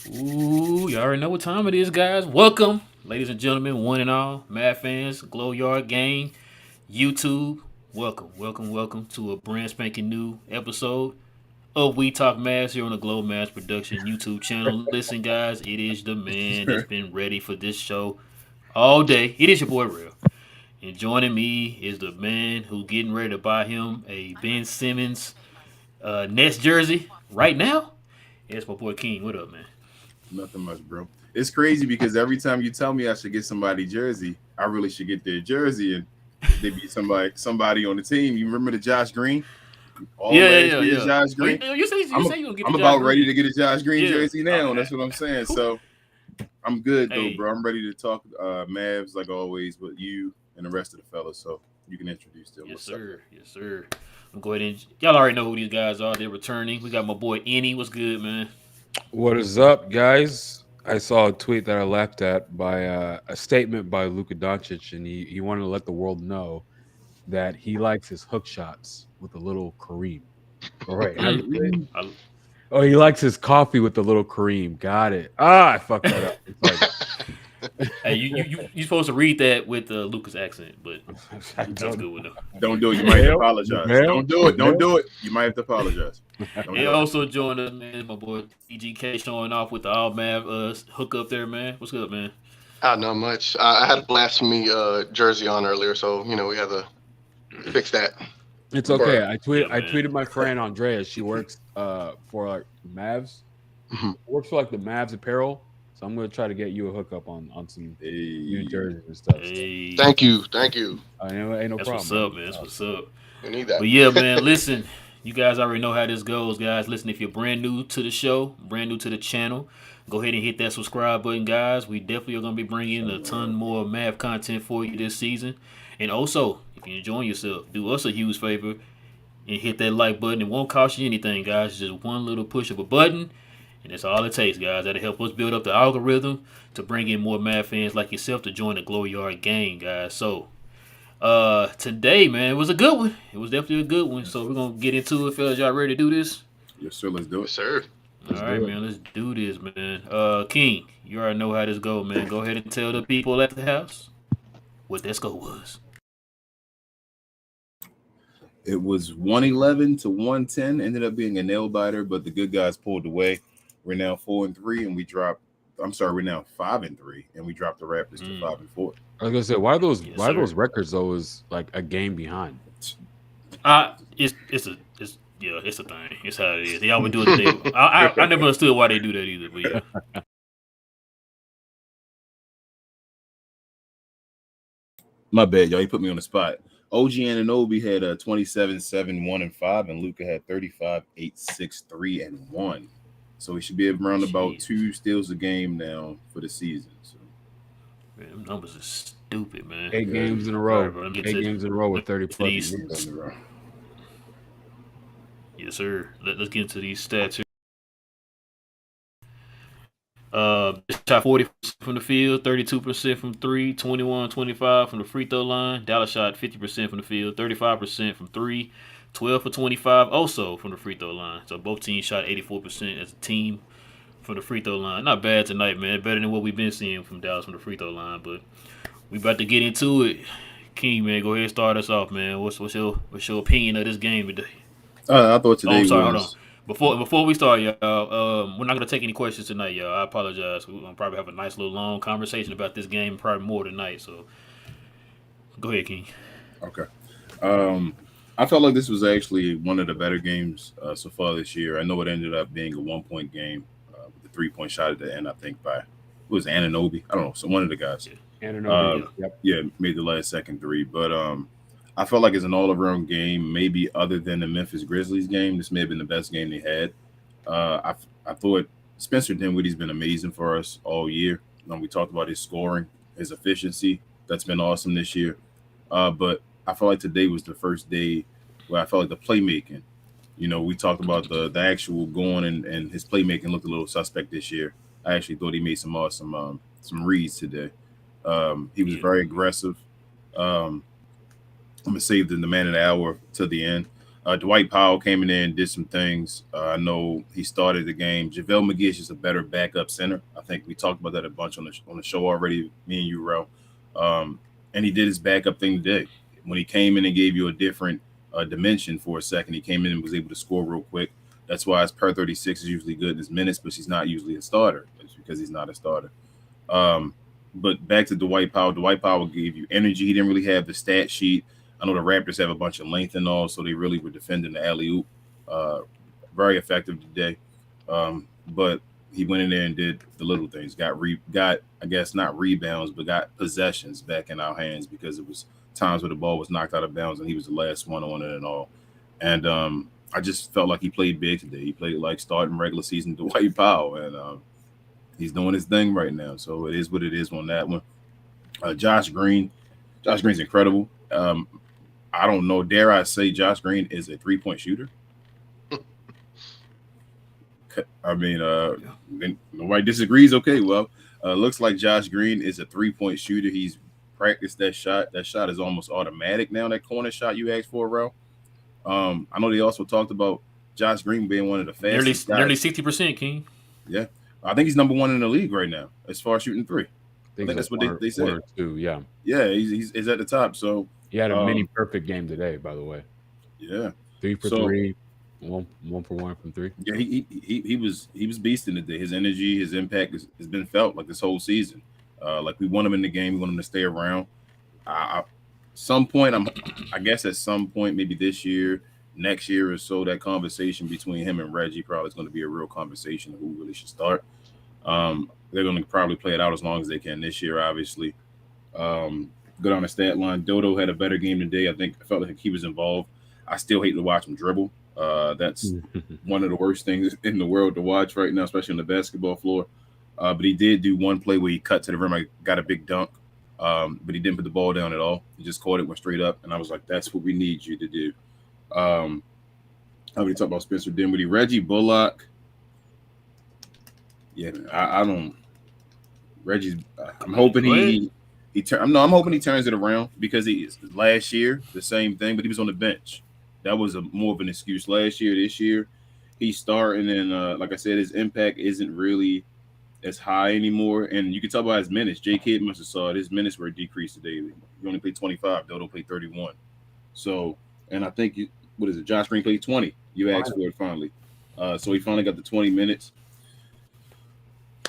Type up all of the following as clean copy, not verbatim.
Ooh, you already know what time it is, guys. Welcome, ladies and gentlemen, one and all, Mad fans, Glow Yard Gang, YouTube. Welcome to a brand spanking new episode of We Talk Mavs here on the Glow Mavs Production YouTube channel. Listen, guys, it is the man that's been ready for this show all day. It is your boy Real. And joining me is the man who's getting ready to buy him a Ben Simmons Nets jersey right now. It's my boy King. What up, man? Nothing much, bro. It's crazy because every time you tell me I should get somebody jersey, I really should get their jersey, and they be somebody on the team. You remember the Josh Green? All last year's Josh Oh, Green. you say you gonna get I'm the Josh about ready Green? to get a Josh Green Yeah. jersey now. That's what I'm saying. So I'm good though, Hey, bro. I'm ready to talk Mavs like always with you and the rest of the fellas. So you can introduce them. yes What's up? sir, yes sir. I'm going ahead and y'all already know who these guys are. They're returning. We got my boy Any. What's good, man? What is up, guys? I saw a tweet that I laughed at by a statement by Luka Doncic, and he wanted to let the world know that he likes his hook shots with a little Kareem. All right, how do you say it? Mm. I, Oh, he likes his coffee with a little Kareem. Got it. Ah, I fucked that up. It's hey, you supposed to read that with Lucas accent, but I that was a don't good one though. Don't do it. You might have to Miguel? apologize. Miguel? Don't do it. Don't Miguel? do it. You might have to apologize. Don't And do it. also joined us, man, my boy T.G.K showing off with the All Mav hook up there, man. What's good, man? Not much. I had a blasphemy jersey on earlier, so we had to fix that. It's okay. Yeah, I man. tweeted my friend Andrea. She works for like Mavs. Mhm. Works for like the Mavs apparel. So I'm gonna try to get you a hookup on some new Hey. jerseys and stuff. Hey, Thank you. Ain't no that's what's problem. up, man. That's what's up. We need that. But yeah, man, listen, you guys already know how this goes, guys. Listen, if you're brand new to the show, brand new to the channel, go ahead and hit that subscribe button, guys. We definitely are going to be bringing a ton more math content for you this season. And also, if you're enjoying yourself, do us a huge favor and hit that like button. It won't cost you anything, guys. It's just one little push of a button, and that's all it takes, guys. That'll help us build up the algorithm to bring in more math fans like yourself to join the Glow Yard gang, guys. So, today, man, it was a good one. It was definitely a good one. So we're gonna get into it, fellas. Y'all ready to do this? Yes, sir. Let's do Yes, it. sir. All Let's right, do it. man. Let's do this, man. King, you already know how this go, man. Go ahead and tell the people at the house what that score was. It was 111 to 110. Ended up being a nail biter, but the good guys pulled away. We're now 4-3, and we dropped. I'm sorry, we're now 5-3, and we dropped the Raptors to 5-4. I was gonna say, why are those Yes, why are those sir. records always like a game behind? It's a thing. It's how it is. They always do it. I never understood why they do that either. But yeah, My bad, y'all. You put me on the spot. OG Anunoby had 27, 7, 1, and 5, and Luka had 35, 8, 6, 3, and 1. So we should be around about jeez, 2 steals a game now for the season. So man, them numbers are stupid, man. Eight yeah, games in a All right, row. bro. Eight games in a row with 30 To plus. these. games. Yes, sir. Let's get into these stats here. Shot 40% from the field, 32% from three, 21-25 from the free throw line. Dallas shot 50% from the field, 35% from three, 12 for 25 also from the free throw line. So both teams shot 84% as a team from the free throw line. Not bad tonight, man. Better than what we've been seeing from Dallas from the free throw line. But we about to get into it. King, man, go ahead and start us off, man. What's your opinion of this game today? I thought Oh, I'm today sorry. Hold on. was Before we start, y'all, we're not gonna take any questions tonight, y'all. I apologize. We're gonna probably have a nice little long conversation about this game, probably more tonight. So go ahead, King. okay. I felt like this was actually one of the better games so far this year. I know it ended up being a 1 point game with the 3 point shot at the end. I think by it was Anunoby. I don't know. So one of the guys. Anunoby. Uh, Yeah. Yep. yeah, made the last second three. But I felt like it's an all around game. Maybe other than the Memphis Grizzlies game, this may have been the best game they had. I thought Spencer Dinwiddie's been amazing for us all year. We talked about his scoring, his efficiency. That's been awesome this year. But I felt like today was the first day where I felt like the playmaking. We talked about the actual going and his playmaking looked a little suspect this year. I actually thought he made some awesome some reads today. He was Yeah. very aggressive. I'm gonna save the man of the hour to the end. Dwight Powell came in there and did some things. I know he started the game. JaVale McGee is just a better backup center. I think we talked about that a bunch on the show already, me and you, Ro. And he did his backup thing today. When he came in and gave you a different dimension for a second, he came in and was able to score real quick. That's why his per 36 is usually good in his minutes, but he's not usually a starter. It's because he's not a starter. But back to Dwight Powell. Dwight Powell gave you energy. He didn't really have the stat sheet. I know the Raptors have a bunch of length and all, so they really were defending the alley-oop. Very effective today. But he went in there and did the little things. Got I guess not rebounds, but got possessions back in our hands because it was times where the ball was knocked out of bounds and he was the last one on it and all. And I just felt like he played big today. He played like starting regular season Dwight Powell, and he's doing his thing right now. So it is what it is on that one. Josh Green's incredible. I don't know. Dare I say Josh Green is a 3-point shooter? I mean, nobody disagrees. Okay, well, looks like Josh Green is a 3-point shooter. He's practiced that shot. That shot is almost automatic now. That corner shot you asked for, Ro. I know they also talked about Josh Green being one of the fastest guys. Nearly 60%, King. Yeah. I think he's number one in the league right now as far as shooting three. I think that's what they said. 1 or 2, yeah. Yeah, he's at the top. So he had a mini perfect game today, by the way. Yeah. 3 for 3, 1 for 1 from 3. Yeah, he was beasting today. His energy, his impact has been felt like this whole season. Like we want him in the game, we want him to stay around. Some point, I guess at some point, maybe this year, next year or so, that conversation between him and Reggie probably is going to be a real conversation of who really should start. They're going to probably play it out as long as they can this year, obviously. Good on the stat line. Dodo had a better game today. I felt like he was involved. I still hate to watch him dribble. That's one of the worst things in the world to watch right now, especially on the basketball floor. But he did do one play where he cut to the rim. I got a big dunk, but he didn't put the ball down at all. He just caught it, went straight up, and I was like, that's what we need you to do. I already talked about Spencer Dinwiddie. Reggie Bullock. Yeah, I don't. Reggie's. I'm hoping I'm hoping he turns it around because last year the same thing, but he was on the bench. That was more of an excuse last year. This year, he's starting, and like I said, his impact isn't really as high anymore. And you can tell by his minutes. J.K. must have saw it. His minutes were decreased today. He only played 25. Dodo played 31. So, and I think Josh Green played 20. You asked for it finally. So he finally got the 20 minutes.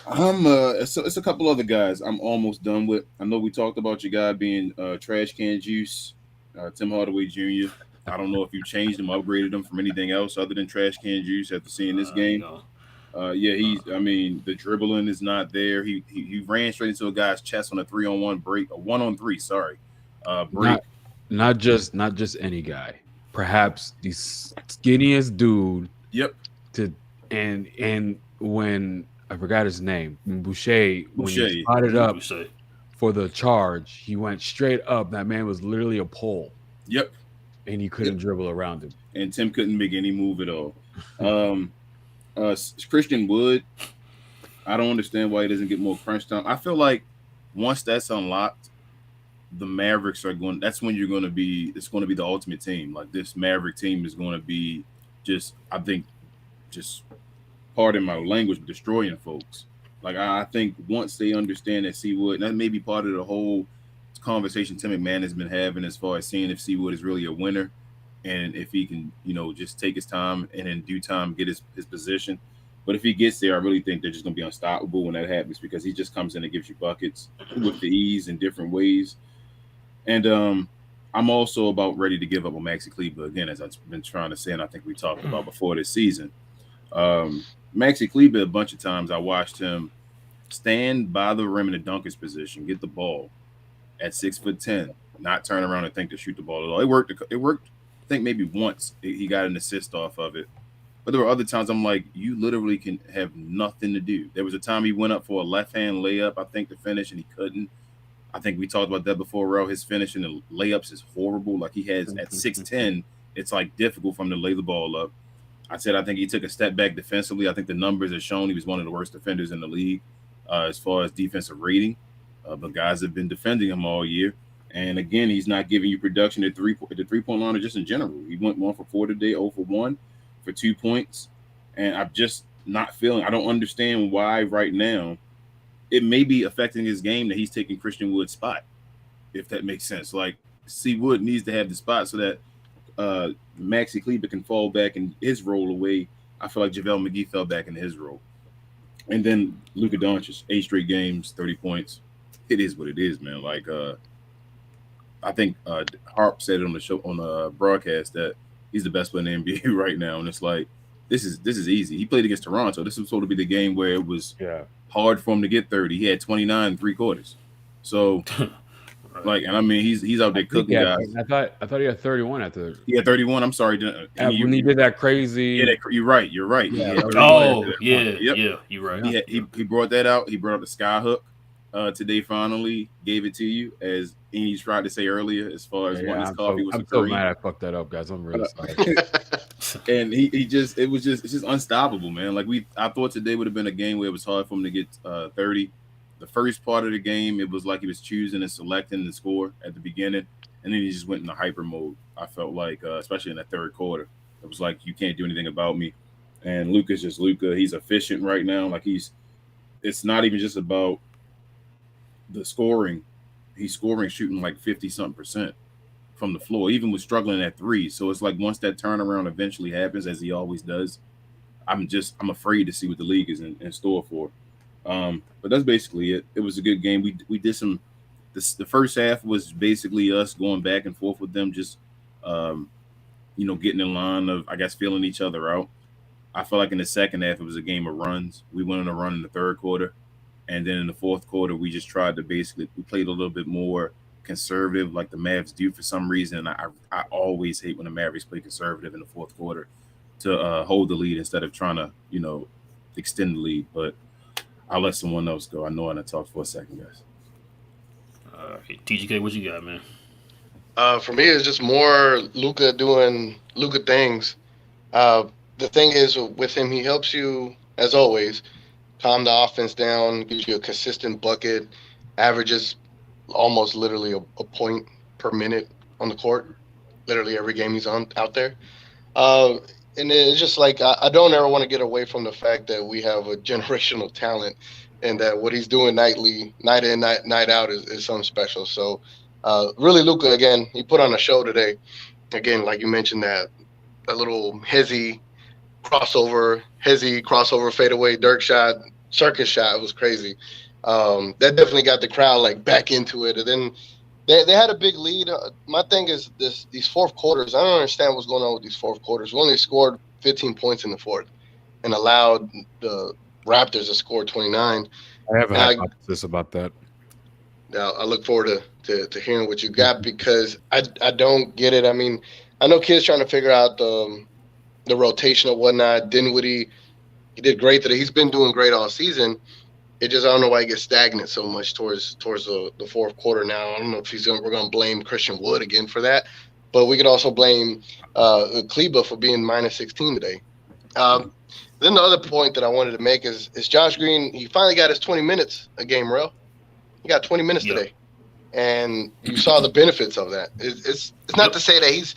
It's a couple other guys I'm almost done with. I know we talked about your guy being trash can juice, Tim Hardaway Jr. I don't know if you changed him, upgraded him from anything else other than trash can juice after seeing this game. No. The dribbling is not there. He ran straight into a guy's chest on a 3-on-1 break, a 1-on-3, sorry. Break. Not just any guy. Perhaps the skinniest dude. Yep. And when I forgot his name, Boucher, when he spotted up for the charge, he went straight up. That man was literally a pole. Yep. And he couldn't dribble around him. And Tim couldn't make any move at all. Christian Wood, I don't understand why he doesn't get more crunch time. I feel like once that's unlocked, the Mavericks that's when it's going to be the ultimate team. Like this Maverick team is going to be just pardon my language, destroying folks. Like I think once they understand that Seawood, and that may be part of the whole conversation Tim McMahon has been having as far as seeing if Seawood is really a winner and if he can, just take his time and in due time get his position. But if he gets there, I really think they're just going to be unstoppable when that happens because he just comes in and gives you buckets with the ease in different ways. And I'm also about ready to give up on Maxi Kleber again, as I've been trying to say, and I think we talked about before this season. Maxi Kleber, a bunch of times I watched him stand by the rim in the dunker's position, get the ball at 6'10", not turn around and think to shoot the ball at all. It worked. I think maybe once he got an assist off of it. But there were other times I'm like, you literally can have nothing to do. There was a time he went up for a left-hand layup, I think, to finish, and he couldn't. I think we talked about that before, Ro. His finish in the layups is horrible. Like he has at 6'10", it's like difficult for him to lay the ball up. I said I think he took a step back defensively. I think the numbers have shown he was one of the worst defenders in the league as far as defensive rating. But guys have been defending him all year. And again, he's not giving you production at the 3-point line or just in general. He went 1 for 4 today, 0 for 1 for 2 points. And I'm just not feeling. I don't understand why right now. It may be affecting his game that he's taking Christian Wood's spot, if that makes sense. Like, C. Wood needs to have the spot so that Maxi Kleber can fall back in his role away. I feel like JaVale McGee fell back into his role. And then Luka Doncic, 8 straight games, 30 points. It is what it is, man. Like, I think Harp said it on the show, on the broadcast, that he's the best player in the NBA right now. And it's like, this is easy. He played against Toronto. This was supposed to be the game where it was hard for him to get 30. He had 29 in 3 quarters. So, like, and I mean, he's out there cooking guys. I thought he had 31 at the. He had 31. I'm sorry. When he did that crazy. Yeah, you're right. You're right. Yeah, You're right. He brought that out. He brought up the sky hook today. Finally, gave it to you, as he's tried to say earlier. As far as when his coffee was. I'm so mad I fucked that up, guys. I'm really sorry. And it's just unstoppable, man. Like, I thought today would have been a game where it was hard for him to get 30. The first part of the game, it was like he was choosing and selecting the score at the beginning, and then he just went into hyper mode. I felt like, especially in the third quarter, it was like, you can't do anything about me. And Luka's just Luka. He's efficient right now. Like, it's not even just about the scoring. He's scoring, shooting like 50-something% from the floor, even with struggling at 3. So it's like, once that turnaround eventually happens, as he always does, I'm afraid to see what the league is in store for. But that's basically it. It was a good game. We did some. The first half was basically us going back and forth with them, just getting in line of, I guess, feeling each other out. I felt like in the second half it was a game of runs. We went on a run in the third quarter, and then in the fourth quarter we just tried to we played a little bit more conservative, like the Mavs do for some reason. I always hate when the Mavericks play conservative in the fourth quarter to hold the lead instead of trying to extend the lead, but. I'll let someone else go. I know I done talked for a second, guys. T.G.K, what you got, man? For me, it's just more Luka doing Luka things. The thing is, with him, he helps you, as always, calm the offense down, gives you a consistent bucket, averages almost literally a point per minute on the court, literally every game he's out there. And it's just like, I don't ever want to get away from the fact that we have a generational talent, and that what he's doing nightly, night in, night out is something special. So really, Luka, again, he put on a show today. Again, like you mentioned, that little hezzy crossover fadeaway Dirk shot, circus shot was crazy. That definitely got the crowd like back into it. And then they had a big lead. My thing is these fourth quarters. I don't understand what's going on with these fourth quarters. We only scored 15 points in the fourth and allowed the Raptors to score 29. I have a hypothesis about that. Now, I look forward to hearing what you got, because I don't get it. I mean, I know kids trying to figure out the rotation and whatnot. Dinwiddie, he did great today. He's been doing great all season. It just, I don't know why he gets stagnant so much towards the fourth quarter now. I don't know if we're going to blame Christian Wood again for that, but we could also blame Kleber for being minus 16 today. Then the other point that I wanted to make is Josh Green. He finally got his 20 minutes a game, Rel. He got 20 minutes today, and you saw the benefits of that. It's not to say that he's,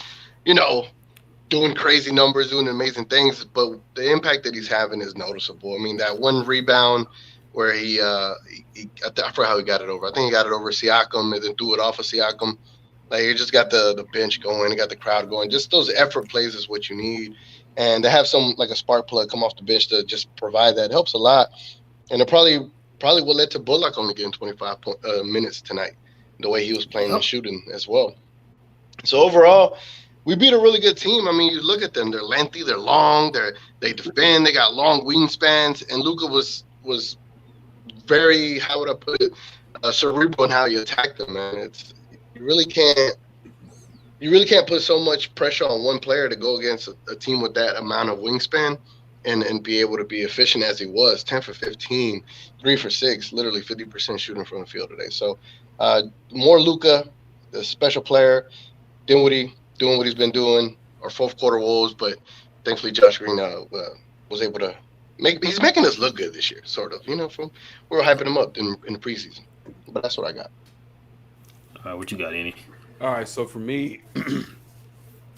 doing crazy numbers, doing amazing things, but the impact that he's having is noticeable. I mean, that one rebound where I forgot how he got it over. I think he got it over Siakam and then threw it off of Siakam. Like, he just got the bench going, he got the crowd going. Just those effort plays is what you need. And to have like a spark plug come off the bench to just provide that helps a lot. And it probably will lead to Bullock only getting 25 minutes tonight, the way he was playing and shooting as well. So overall, we beat a really good team. I mean, you look at them; they're lengthy, they're long, they defend, they got long wingspans, and Luka was very, how would I put it, cerebral in how you attack them, man. You really can't put so much pressure on one player to go against a team with that amount of wingspan and be able to be efficient as he was. 10 for 15, 3 for 6, literally 50% shooting from the field today. So more Luka, the special player, Dinwiddie doing what he's been doing, our fourth quarter woes, but thankfully Josh Green was able to he's making us look good this year, sort of. We were hyping him up in the preseason. But that's what I got. What you got, any? All right, so for me,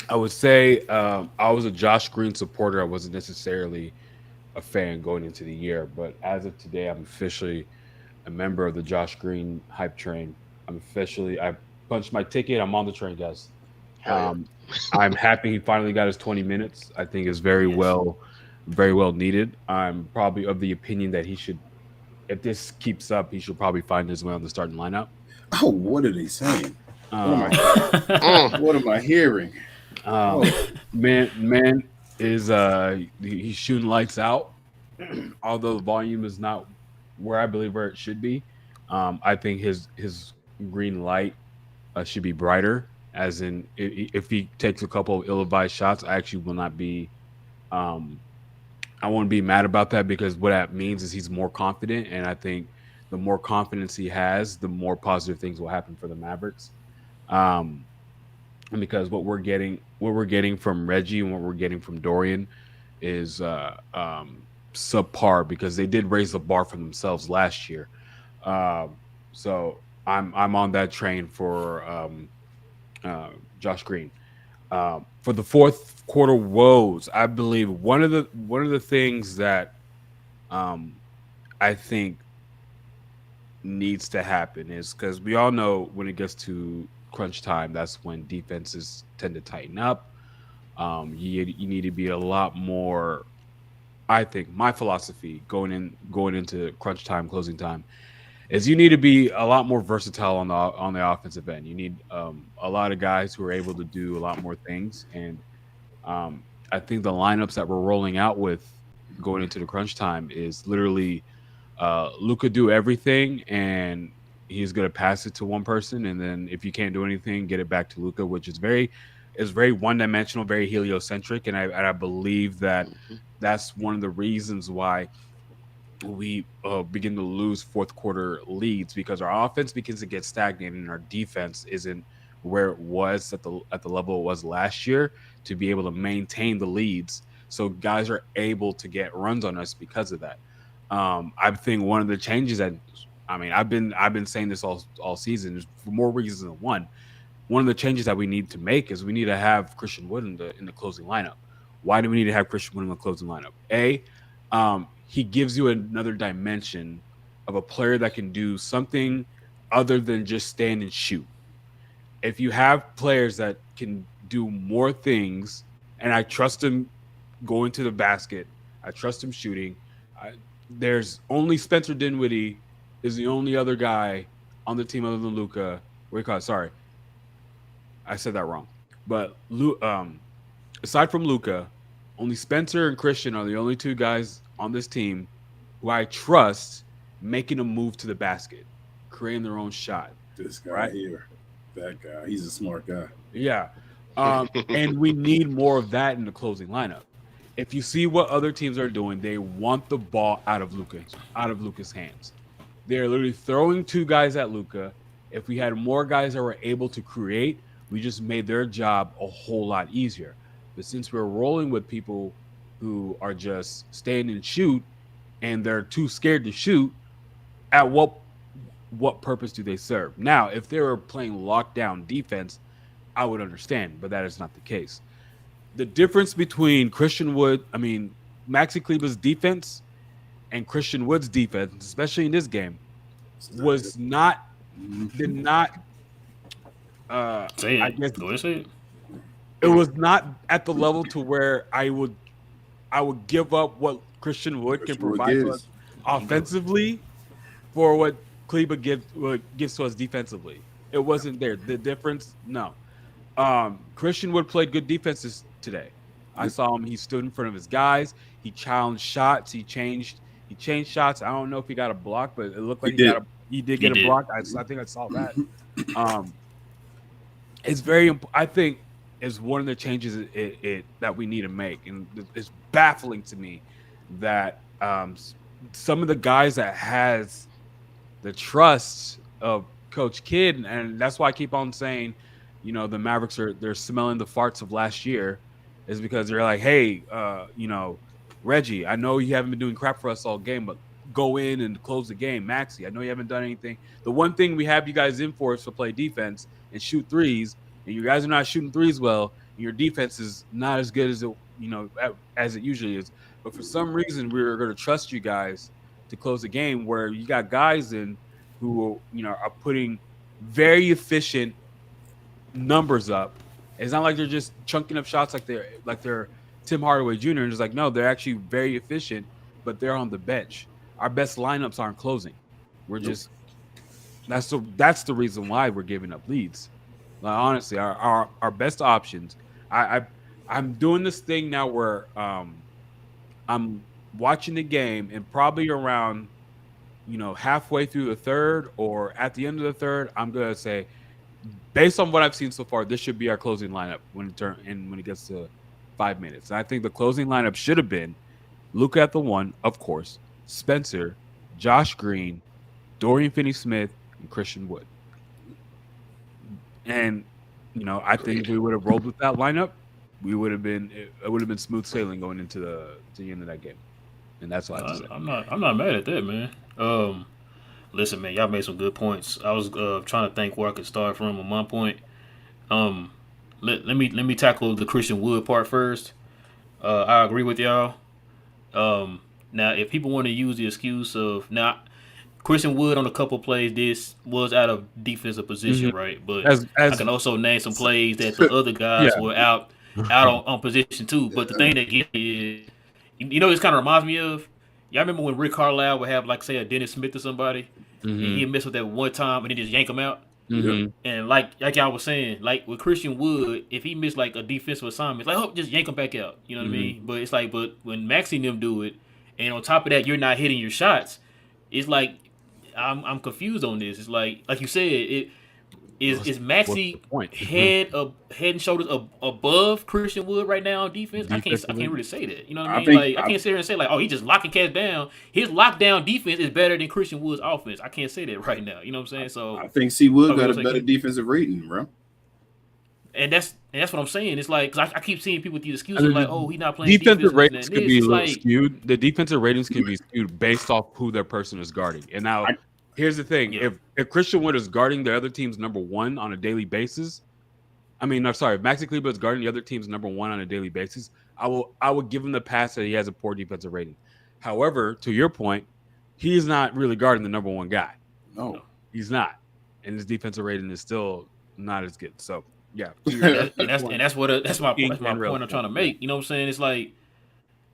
I would say I was a Josh Green supporter. I wasn't necessarily a fan going into the year, but as of today, I'm officially a member of the Josh Green hype train. I punched my ticket. I'm on the train, guys. Hell yeah. Um, I'm happy he finally got his 20 minutes. I think is Yes. very well needed. I'm probably of the opinion that he should, if this keeps up, he should probably find his way on the starting lineup. Oh, what are they saying? What am Um, I? Mm. What am I hearing? um, Oh, man is he's shooting lights out. Although the volume is not where I believe where it should be. I think his green light should be brighter. As in, if he takes a couple of ill-advised shots, I actually will not be. Um, I won't be mad about that because what that means is he's more confident, and I think the more confidence he has, the more positive things will happen for the Mavericks. Um, and because what we're getting from Reggie and what we're getting from Dorian is subpar because they did raise the bar for themselves last year. So I'm on that train for Josh Green. For the fourth quarter woes, I believe one of the things that um, I think needs to happen is because we all know when it gets to crunch time, that's when defenses tend to tighten up. You need to be a lot more. I think my philosophy going into crunch time, closing time, is you need to be a lot more versatile on the offensive end. You need a lot of guys who are able to do a lot more things, and I think the lineups that we're rolling out with going into the crunch time is literally Luka do everything, and he's gonna pass it to one person, and then if you can't do anything, get it back to Luka, which is very one dimensional, very heliocentric, and I believe that Mhm. that's one of the reasons why we begin to lose fourth quarter leads because our offense begins to get stagnated and our defense isn't where it was at the level it was last year to be able to maintain the leads. So guys are able to get runs on us because of that. I think one of the changes that I've been saying this all season is for more reasons than one. One of the changes that we need to make is we need to have Christian Wood in the closing lineup. Why do we need to have Christian Wood in the closing lineup? He gives you another dimension of a player that can do something other than just stand and shoot. If you have players that can do more things, and I trust him going to the basket, I trust him shooting. I, there's only Spencer Dinwiddie is the only other guy on the team other than Luca. What do you call it? Sorry, I said that wrong. But aside from Luca, only Spencer and Christian are the only two guys on this team who I trust making a move to the basket, creating their own shot. this guy Right? here, that guy, he's a smart guy. Yeah. And we need more of that in the closing lineup. If you see what other teams are doing, they want the ball out of Luca's hands. They're literally throwing two guys at Luca. If we had more guys that were able to create, we just made their job a whole lot easier. But since we're rolling with people who are just stand and shoot and they're too scared to shoot, at what purpose do they serve? Now, if they were playing lockdown defense, I would understand, but that is not the case. The difference between Maxi Kleber's defense and Christian Wood's defense, especially in this game, It's not good. was not did Mhm. not Say I it. guess Go ahead, say it. it was not at the level to where I would give up what Christian Wood can Christian Wood provide to us gives. offensively for what gives to us defensively. It wasn't there. The difference, no. Christian Wood played good defenses today. I Yep. saw him. He stood in front of his guys. He challenged shots. He changed shots. I don't know if he got a block, but it looked He like did. he did He get a did. block. I think I saw that. Um, it's very I think is one of the changes that we need to make, and it's baffling to me that some of the guys that has the trust of Coach Kidd, and that's why I keep on saying, the Mavericks they're smelling the farts of last year, is because they're like, hey, Reggie, I know you haven't been doing crap for us all game, but go in and close the game. Maxi, I know you haven't done anything. The one thing we have you guys in for is to play defense and shoot threes, and you guys are not shooting threes well, and your defense is not as good as as it usually is. But for some reason, we're going to trust you guys to close the game, where you got guys in who are putting very efficient numbers up. It's not like they're just chunking up shots like they're Tim Hardaway Jr. And it's like, no, they're actually very efficient, but they're on the bench. Our best lineups aren't closing. We're just that's the reason why we're giving up leads. Like, honestly, our best options. I'm doing this thing now where I'm watching the game, and probably around halfway through the third or at the end of the third, I'm gonna say, based on what I've seen so far, this should be our closing lineup when it gets to 5 minutes. And I think the closing lineup should have been Luka at the 1, of course, Spencer, Josh Green, Dorian Finney-Smith, and Christian Wood. And I think if we would have rolled with that lineup, it would have been smooth sailing going into the end of that game. And that's what I have to say. I'm not mad at that, man. Listen, man, y'all made some good points. I was trying to think where I could start from on my point. Let me tackle the Christian Wood part first. I agree with y'all. Now, if people want to use the excuse of Christian Wood on a couple plays, this was out of defensive position, right? But I can also name some plays that the other guys were out on position too. But the thing that gets me is, this kind of reminds me of, y'all remember when Rick Carlisle would have, like, say, a Dennis Smith or somebody, and he'd miss with that one time and then just yank him out? And like y'all was saying, like with Christian Wood, if he missed like a defensive assignment, it's like, just yank him back out. You know what I mean? But it's like, when Maxi and them do it, and on top of that, you're not hitting your shots, it's like, I'm confused on this. It's like you said, is Maxi head and shoulders above Christian Wood right now on defense? I can't really say that. You know what I mean? I can't sit here and say like, oh, he just locking cats down. His lockdown defense is better than Christian Wood's offense. I can't say that right now. You know what I'm saying? So I think C Wood got a better defensive rating, bro. And that's what I'm saying. It's like, because I keep seeing people with these excuses like, oh, he's not playing defensive defense. Ratings could be a little skewed. The defensive ratings can be skewed based off who their person is guarding. And now, here's the thing: if Christian Wood is guarding the other team's number 1 on a daily basis, if Maxi Kleber is guarding the other team's number 1 on a daily basis, I would give him the pass that he has a poor defensive rating. However, to your point, he's not really guarding the number 1 guy. No, he's not, and his defensive rating is still not as good. So. Yeah, that's my point I'm trying to make. You know what I'm saying? It's like,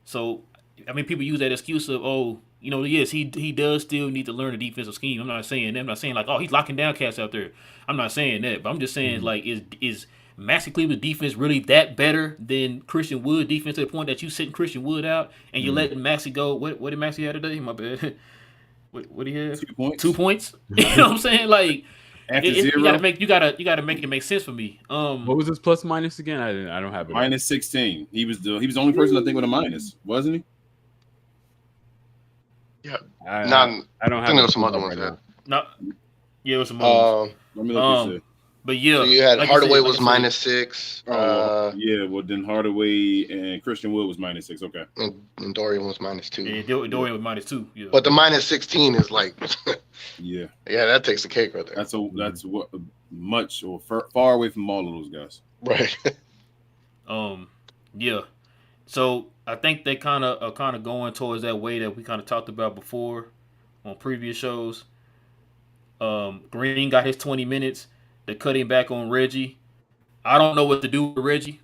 so I mean, people use that excuse of, yes, he does still need to learn the defensive scheme. I'm not saying that. I'm not saying like, oh, he's locking down cats out there. I'm not saying that, but I'm just saying like, is Maxi Kleber's defense really that better than Christian Wood defense to the point that you sitting Christian Wood out and you're letting Maxi go? What did Maxi have today? My bad. What did he have? 2 points. 2 points. You know what I'm saying? Like. After zero, you gotta make it make sense for me. What was his plus minus again? I don't have it. Minus 16. He was the only person I think with a minus, wasn't he? Yeah. I don't have. I think there was some other ones. No. Yeah, it was some others. Let me look but yeah, so you had like Hardaway you said, was minus 6. Well then Hardaway and Christian Wood was minus 6. Okay. And Dorian was minus 2. Yeah, Dorian was minus 2. Yeah. But the minus 16 is like, yeah, that takes the cake right there. That's what much or far away from all of those guys. Right. Yeah. So I think they kind of going towards that way that we kind of talked about before on previous shows. Green got his 20 minutes. They're cutting back on Reggie. I don't know what to do with Reggie.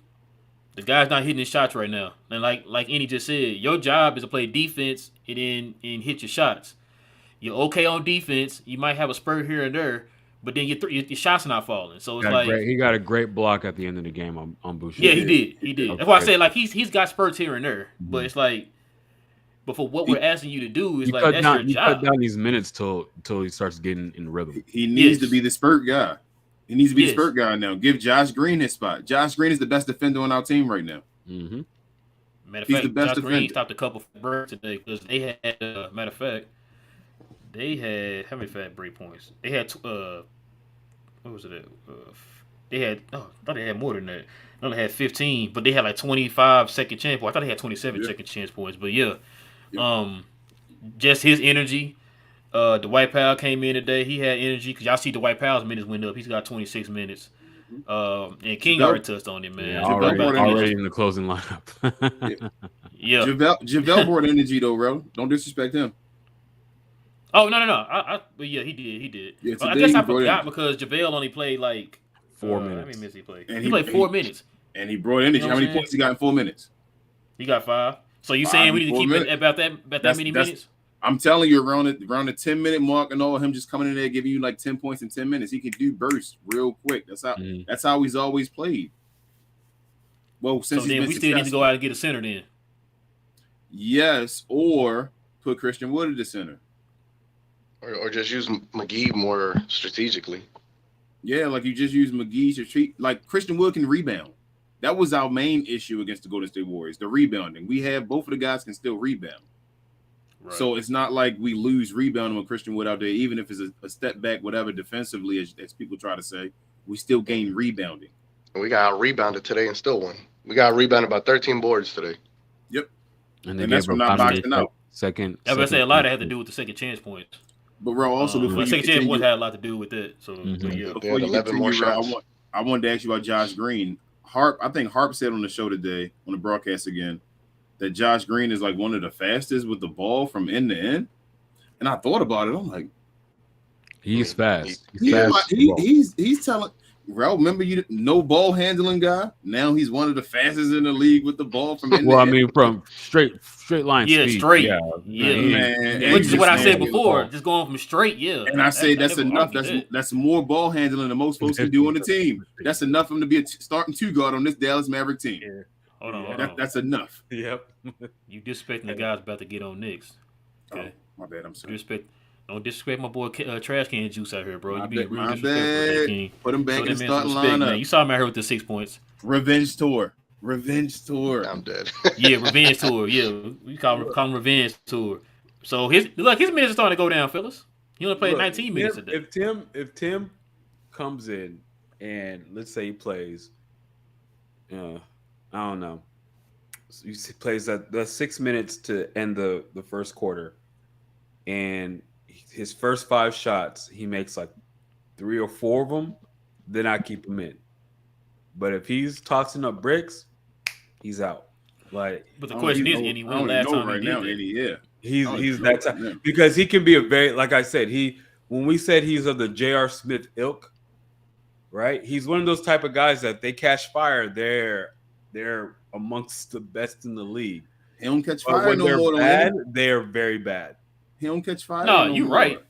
The guy's not hitting his shots right now. And like Andy just said, your job is to play defense and hit your shots. You're okay on defense. You might have a spurt here and there, but then your shots are not falling. So it's he got a great block at the end of the game on Boucher. Yeah, he did. That's why I say like he's got spurts here and there, but it's like, but for what we're asking you to do is that's your job. You cut down these minutes till he starts getting in rhythm. He needs to be the spurt guy. He needs to be the spurt guy now. Give Josh Green his spot. Josh Green is the best defender on our team right now. Matter of He's fact, the best Josh Green defender. stopped a couple for breaks today because they had. Matter of fact, they had how many fat break points? They had what was it? They had I thought they had more than that. I know they had 15, but they had like 25 second chance points. I thought they had 27 second chance points. But just his energy. Dwight Powell came in today. He had energy because y'all see Dwight Powell's minutes went up. He's got 26 minutes. And King already touched on it, man. Yeah, JaVale already in the closing lineup. Yeah. JaVale brought energy though, bro. Don't disrespect him. Oh no. But yeah, he did. Yeah, I today guess he I brought forgot energy. because JaVale only played like 4 How minutes. many minutes he played? And He played 4 minutes. And he brought energy. You know How what many I'm saying? points he got in 4 minutes? He got 5. So you 5 saying we in need to 4 keep minutes? it about that many minutes? I'm telling you, around the 10-minute mark and all, him just coming in there giving you like 10 points in 10 minutes. He can do bursts real quick. That's how he's always played. Well, since So he's then been we still need to successful. go out and get a center then. Yes, or put Christian Wood at the center. Or just use McGee more strategically. Yeah, like you just use McGee to treat like Christian Wood can rebound. That was our main issue against the Golden State Warriors, the rebounding. We have both of the guys can still rebound. Right. So it's not like we lose rebounding with Christian Wood out there, even if it's a step back, whatever, defensively, as people try to say, we still gain rebounding. And we got rebounded today and still won. We got rebounded by 13 boards today. Yep. And they And that's gave from up not boxing out. second. I was gonna say a lot of that had to do with the second chance points. But bro, also before you second chance continue, points had a lot to do with that. So Mhm. but yeah. before you 11 more continue, shots. I wanted to ask you about Josh Green. I think Harp said on the show today, on the broadcast again, that Josh Green is like one of the fastest with the ball from end to end. And I thought about it. I'm like, He's fast. he's telling. Bro, remember no ball handling guy? Now he's one of the fastest in the league with the ball from end Well, to I end. mean, from straight line Yeah, speed. straight. Yeah, Yeah. Man, and Which is just what I said handling the before. ball. Just going from straight, yeah. And I say that's never enough. argued that. That's more ball handling than most folks can do on the team. That's enough for him to be a starting 2 guard on this Dallas Maverick team. Yeah. Hold on. That's enough. Yep. You disrespecting the guys about to get on Knicks. Okay. Oh, my bad. I'm sorry. Don't disrespect my boy Trash Can Juice out here, bro. My You being bad, real my disrespectful, bad. man, King. Put him back Show in the that man some starting respect, man. lineup. You saw him out here with the 6 points. Revenge tour. I'm dead. Yeah, revenge tour. Yeah, we call him revenge tour. So his minutes are starting to go down, fellas. He only played 19 minutes a day. If Tim comes in and let's say he plays, I don't know, so he plays the 6 minutes to end the first quarter, and his first 5 shots he makes like 3 or 4 of them, then I keep him in. But if he's tossing up bricks, he's out. Like, But the question is, Andy, when the last time he did that? Yeah. he's that type, because he can be a very, like I said, when we said he's of the J.R. Smith ilk, right? He's one of those type of guys that they catch fire. They're amongst the best in the league. He don't catch But fire when no they're more. bad, they're very bad. He don't catch fire. No, no you're more. right.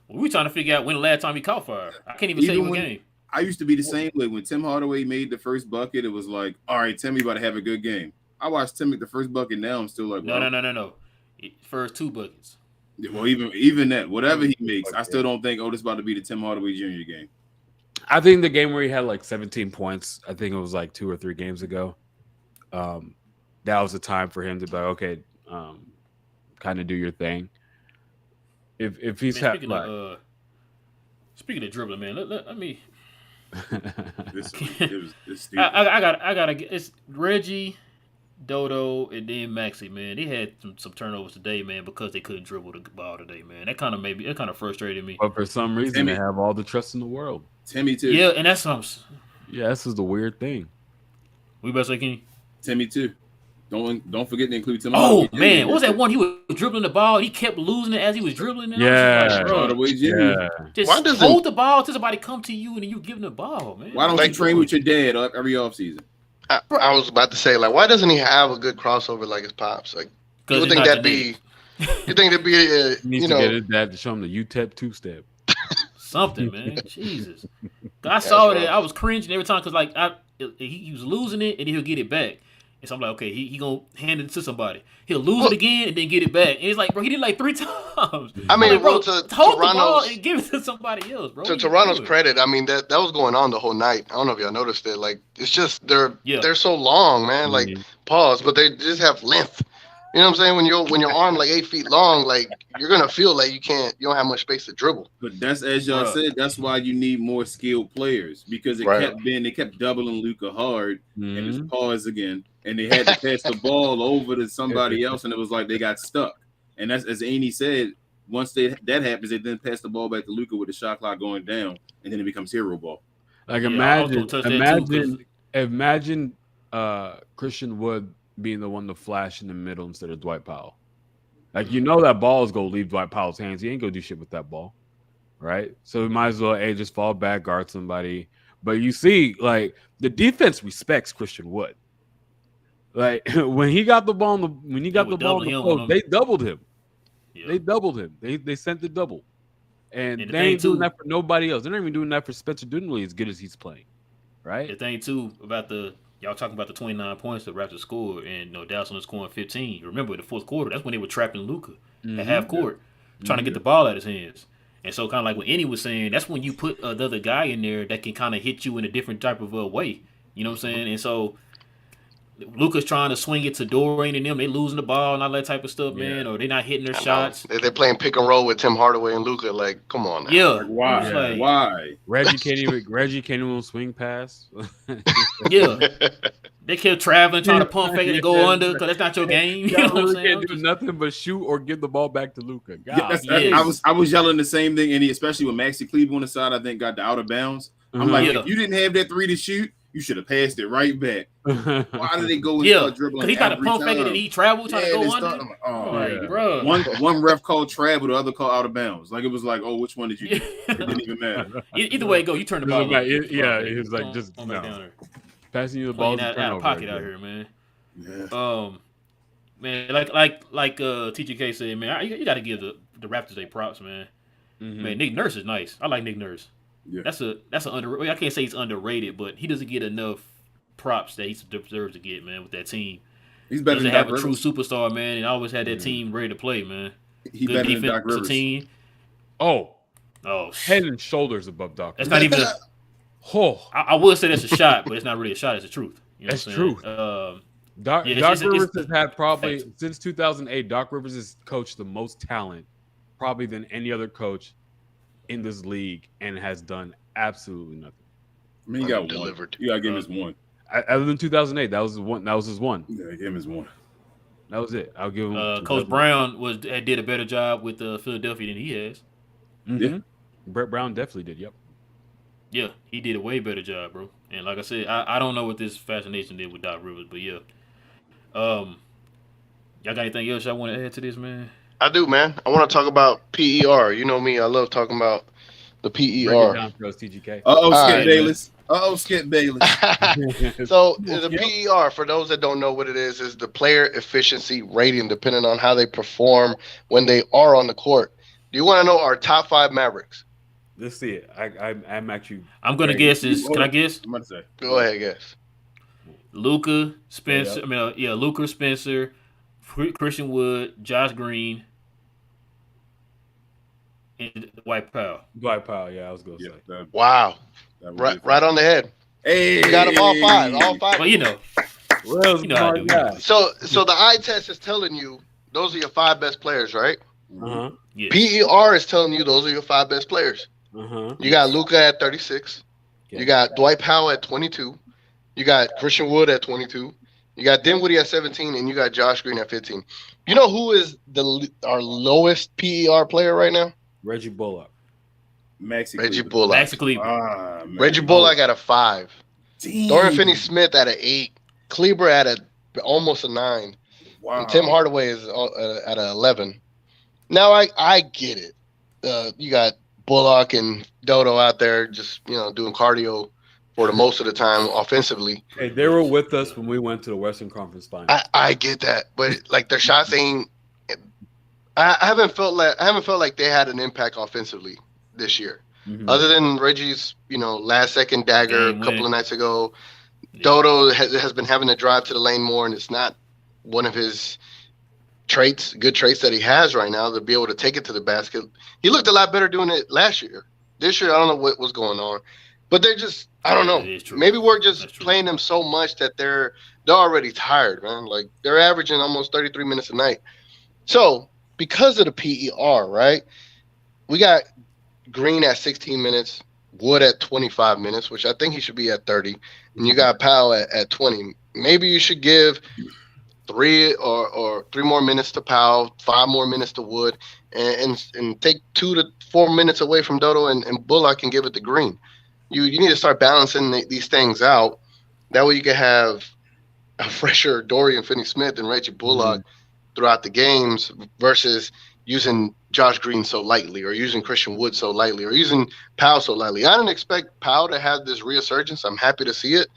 Well, we trying to figure out when the last time he caught fire. I can't even say what game. I used to be the same way. When Tim Hardaway made the first bucket, it was like, all right, Tim, you about to have a good game. I watched Tim make the first bucket. Now I'm still like, No. First 2 buckets. Well, even that, whatever he makes, I still don't think, this is about to be the Tim Hardaway Jr. game. I think the game where he had like 17 points, I think it was like 2 or 3 games ago. That was the time for him to be like, okay, kind of do your thing. If he's speaking of dribbling, man, let me. It's stupid. I gotta. It's Reggie, Dodo, and then Maxi. Man, they had some turnovers today, man, because they couldn't dribble the ball today, man. That kind of frustrated me. But for some reason, Timmy. they have all the trust in the world. Timmy too. Yeah, and that's something. Yeah, this is the weird thing. We better say, King. Timmy too. Don't forget to include Tim. Oh man, what was that one? He was dribbling the ball. He kept losing it as he was dribbling it. Yeah, Hardaway Jr. yeah. Just hold the ball till somebody come to you and you give him the ball, man. Why don't you train with your dad every offseason? I was about to say, like, why doesn't he have a good crossover like his pops? Like, you would think that'd be, Needs to get his dad to show him the UTEP 2-step. Something, man. Jesus. I saw that. I was cringing every time because he was losing it and then he'll get it back. And so I'm like, okay, he gonna hand it to somebody. He'll lose it again and then get it back. And it's like, bro, he did it like 3 times. I mean, bro, hold the ball and give it to somebody else, bro. To Toronto's credit, I mean that was going on the whole night. I don't know if y'all noticed it. Like, it's just they're so long, man. Like, pause, but they just have length. You know what I'm saying? When your arm like 8 feet long, like you're gonna feel like you don't have much space to dribble. But that's, as y'all said, that's why you need more skilled players, because they kept doubling Luka hard and it's pause again, and they had to pass the ball over to somebody else, and it was like they got stuck. And that's as Aney said. Once that happens, they then pass the ball back to Luka with the shot clock going down, and then it becomes hero ball. Like Yeah, I was gonna touch that too, imagine Christian Wood being the one to flash in the middle instead of Dwight Powell. Like, you know that ball is gonna leave Dwight Powell's hands. He ain't gonna do shit with that ball, right? So we might as well just fall back, guard somebody. But you see, like, the defense respects Christian Wood. Like, when he got the ball, post, they doubled him. Yeah. They doubled him. They sent the double. And they ain't doing that for nobody else. They're not even doing that for Spencer Dinwiddie as good as he's playing, right? The thing, too, about y'all talking about the 29 points the Raptors scored, and Dallas was scoring 15. Remember, the fourth quarter, that's when they were trapping Luka at half court, trying to get the ball out of his hands. And so, kind of like what Andy was saying, that's when you put another guy in there that can kind of hit you in a different type of way. You know what I'm saying? And so, Luka's trying to swing it to Dorian and them. They losing the ball and all that type of stuff, man. Or they not hitting their shots. They're playing pick and roll with Tim Hardaway and Luka. Like, come on now. Yeah. Like, why? Like, why? Reggie can't even swing pass. Yeah. They kept traveling, trying to pump fake it and go under because that's not your game. You know what I'm saying? Can't do nothing but shoot or give the ball back to Luka. I was yelling the same thing, and especially with Maxi Kleber on the side, I think got the out of bounds. I'm like, if you didn't have that 3 to shoot, you should have passed it right back. Why did they go and start dribbling? Because he tried to pump fake it and he traveled, trying to go under. Bro. One ref called travel, the other called out of bounds. Like, it was like, oh, which one did you do? It didn't even matter. Either way it go, you turn the ball over. He was like, just passing you the ball out of pocket out here, man. Yeah. Man, like T.G.K said, man, you got to give the Raptors their props, man. Man, Nick Nurse is nice. I like Nick Nurse. Yeah. That's an underrated. I can't say he's underrated, but he doesn't get enough props that he deserves to get, man, with that team. He's better than have a true superstar, man, and always had that team ready to play, man. He's better than Doc Rivers. Team. Oh, head and shoulders above Doc. That's not even. I would say that's a shot, but it's not really a shot. It's the truth. You know that's true. Doc Rivers has had probably since 2008. Doc Rivers has coached the most talent, probably than any other coach in this league, and has done absolutely nothing. I mean, he got delivered. You got to give him his one. Other than 2008, that was his one. That was his one. Yeah, give him his one. That was it. I'll give him. Coach Brown did a better job with Philadelphia than he has. Yeah, Brett Brown definitely did. Yep. Yeah, he did a way better job, bro. And like I said, I don't know what this fascination did with Doc Rivers, but yeah. Y'all got anything else y'all want to add to this, man? I do, man. I want to talk about PER. You know me. I love talking about the PER. Down for us, T.G.K. Skip Bayless. Skip Bayless. So the PER, for those that don't know what it is the player efficiency rating, depending on how they perform when they are on the court. Do you want to know our top 5 Mavericks? Let's see it. I'm actually. I'm gonna guess this. Can I guess? I'm gonna say. Go ahead, guess. Luka, Spencer. Luka, Spencer, Christian Wood, Josh Green, and Dwight Powell. Yeah, I was gonna say. Wow, right on the head. Hey, you got them all 5. All 5. Well, you know how I do. So the eye test is telling you those are your 5 best players, right? Yes. PER is telling you those are your 5 best players. You got Luka at 36. You got Dwight Powell at 22. You got Christian Wood at 22. You got Dinwiddie at 17, and you got Josh Green at 15. You know who is our lowest PER player right now? Reggie Bullock. Reggie Bullock. Maxi Kleber. Reggie Bullock at a 5. Damn. Dorian Finney-Smith at an 8. Kleber at almost a 9. Wow. And Tim Hardaway is at an 11. Now I get it. You got Bullock and Dodo out there just doing cardio for the most of the time offensively. Hey, they were with us when we went to the Western Conference Finals. I get that, but like their shots ain't. I haven't felt like they had an impact offensively this year, other than Reggie's last second dagger a couple of nights ago. Yeah. Dodo has been having to drive to the lane more, and it's not one of his good traits that he has right now to be able to take it to the basket. He looked a lot better doing it last year. This year, I don't know what was going on, but they're just, I don't know. Maybe we're just playing them so much that they're already tired, man. Like they're averaging almost 33 minutes a night. So because of the PER, right? We got Green at 16 minutes, Wood at 25 minutes, which I think he should be at 30, and you got Powell at 20. Maybe you should give 3 or 3 more minutes to Powell, 5 more minutes to Wood, and take 2 to 4 minutes away from Dodo and Bullock and give it to Green. You need to start balancing these things out. That way you can have a fresher Dorian Finney-Smith and Reggie Bullock throughout the games versus using Josh Green so lightly or using Christian Wood so lightly or using Powell so lightly. I didn't expect Powell to have this resurgence. I'm happy to see it.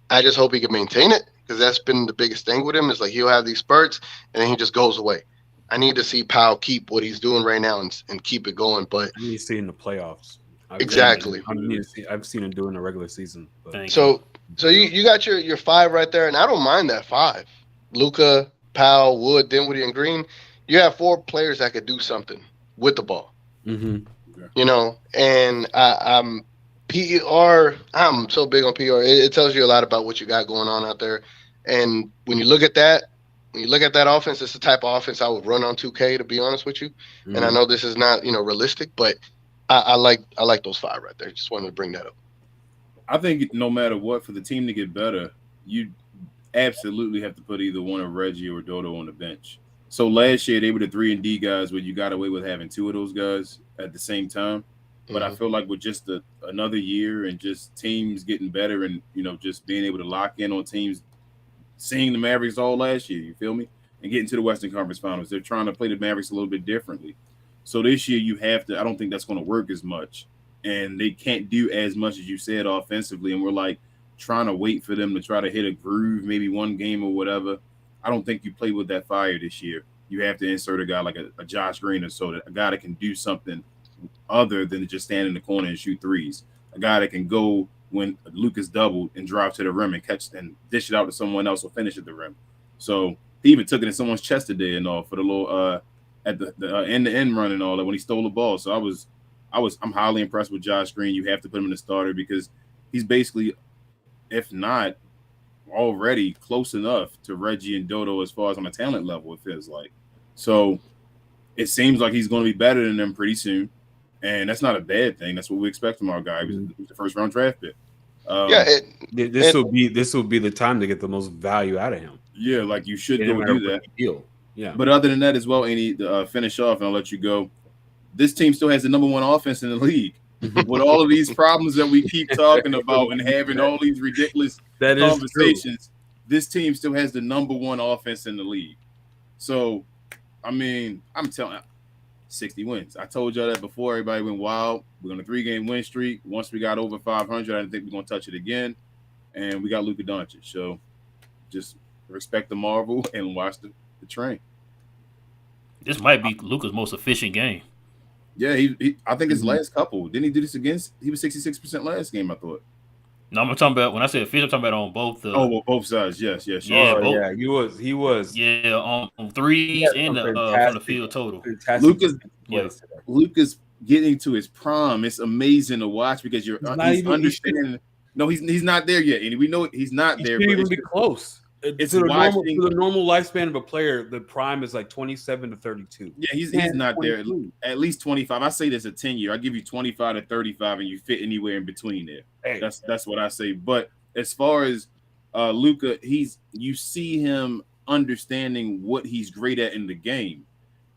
I just hope he can maintain it because that's been the biggest thing with him is like he'll have these spurts and then he just goes away. I need to see Powell keep what he's doing right now and keep it going. But I need to see it in the playoffs. Exactly. I've seen him do it in the regular season. But. So you got your 5 right there, and I don't mind that 5. Luka, Powell, Wood, Dinwiddie, and Green. You have 4 players that could do something with the ball. Mm-hmm. You know, and I'm PER. I'm so big on PER. It tells you a lot about what you got going on out there. And when you look at that, offense, it's the type of offense I would run on 2K, to be honest with you. Mm-hmm. And I know this is not realistic, but I like those 5 right there. Just wanted to bring that up. I think no matter what, for the team to get better, you absolutely have to put either one of Reggie or Dodo on the bench. So last year they were the 3-and-D guys where you got away with having 2 of those guys at the same time. But I feel like with just another year and just teams getting better and just being able to lock in on teams, seeing the Mavericks all last year, you feel me? And getting to the Western Conference Finals, they're trying to play the Mavericks a little bit differently. So this year you have to. I don't think that's going to work as much. And they can't do as much as you said offensively. And we're like trying to wait for them to try to hit a groove, maybe one game or whatever. I don't think you play with that fire this year. You have to insert a guy like a Josh Green or so, that a guy that can do something other than just stand in the corner and shoot threes. A guy that can go when Luka's doubled and drive to the rim and catch and dish it out to someone else or finish at the rim. So he even took it in someone's chest today and all for the little at the end-to-end run and all that when he stole the ball. So I'm highly impressed with Josh Green. You have to put him in the starter because he's basically, if not already, close enough to Reggie and Dodo as far as on a talent level, it feels like. So it seems like he's going to be better than them pretty soon. And that's not a bad thing. That's what we expect from our guy. He was the first round draft pick. This will be the time to get the most value out of him. Yeah, like you should go do that. Deal. Yeah. But other than that as well, Andy, to finish off, and I'll let you go. This team still has the number 1 offense in the league. With all of these problems that we keep talking about and having all these ridiculous conversations, this team still has the number 1 offense in the league. So, I mean, I'm telling you, 60 wins. I told y'all that before. Everybody went wild. We're on a 3-game win streak. Once we got over 500, I didn't think we're going to touch it again. And we got Luka Doncic. So, just respect the marvel and watch the train. This might be Luka's most efficient game. Yeah, he I think his last couple. Didn't he do this against? He was 66% last game, I thought. No, I'm talking about when I say efficient, I'm talking about on both. Both sides. Yes. Yeah, both. He was. Yeah, on threes and from the field total. Luka's getting to his prime. It's amazing to watch because he's understanding. No, he's not there yet, and we know he's not there. He shouldn't even be close. It's the normal lifespan of a player. The prime is like 27 to 32. Yeah, he's not there. At least 25. I say there's a 10-year. I give you 25 to 35, and you fit anywhere in between there. Hey. That's what I say. But as far as Luka, you see him understanding what he's great at in the game.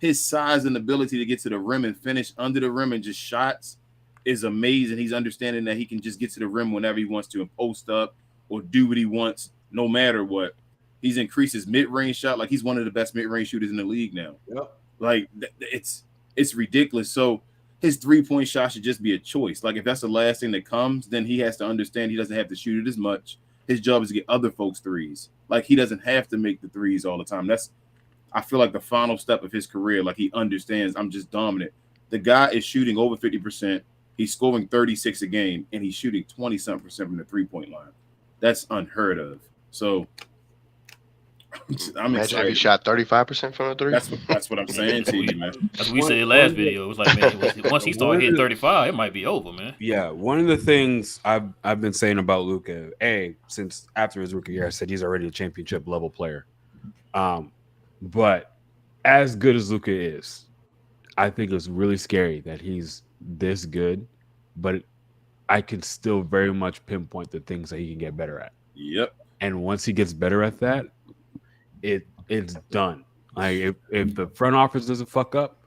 His size and ability to get to the rim and finish under the rim and just shots is amazing. He's understanding that he can just get to the rim whenever he wants to and post up or do what he wants. No matter what, he's increased his mid-range shot. Like he's one of the best mid-range shooters in the league now. Yep. Like it's ridiculous. So his 3-point shot should just be a choice. Like if that's the last thing that comes, then he has to understand he doesn't have to shoot it as much. His job is to get other folks threes. Like he doesn't have to make the threes all the time. I feel like the final step of his career. Like he understands I'm just dominant. The guy is shooting over 50%. He's scoring 36 a game, and he's shooting 20-something% from the 3-point line. That's unheard of. So I'm imagine if he shot 35% from the 3. That's what I'm saying to you, man. That's what we said last video. It was like, man, once he started hitting 35, it might be over, man. Yeah, one of the things I've been saying about Luka, since after his rookie year, I said he's already a championship level player. But as good as Luka is, I think it's really scary that he's this good, but I can still very much pinpoint the things that he can get better at. Yep. And once he gets better at that, it's done. Like if the front office doesn't fuck up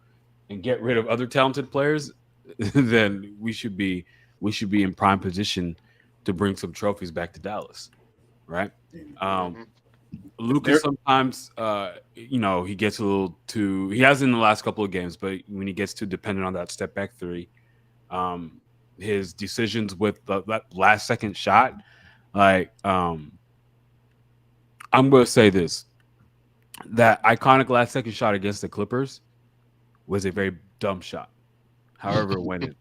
and get rid of other talented players, then we should be in prime position to bring some trophies back to Dallas, right? Um, Hmm. Lucas There, sometimes, he gets a little too. He has in the last couple of games, but when he gets too dependent on that step back three, um, his decisions with that last second shot, like, I'm going to say this: that iconic last second shot against the Clippers was a very dumb shot. However, it went in.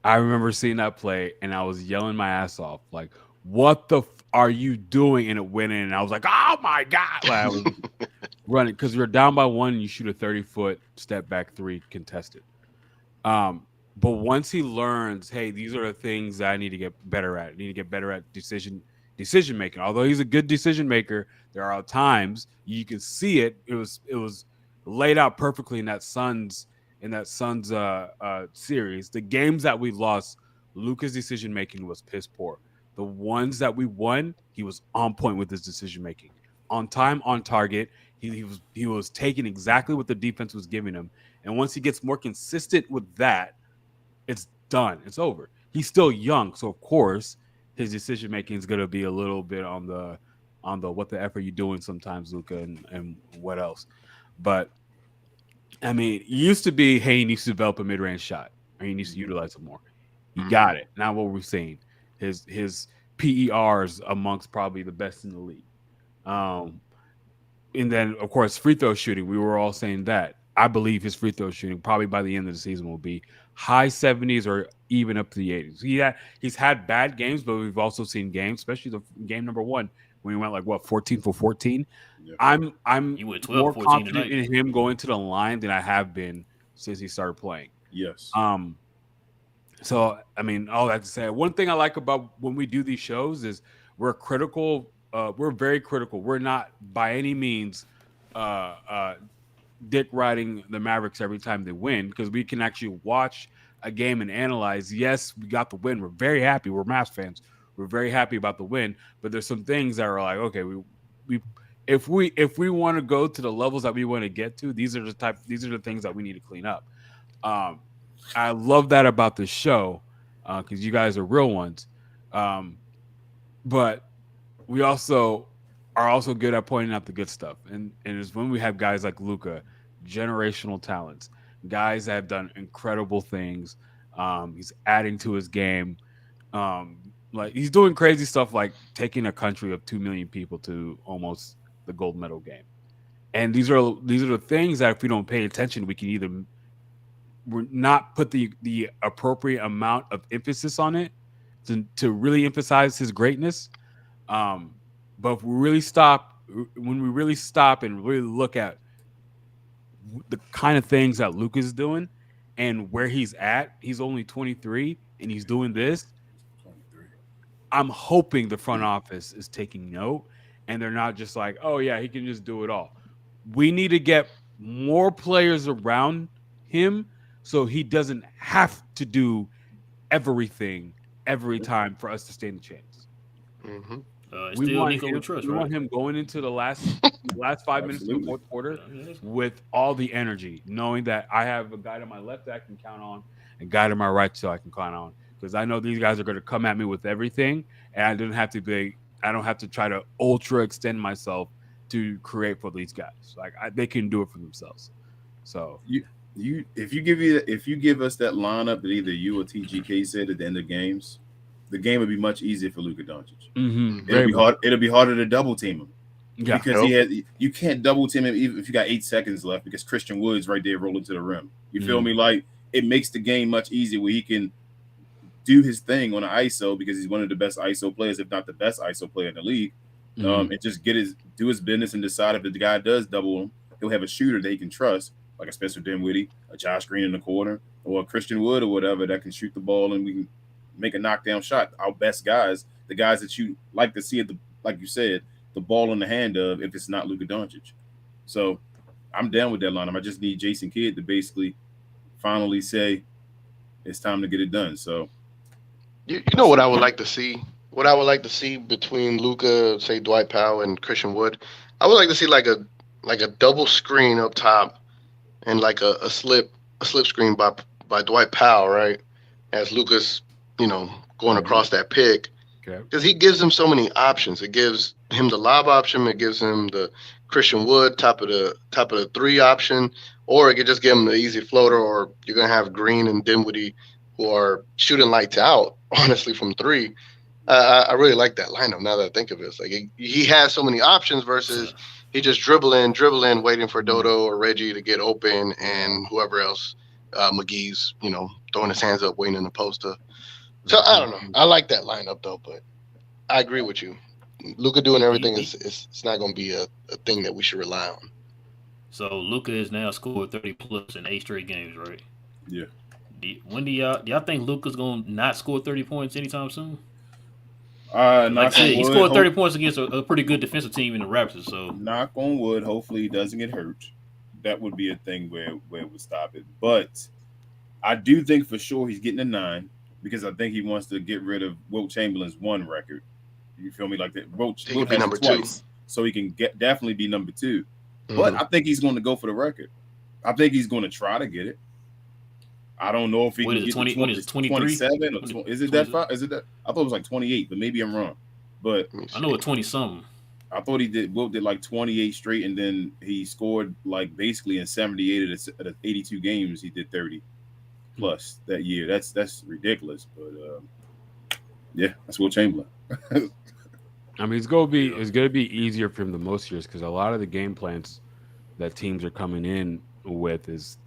I remember seeing that play and I was yelling my ass off, like, "What the are you doing?" And it went in, and I was like, "Oh my god!" Like I was running because you're down by one, and you shoot a 30-foot step back three contested. But once he learns, hey, these are the things that I need to get better at. I need to get better at decision making. Although he's a good decision maker, there are times you can see it. It was laid out perfectly in that Suns series. The games that we lost, Luka's decision making was piss poor. The ones that we won, he was on point with his decision making, on time, on target. He was taking exactly what the defense was giving him, and once he gets more consistent with that, it's done. It's over. He's still young, so of course his decision making is going to be a little bit on the what the F are you doing sometimes, Luca, and what else. But I mean, it used to be, hey, he needs to develop a mid range shot, or he needs to utilize it more. He got it. Now what we're seeing, his PERs amongst probably the best in the league. Um, and then of course free throw shooting. We were all saying that. I believe his free throw shooting probably by the end of the season will be high 70s or even up to the 80s. He's had bad games, but we've also seen games, especially the game number one when he went like what 14 for 14. yeah. I'm You went 12 more 14 confident tonight. in him going to the line than I have been since he started playing. Yes. Um, so I mean, all that to say, one thing I like about when we do these shows is we're critical. We're very critical. We're not by any means uh, uh, dick riding the Mavericks every time they win because we can actually watch a game and analyze. Yes, we got the win. We're very happy. We're Mavs fans. We're very happy about the win. But there's some things that are like, okay, we if we want to go to the levels that we want to get to, these are the things that we need to clean up. Um, I love that about the show because you guys are real ones. Um, but we also are also good at pointing out the good stuff, and it's when we have guys like Luca, generational talents, guys that have done incredible things. He's adding to his game. Like he's doing crazy stuff, like taking a country of 2 million people to almost the gold medal game. And these are the things that if we don't pay attention, we can either we're not put the appropriate amount of emphasis on it to really emphasize his greatness. Um, but if we really stop, when we really stop and really look at the kind of things that Luke is doing and where he's only 23 and he's doing this. 23. I'm hoping the front office is taking note and they're not just like, oh yeah, he can just do it all. We need to get more players around him so he doesn't have to do everything every time for us to stand a chance. Hmm. It's We still want Nico him. we trust, We right? want him going into the last 5 minutes of the Absolutely. fourth quarter Yeah, with all the energy, knowing that I have a guy to my left that I can count on, and a guy to my right so I can count on. Because I know these guys are going to come at me with everything, and I don't have to be. I don't have to try to ultra extend myself to create for these guys. Like they can do it for themselves. So If you give us that lineup that either you or T.G.K said at the end of games, the game would be much easier for Luka Doncic. very much. It'll be harder to double team him Yeah. because you can't double team him even if you got 8 seconds left because Christian Wood's right there rolling to the rim. You feel me? Like it makes the game much easier where he can do his thing on an ISO because he's one of the best ISO players, if not the best ISO player in the league. And just do his business and decide if the guy does double him, he'll have a shooter that he can trust, like a Spencer Dinwiddie, a Josh Green in the corner, or a Christian Wood or whatever that can shoot the ball and we can make a knockdown shot. Our best guys, the guys that you like to see like you said, the ball in the hand of if it's not Luka Doncic. So I'm down with that lineup. I just need Jason Kidd to basically finally say it's time to get it done. So You know what I would like to see? What I would like to see between Luca, say Dwight Powell, and Christian Wood, I would like to see like a double screen up top and like a slip screen by Dwight Powell, right? As Lucas, going across that pick. Okay. Because he gives him so many options. It gives him the lob option. It gives him the Christian Wood top of the three option, or it could just give him the easy floater. Or you're gonna have Green and Dinwiddie who are shooting lights out, honestly, from three. I really like that lineup. Now that I think of it, it's like he has so many options versus he just dribble in, waiting for Dodo or Reggie to get open, and whoever else, McGee's, throwing his hands up, waiting in the post. So I don't know. I like that lineup though, but I agree with you. Luka doing everything is it's not going to be a thing that we should rely on. So Luka has now scored 30 plus in 8 straight games, right? Yeah. When do y'all think Luka's going to not score 30 points anytime soon? Like I said, he scored 30 points against a pretty good defensive team in the Raptors. So knock on wood. Hopefully he doesn't get hurt. That would be a thing where it would stop it. But I do think for sure he's getting a 9 because I think he wants to get rid of Wilt Chamberlain's 1 record. You feel me? Like that. Wilt has number it twice, 2, so he can definitely be number 2. Mm-hmm. But I think he's going to go for the record. I think he's going to try to get it. I don't know if he can get 20, 27 or 20. Is it that far? Is it that? I thought it was like 28, but maybe I'm wrong. But I know it's 20 something. I thought Wilt did like 28 straight, and then he scored like basically in 78 of the 82 games. He did 30 plus that year. That's ridiculous. But yeah, that's Wilt Chamberlain. I mean, it's gonna be easier for him the most years because a lot of the game plans that teams are coming in with is,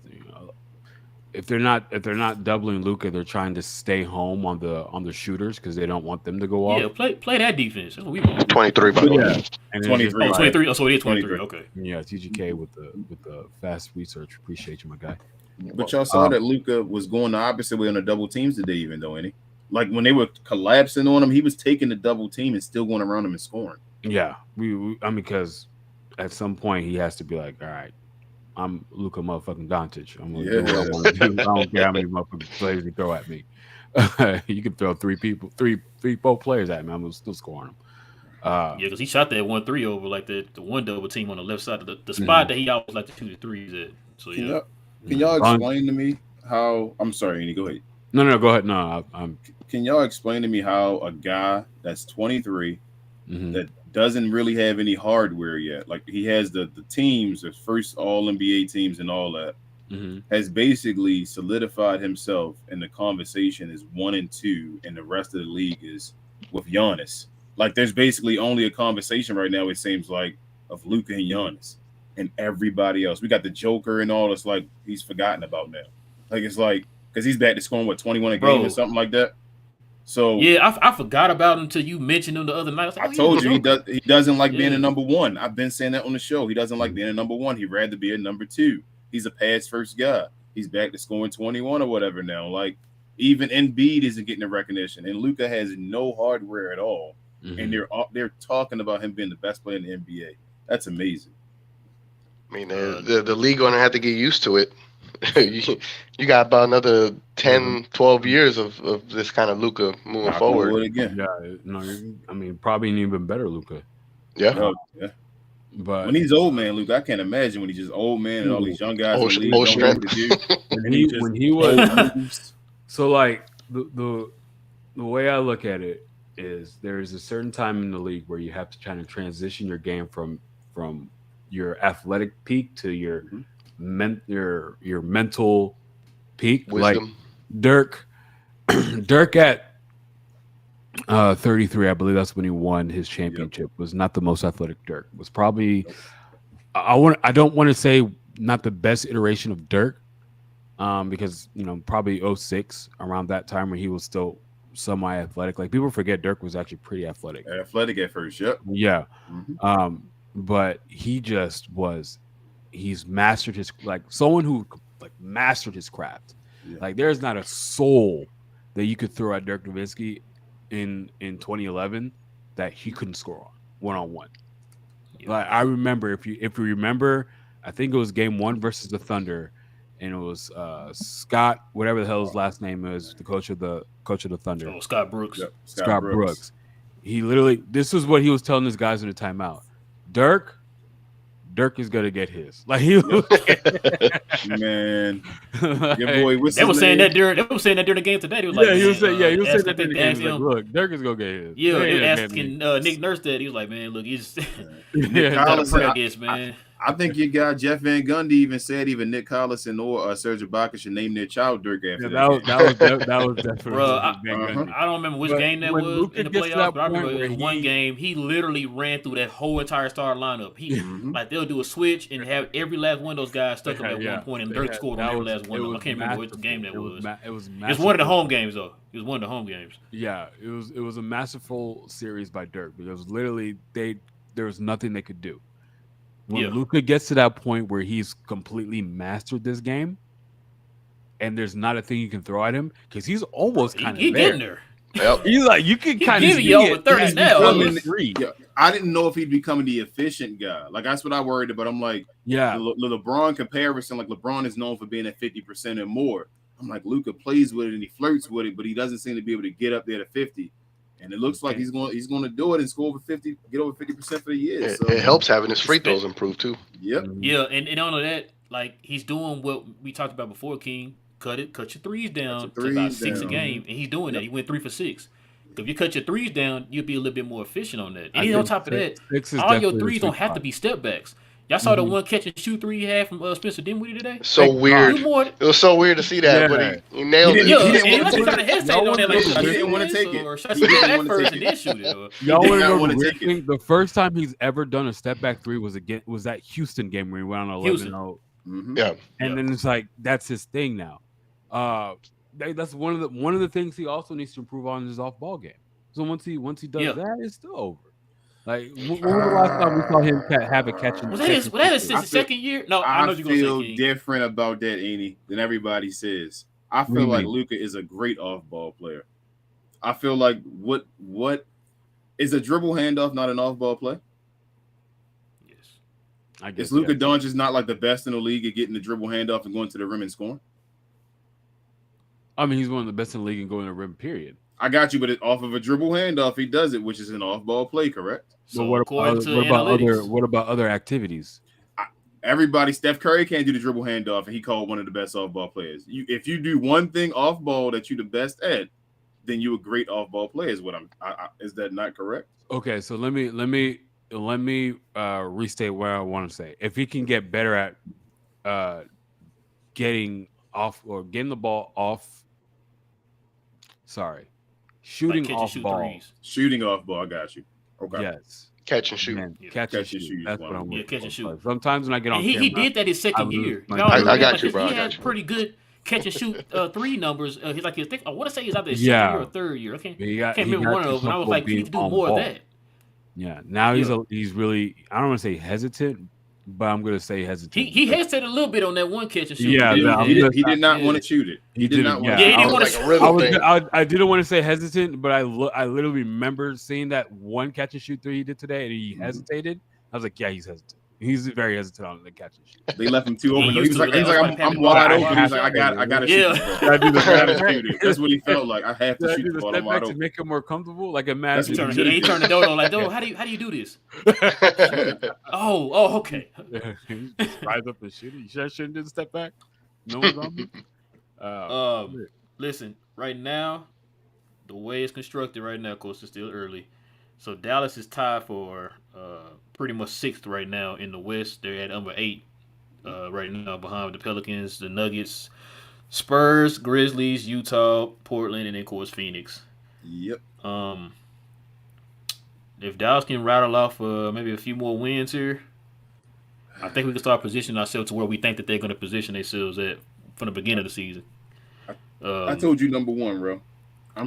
if they're not doubling Luka, they're trying to stay home on the shooters because they don't want them to go off. Yeah, play that defense. 23, by the way. And 23. 23. Oh, so it is 23. Okay. Yeah, T.G.K with the fast research. Appreciate you, my guy. But y'all saw that Luka was going the opposite way on the double teams today, even though any. Like when they were collapsing on him, he was taking the double team and still going around him and scoring. Yeah, I mean, because at some point he has to be like, all right, I'm Luka motherfucking Doncic. I'm gonna do what I want to do. I don't care how many motherfucking players you throw at me. You can throw 4 players at me. I'm still scoring them. Yeah, because he shot that 1-3 over like the one double team on the left side of the spot that he always like to shoot the threes at. So yeah. Can y'all explain to me how? I'm sorry, Andy. Go ahead. No, go ahead. No, I'm. Can y'all explain to me how a guy that's 23 that doesn't really have any hardware yet, like he has the teams, the first All NBA teams and all that, has basically solidified himself in the conversation as 1 and 2, and the rest of the league is with Giannis. Like there's basically only a conversation right now, it seems like, of Luka and Giannis and everybody else. We got the Joker and all this, like he's forgotten about now. Like it's like because he's back to scoring 21 a game or something like that. So yeah, I forgot about him until you mentioned him the other night. I told you he doesn't like being a number 1. I've been saying that on the show. He doesn't like being a number 1. He'd rather be a number 2. He's a pass first guy. He's back to scoring 21 or whatever now. Like even Embiid isn't getting the recognition, and Luka has no hardware at all. And they're talking about him being the best player in the NBA. That's amazing. I mean, the league gonna have to get used to it. you got about another 10, 12 years of this kind of Luka moving forward. Again. Yeah, no, I mean, probably an even better Luka. Yeah. Yeah. But when he's old man, Luka, I can't imagine when he's just old man and all these young guys in the league old don't know what to do. when he was so like the way I look at it is there's a certain time in the league where you have to try to transition your game from your athletic peak to your mental peak. Wisdom. Like Dirk at 33, I believe that's when he won his championship. Was not the most athletic Dirk. Was probably I don't want to say not the best iteration of Dirk, because probably 06 around that time when he was still semi-athletic. Like people forget Dirk was actually pretty athletic. Athletic at first, yep. Yeah. But he just was. He's mastered his someone who mastered his craft. Yeah. Like there's not a soul that you could throw at Dirk Nowitzki in 2011 that he couldn't score on one-on-one. Yeah. Like I remember if you remember, I think it was game 1 versus the Thunder, and it was Scott, whatever the hell his last name is, the coach of the Thunder. Oh, Scott Brooks. Yep. Scott Brooks. He literally, this is what he was telling his guys in the timeout. Dirk, Dirk is gonna get his. Like he was, Man, like, your boy, what's They his were saying name? that during the game today. He was like, yeah, he was man, saying, he was saying asking- that during the they game. asked He's like, him- look, Dirk is gonna get his. Yeah, They they ain't were gonna get asking me. Nick Nurse that. He was like, man, look, he's Nick Yeah, got a Collison, prayer against, man. I think your guy Jeff Van Gundy even said even Nick Collison or Serge Ibaka should name their child Dirk after Yeah, that. that was definitely Bro, I- Van Gundy. I don't remember which But game that when was Luka in the gets to playoffs, that but I remember point it was where one he- game. He literally ran through that whole entire star lineup. He Mhm. like they'll do a switch and have every last one of those guys stuck up at one point, and Dirk scored on every last one of them. I can't remember which game that was. It was It's one of the home games though. It was one of the home games. Yeah, it was a masterful series by Dirk because literally there was nothing they could do. When Yeah. Luka gets to that point where he's completely mastered this game, and there's not a thing you can throw at him because he's almost kind He of getting there. there. Yep. He's like you can He kind of giving you over 30 he's now. becoming- Ellis. three. Yeah, I didn't know if he'd becoming the efficient guy. Like that's what I worried about. I'm like, Yeah, the LeBron comparison, like LeBron is known for being at 50% or more. I'm like, Luka plays with it and he flirts with it, but he doesn't seem to be able to get up there to 50. And it looks like he's going to do it and score over 50, get over 50% for the year. It, So it helps having his free throws improve too. Yep. Yeah, and on that, like he's doing what we talked about before, King. Cut your threes down Cut your to about threes 6 a down. game, and he's doing that. He went 3 for 6. If you cut your threes down, you'll be a little bit more efficient on that. I And then on think top of that, six is all your definitely the threes don't sweet have to spot. be step backs. Y'all saw the Mhm. one catch and shoot three he had from Spencer Dinwiddie today. So Thank weird. You more, It was so weird to see that, Yeah. but he nailed He it. didn't- yeah, he and didn't he want to kind of hesitated on that, like, He should I didn't shoot wanna this, take it. or should I He shoot didn't that wanna first take and it. then shoot it? Or, Y'all did want to not know wanna the weird take it. thing? The first time he's ever done a step back three was that Houston game where he went on 11-0. Mhm. Yeah. And Yeah. then it's like that's his thing now. That's one of the things he also needs to improve on his off ball game. So once he does Yeah. that, it's still over. Like when was the last time we saw him have a catch? was that his I feel- second year? No, I know I you're gonna feel say King. different about that, Andy, than everybody says. I do feel you like mean? Luka is a great off-ball player. I feel like what is a dribble handoff not an off-ball play? Yes. I guess Is Luka yeah. Doncic not like the best in the league at getting the dribble handoff and going to the rim and scoring? I mean, he's one of the best in the league and going to rim. Period. I got you, but off of a dribble handoff, he does it, which is an off-ball play, correct? So But according to other analytics, what about other activities? Everybody, Steph Curry can't do the dribble handoff, and he called one of the best off-ball players. If you do one thing off-ball that you're the best at, then you're a great off-ball player. Is what is that not correct? Okay, so let me restate what I want to say. If he can get better at getting off or getting the ball off, shooting like catch and off shoot ball. threes. Shooting off-ball, I got you. Okay. Yes, Catch and shoot. man, Yeah. catch and shoot. That's is what I'm one. Yeah, looking catch and for. shoot. Sometimes when I get on And he camera, did that his I second lose year. my- Y'all I remember got that? you, bro, He I got had you. pretty good catch and shoot three numbers. He's like, I want to say he's either his Yeah. second year or third year. I can't he got remember one of those. And I was like, he needs to do on more ball. of that. Yeah, now Yeah. he's really, I don't want to say hesitant, but I'm gonna say hesitant. He hesitated a little bit on that one catch and shoot. Yeah, He, I'm did, just- he did not yeah. want to shoot it. He did didn't, not want yeah. to. Yeah, he didn't It want was to. like a rhythm thing. I didn't want to say hesitant, but I literally remember seeing that one catch and shoot three he did today, and he hesitated. I was like, yeah, he's hesitant. He's very hesitant on the catch and shoot. They left him too He open. He used was to like, it. That was like I'm Patrick wide Mahomes. open. He's like, I got to shoot Yeah. the Did I do ball. the I gotta step shoot it. That's what he felt like. I have to Did I shoot do the the ball. step I'm wide back to open. make him more comfortable? Like That's imagine. what He turned the dodo like, "Dodo, how do you do this?" Oh, okay. He just rise up and shoot it. You sure I shouldn't do the step back? No one's on me. Listen, right now, the way it's constructed right now, of course, it's still early. So Dallas is tied for pretty much sixth right now in the West. They're at number 8 right now behind the Pelicans, the Nuggets, Spurs, Grizzlies, Utah, Portland, and then of course Phoenix. Yep. If Dallas can rattle off maybe a few more wins here, I think we can start positioning ourselves to where we think that they're going to position themselves at from the beginning of the season. I told you number one, bro.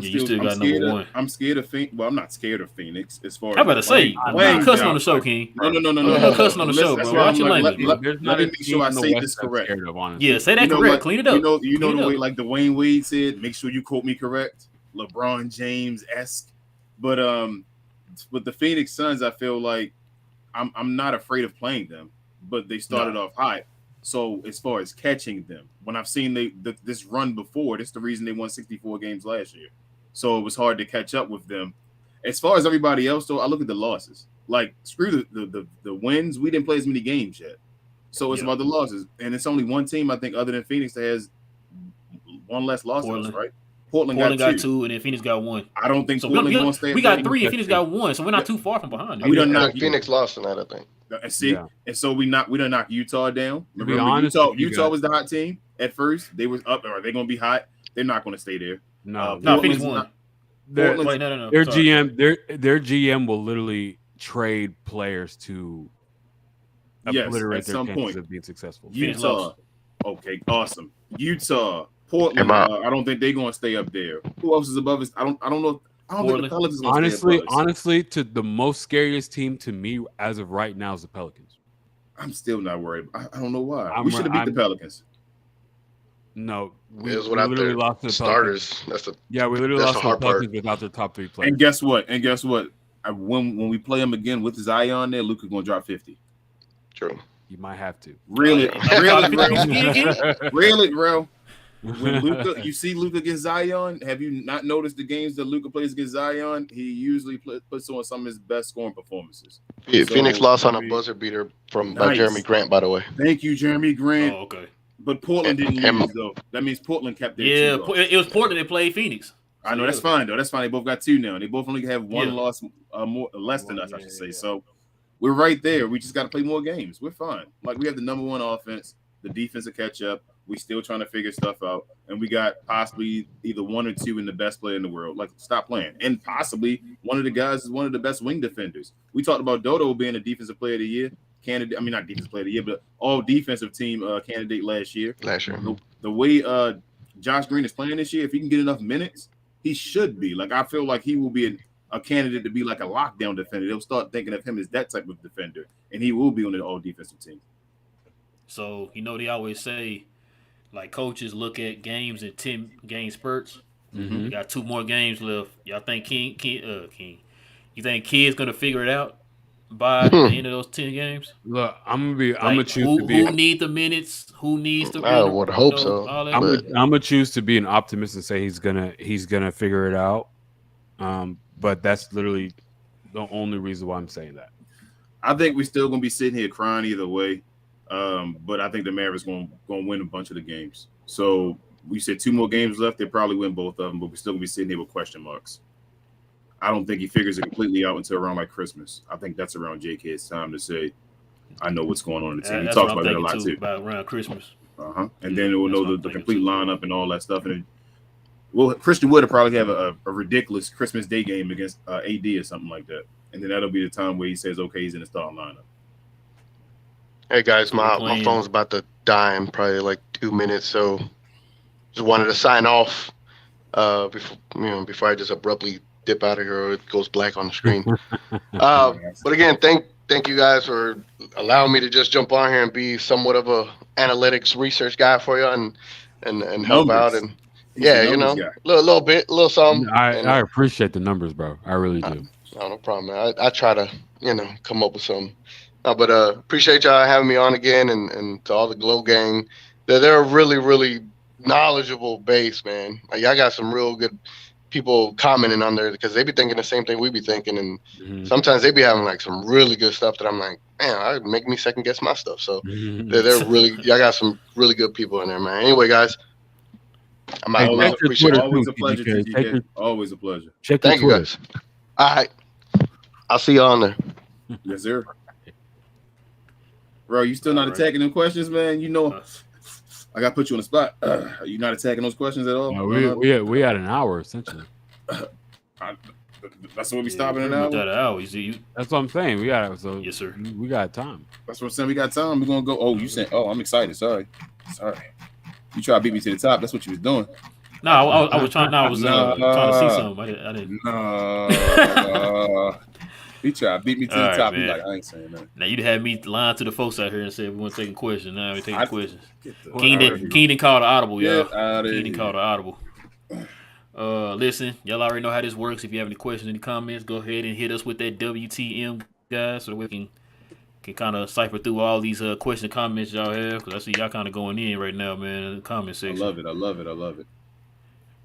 you still I'm got scared number of, one. I'm scared of Phoenix. Well, I'm not scared of Phoenix as far as I'm about to say, playing you cussing on down. the show, King. No. No cussing on the show, That's bro. why Watch I'm your like, language, bro. There's let not me a make team sure I in the say West this I'm correct. scared of, honestly. Yeah, say that You know, correct. like, Clean it up. You know Clean the it way up. like Dwayne Wade said, make sure you quote me correct. LeBron James-esque. But the Phoenix Suns, I feel like I'm not afraid of playing them, but they started off high. So as far as catching them, when I've seen this run before, that's the reason they won 64 games last year. So it was hard to catch up with them. As far as everybody else, though, I look at the losses. Like screw the wins. We didn't play as many games yet, so it's about the losses. And it's only one team I think other than Phoenix that has one less loss than us, right? Portland got two, and then Phoenix got one. I don't think So Portland's going to stay. We got 3, and Phoenix got 1, so we're not too far from behind. We done knocked Phoenix lost tonight, I think. And see, and so we done knocked Utah down. Remember, Utah was the hot team at first. They was up. Are they going to be hot? They're not going to stay there. No, Phoenix won. Their Sorry. GM will literally trade players to obliterate their chances of being successful. Utah, okay, awesome. Utah, Portland. I don't think they're going to stay up there. Who else is above us? I don't know. I don't think the Pelicans going to stay above us. Honestly, to the most scariest team to me as of right now is the Pelicans. I'm still not worried. I don't know why. We should have beat the Pelicans. No, we literally lost to the starters. We literally lost to the Pelicans without their top 3 players. And guess what? When we play them again with Zion there, Luka going to drop 50. True. You might have to. Really, bro. When Luka, you see Luka against Zion. Have you not noticed the games that Luka plays against Zion? He usually puts on some of his best scoring performances. Yeah, Phoenix lost on a buzzer beater by Jeremy Grant, by the way. Thank you, Jeremy Grant. Oh, okay. But Portland didn't lose though. That means Portland kept their two. It was Portland that played Phoenix. I know that's fine though. That's fine. They both got 2 now. They both only have 1 loss, less than us, I should say. So we're right there. We just got to play more games. We're fine. Like we have the number 1 offense. The defense will catch up. We still trying to figure stuff out, and we got possibly either 1 or 2 in the best player in the world. Like stop playing, and possibly one of the guys is one of the best wing defenders. We talked about Dodo being a defensive player of the year candidate. I mean, not defensive player of the year, but all defensive team candidate last year. The way Josh Green is playing this year, if he can get enough minutes, he should be. Like I feel like he will be a candidate to be like a lockdown defender. They'll start thinking of him as that type of defender, and he will be on the all defensive team. So they always say, like coaches look at games in 10-game spurts. Mm-hmm. We got 2 more games left. Y'all think King? You think Kid's gonna figure it out by the end of those 10 games? Look, I'm gonna choose who, to be. Who needs the minutes? Who needs the? I would hope so. I'm gonna choose to be an optimist and say he's gonna figure it out. But that's literally the only reason why I'm saying that. I think we're still gonna be sitting here crying either way. But I think the Mavericks gonna win a bunch of the games. So we said 2 more games left. They probably win both of them, but we're still gonna be sitting here with question marks. I don't think he figures it completely out until around like Christmas. I think that's around J.K.'s time to say, I know what's going on in the team. He talks about that a lot too. About around Christmas. And then we'll know the complete lineup and all that stuff. And Christian Wood will probably have a ridiculous Christmas Day game against AD or something like that. And then that'll be the time where he says, okay, he's in the starting lineup. Hey guys, my phone's about to die in probably like 2 minutes, so just wanted to sign off before I just abruptly dip out of here or it goes black on the screen. But again, thank you guys for allowing me to just jump on here and be somewhat of a analytics research guy for you and help out and little something. I appreciate the numbers, bro. I really do. No problem, man. I try to come up with some. But appreciate y'all having me on again, and to all the Glow gang. They're a really, really knowledgeable base, man. Like, y'all got some real good people commenting on there because they be thinking the same thing we be thinking, and sometimes they be having like some really good stuff that I'm like, man, it make me second guess my stuff. So they're really, y'all got some really good people in there, man. Anyway, guys, I'm out. Always a pleasure, T.G.K. Always a pleasure. Thank you, guys. All right, I'll see you on there. Yes, sir. Bro, you still not attacking them questions, man? I gotta put you on the spot. Are you not attacking those questions at all? No, we had an hour essentially. That's what we stopping an hour. That's what I'm saying. Yes, sir. We got time. That's what I'm saying. We got time. We're gonna go. Oh, you said? Oh, I'm excited. Sorry. You try to beat me to the top. That's what you was doing. No, I was trying. I was trying to see something. I didn't. No. He tried to beat me to the top. He's like, I ain't saying that. Now, you'd have me lying to the folks out here and say we weren't taking questions. Now we're taking questions. King didn't call the audible, y'all. King didn't call the audible. Listen, y'all already know how this works. If you have any questions, any comments, go ahead and hit us with that WTM, guys, so that we can kind of cipher through all these questions and comments y'all have. Because I see y'all kind of going in right now, man, in the comment section. I love it.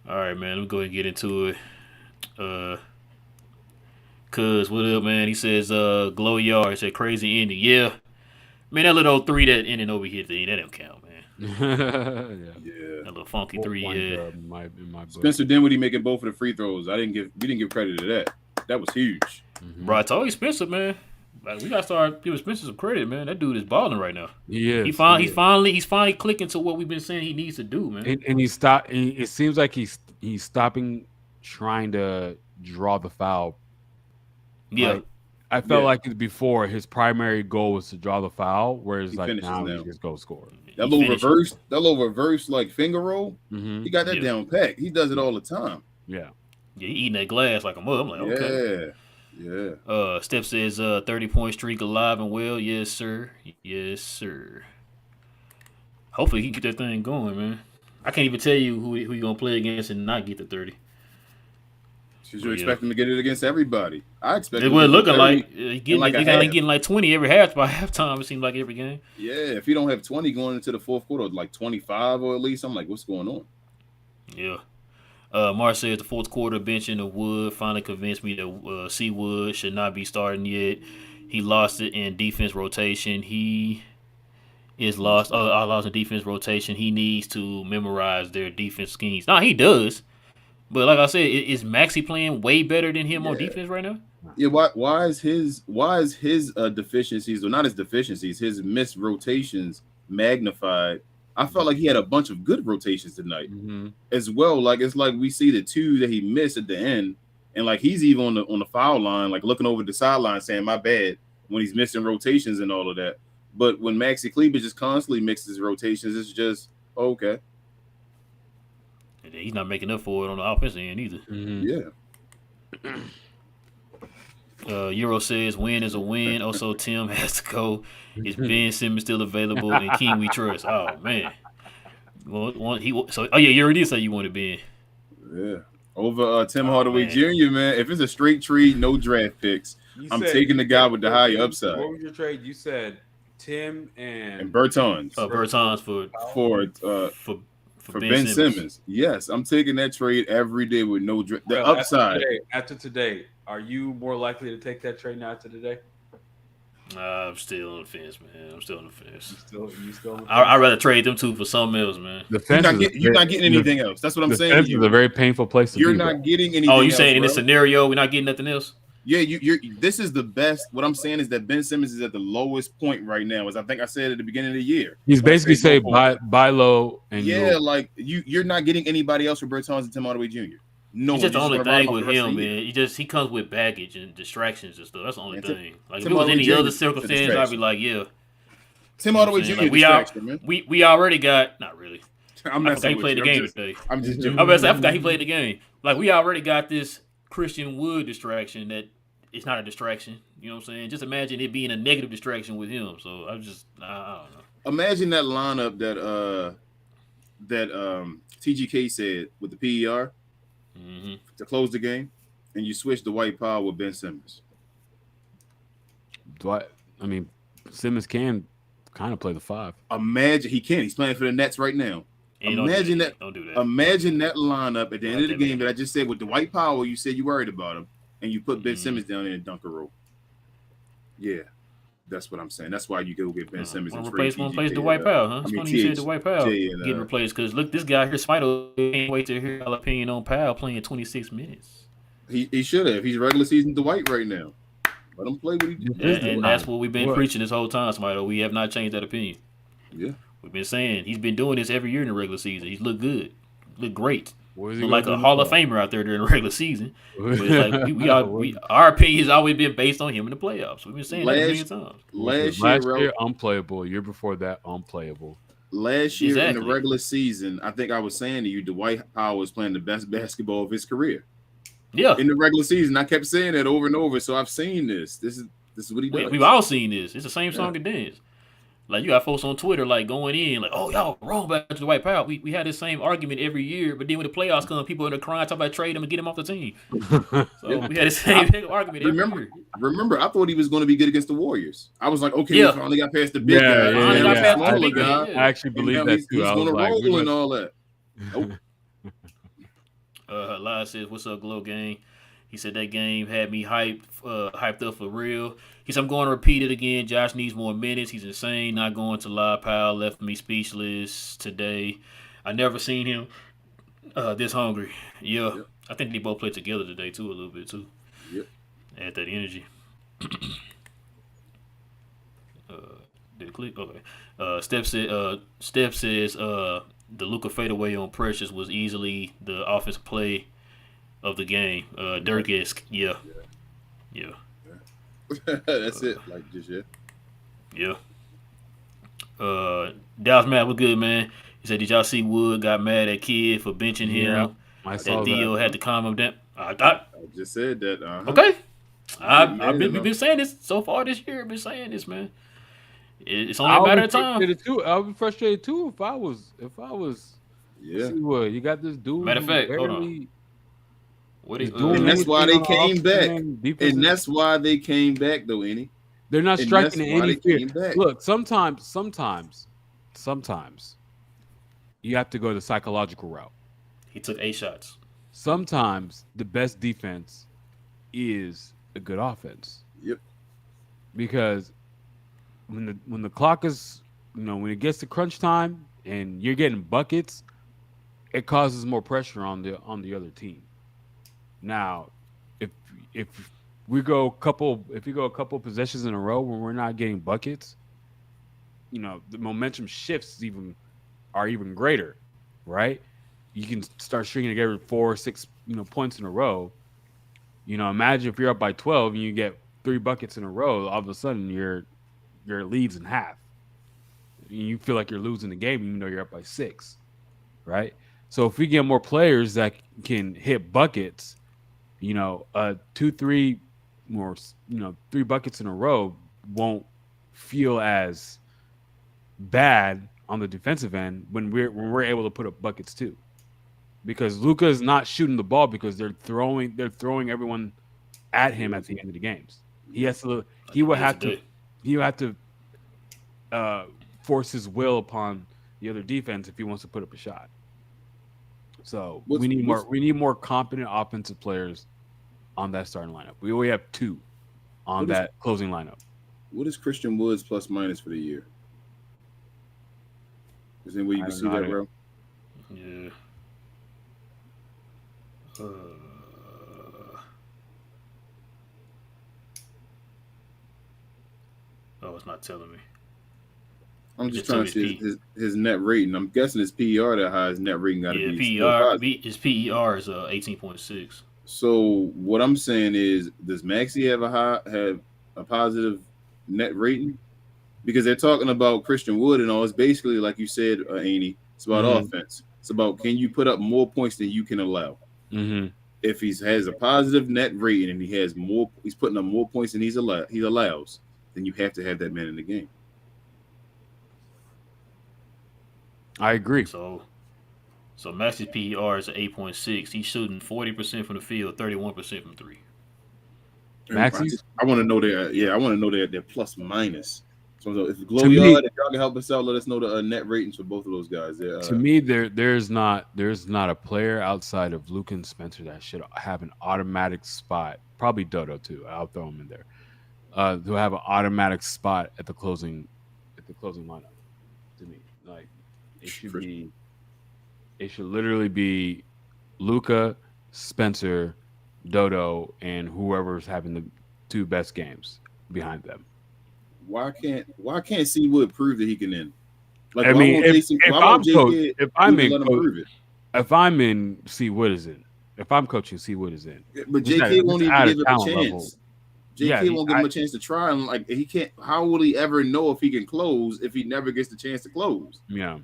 All right, man. Let me go ahead and get into it. Cuz, what up, man? He says, Glow Yard. He said, crazy ending. Yeah. Man, that little 3 that ended over here, that don't count, man. Yeah. Yeah. That little funky 3, One yeah. dub in my book. Spencer Dinwiddie making both of the free throws. We didn't give credit to that. That was huge. Bro, I told you, Spencer, man. Like, we gotta start giving Spencer some credit, man. That dude is balling right now. He is. He's finally clicking to what we've been saying he needs to do, man. And he stopped. It seems like he's stopping trying to draw the foul. Yeah. Like, I felt like before his primary goal was to draw the foul, whereas He like finishes now now. he just go score. That little reverse like finger roll. He got that down pat. He does it all the time. Yeah. Yeah, he eating that glass like a mug. I'm like, okay. Yeah. Steph says 30-point streak alive and well. Yes, sir. Yes, sir. Hopefully he can get that thing going, man. I can't even tell you who you gonna play against and not get the 30. Because you expect him to get it against everybody. I expect it him was to looking get like getting like 20 every halftime. It seems like every game. Yeah, if you don't have 20 going into the fourth quarter, like 25 or at least, I'm like, what's going on? Yeah. Mark says the fourth quarter benching of Wood finally convinced me that C. Wood should not be starting yet. He lost it in defense rotation. He is lost. I lost in defense rotation. He needs to memorize their defense schemes. No, he does. But like I said, is Maxi playing way better than him on defense right now? Yeah, why is his deficiencies, or not his deficiencies, his missed rotations magnified? I felt like he had a bunch of good rotations tonight as well. Like it's like we see the 2 that he missed at the end, and like he's even on the foul line, like looking over the sideline saying my bad when he's missing rotations and all of that. But when Maxi Kleber just constantly mixes rotations, it's just okay. And he's not making up for it on the offensive end either. Yeah. Euro says win is a win. Also, Tim has to go. Is Ben Simmons still available? And King we trust. Oh man. You already did say you wanted Ben. Yeah. Over Tim Hardaway Jr., man. If it's a straight trade, no draft picks, I'm taking the guy with the high upside. What was your trade? You said Tim and Bertans. Bertans for Ben Simmons. Yes, I'm taking that trade every day with no the upside. After today, are you more likely to take that trade now after today? I'm still on the fence, man. I'm still on the fence. You still on the fence? I'd rather trade them 2 for something else, man. You're not getting anything else. That's what I'm saying. This is a very painful place to be. You're not getting anything else. Oh, you else, saying in this scenario we're not getting nothing else? Yeah, this is the best. What I'm saying is that Ben Simmons is at the lowest point right now, as I think I said at the beginning of the year. He's basically saying buy low and like you're not getting anybody else for Bertans and Tim Hardaway Jr. No, it's just the only thing with him, man. He comes with baggage and distractions and stuff. That's the only thing. Like if it was any other circumstance, I'd be like, yeah. Tim Hardaway Jr. Like, we already got not really. I forgot he played the game today. I'm just joking. I forgot he played the game. Like we already got this Christian Wood distraction that it's not a distraction. You know what I'm saying? Just imagine it being a negative distraction with him. So I don't know. Imagine that lineup that T.G.K said with the PER to close the game, and you switch the Dwight Powell with Ben Simmons. Simmons can kind of play the 5. Imagine he can. He's playing for the Nets right now. Imagine that. Don't do that. Imagine that lineup at the end of the game that I just said with Dwight Powell. You said you worried about him, and you put Ben Simmons down there in dunker roll. Yeah, that's what I'm saying. That's why you go get Ben Simmons and replace Dwight Powell, huh? It's funny you said Dwight Powell getting replaced because look, this guy here, Smito, can't wait to hear your opinion on Powell playing 26 minutes. He should have. He's regular season Dwight right now. Let him play what he does. And that's what we've been preaching this whole time, Smito. We have not changed that opinion. Yeah. We've been saying he's been doing this every year in the regular season. He's looked good, looked great. Look like a Hall of Famer out there during the regular season. But it's like our opinion has always been based on him in the playoffs. We've been saying that a million times. Last year, unplayable. Year before that, unplayable. Last year in the regular season, I think I was saying to you, Dwight Powell was playing the best basketball of his career. Yeah. In the regular season, I kept saying that over and over. So I've seen this. This is what he does. We've all seen this. It's the same song and dance. Like you got folks on Twitter like going in like, oh y'all wrong about Dwight Powell. We had the same argument every year, but then when the playoffs come, people are crying, talking about trade him and get him off the team. So we had the same argument every year. Remember, I thought he was going to be good against the Warriors. I was like, okay, we finally got past the big guy. I actually believe that too. He's going to roll and all that. Nope. Elias says, "What's up, Glow Gang?" He said that game had me hyped up for real. He said I'm going to repeat it again. Josh needs more minutes. He's insane. Not going to lie, pal. Left me speechless today. I never seen him this hungry. Yeah, Yep. I think they both played together today too, a little bit too. Yep. Add that energy. Did it click? Okay. Steph says the Luka fadeaway on Precious was easily the offensive play of the game. Dirk-esque. Yeah. That's it. Like just yet. Yeah. Dallas Mavericks was good, man. He said, did y'all see Wood got mad at Kid for benching Yeah, him? I saw That Theo had to calm him down. I thought, I just said that. okay. Getting We've mad been saying this so far this year. I've been saying this, man. It's only I a would matter be of time. frustrated too. I would be frustrated too if I was. Yeah. See what you got this dude. Matter of who fact, hold on. barely What is is doing And that's why they anything on came offense back. and defense. And that's why they came back, though, Annie. They're not and striking that's at why any they fear. came back. Look, sometimes you have to go the psychological route. he took 8 shots. Sometimes the best defense is a good offense. Yep. Because when the clock is, when it gets to crunch time and you're getting buckets, it causes more pressure on the other team. Now, if we go a couple possessions in a row when we're not getting buckets, the momentum shifts are even greater, right? You can start stringing together 4 or 6 points in a row. Imagine if you're up by 12 and you get 3 buckets in a row, all of a sudden your lead's in half. You feel like you're losing the game even though you're up by 6, right? So if we get more players that can hit buckets, 2, 3 more, 3 buckets in a row won't feel as bad on the defensive end when we're able to put up buckets too. Because Luka is not shooting the ball because they're throwing everyone at him at the end of the games. He would have to force his will upon the other defense if he wants to put up a shot. So we need more competent offensive players on that starting lineup. We only have 2 on that closing lineup. What is Christian Wood's plus minus for the year? Is there any way you can see that, bro? Yeah. It's not telling me. I'm just trying to see his net rating. I'm guessing his PER that high. His net rating got to be. His PER is 18.6. So what I'm saying is, does Maxi have a positive net rating? Because they're talking about Christian Wood and all. It's basically like you said, Annie. It's about offense. It's about, can you put up more points than you can allow? Mm-hmm. If he has a positive net rating and he's putting up more points than he allows, then you have to have that man in the game. I agree. So Maxi's PER is 8.6. He's shooting 40% from the field, 31% from 3. Maxi? I want to know their plus minus. So if Glowyard, if y'all can help us out, let us know the net ratings for both of those guys. To me, there's not a player outside of Luka and Spencer that should have an automatic spot. Probably Dodo too. I'll throw him in there. To have an automatic spot at the closing lineup. To me, like it should literally be Luka, Spencer, Dodo, and whoever's having the 2 best games behind them. Why can't C Wood prove that he can end? Like, I mean, if I'm in, C Wood is in. If I'm coaching, C Wood is in. But JK won't even give him a chance. JK won't give him a chance to try, and like he can't. How will he ever know if he can close if he never gets the chance to close? Yeah.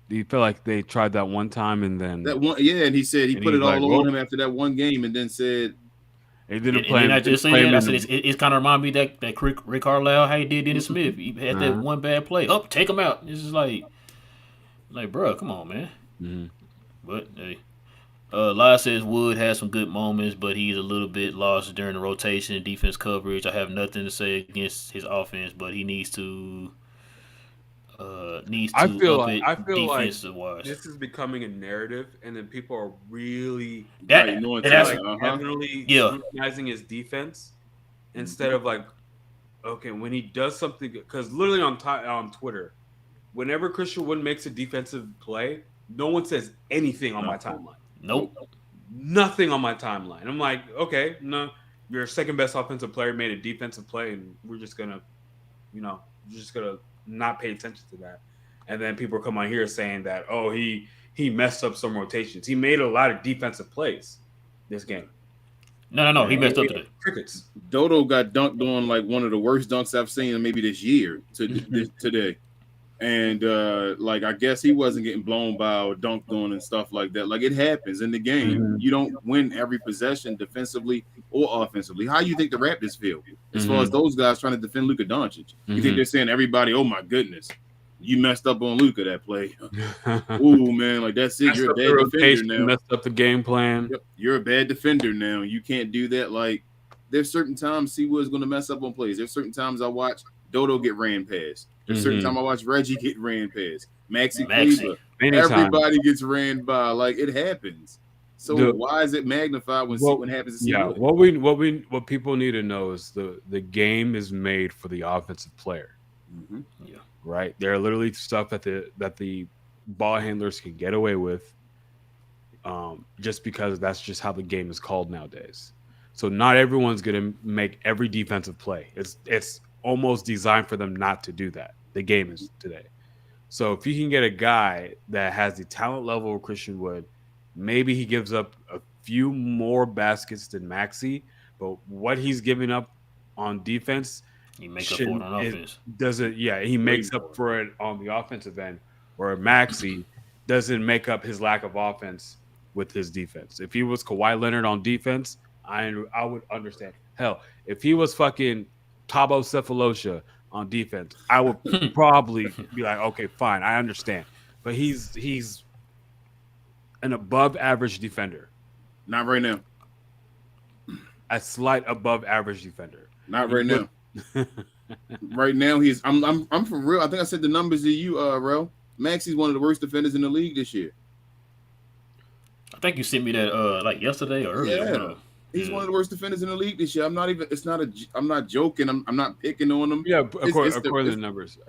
Do you feel like they tried that one time and then that one? Yeah, and he said he put it all on him after that one game, and then said. He didn't play. And I just say that. I said it's kind of remind me that Rick Carlisle how he did Dennis Smith. He had that one bad play. Oh, take him out. This is like, bro, come on, man. Mm-hmm. But hey, Lai says Wood has some good moments, but he's a little bit lost during the rotation and defense coverage. I have nothing to say against his offense, but he needs to needs I to feel up like it defensive wise. this is becoming a narrative, and then people are really Right, no And that's intent. heavily yeah. scrutinizing his defense instead of like, okay, when he does something, because literally on Twitter, whenever Christian Wood makes a defensive play, no one says anything on my timeline. Nope. Nothing on my timeline. I'm like, okay, no, your second best offensive player made a defensive play, and we're just gonna, you're just gonna not pay attention to that. And then people come on here saying that, oh, he messed up some rotations. He made a lot of defensive plays this game. No. He messed up today. Crickets. Dodo got dunked on like one of the worst dunks I've seen maybe this year today. And like I guess he wasn't getting blown by or dunked on and stuff like that. Like it happens in the game. Mm-hmm. You don't win every possession defensively or offensively. How you think the Raptors feel as far as those guys trying to defend Luka Doncic? You think they're saying everybody, oh my goodness, you messed up on Luka that play. Ooh man, like that's it. You're a bad defender now. Messed up the game plan. Yep. You're a bad defender now. You can't do that. Like there's certain times Seawood's going to mess up on plays. There's certain times I watch Dodo get ran past. There's certain time I watch Reggie get ran past. Maxi Kleber. Everybody gets ran by. Like it happens. So why is it magnified when happens to Seawood? What people need to know is the game is made for the offensive player. Mm-hmm. Yeah. Right. There are literally stuff that the ball handlers can get away with, just because that's just how the game is called nowadays. So not everyone's gonna make every defensive play. It's almost designed for them not to do that. The game is today. So if you can get a guy that has the talent level of Christian Wood, maybe he gives up a few more baskets than Maxi, but what he's giving up on defense, he makes up for it on offense. He makes up for it on the offensive end, where Maxi doesn't make up his lack of offense with his defense. If he was Kawhi Leonard on defense, I would understand. Hell, if he was fucking Thabo Cephalosha on defense, I would probably be like, okay, fine, I understand. But he's an above average defender. Not right now. A slight above average defender. Not right now. Right now, I'm for real. I think I said the numbers to you, Rel. Maxi's one of the worst defenders in the league this year. I think you sent me that like yesterday or earlier. Yeah. He's one of the worst defenders in the league this year. I'm not joking. I'm not picking on him. Yeah, according to the numbers.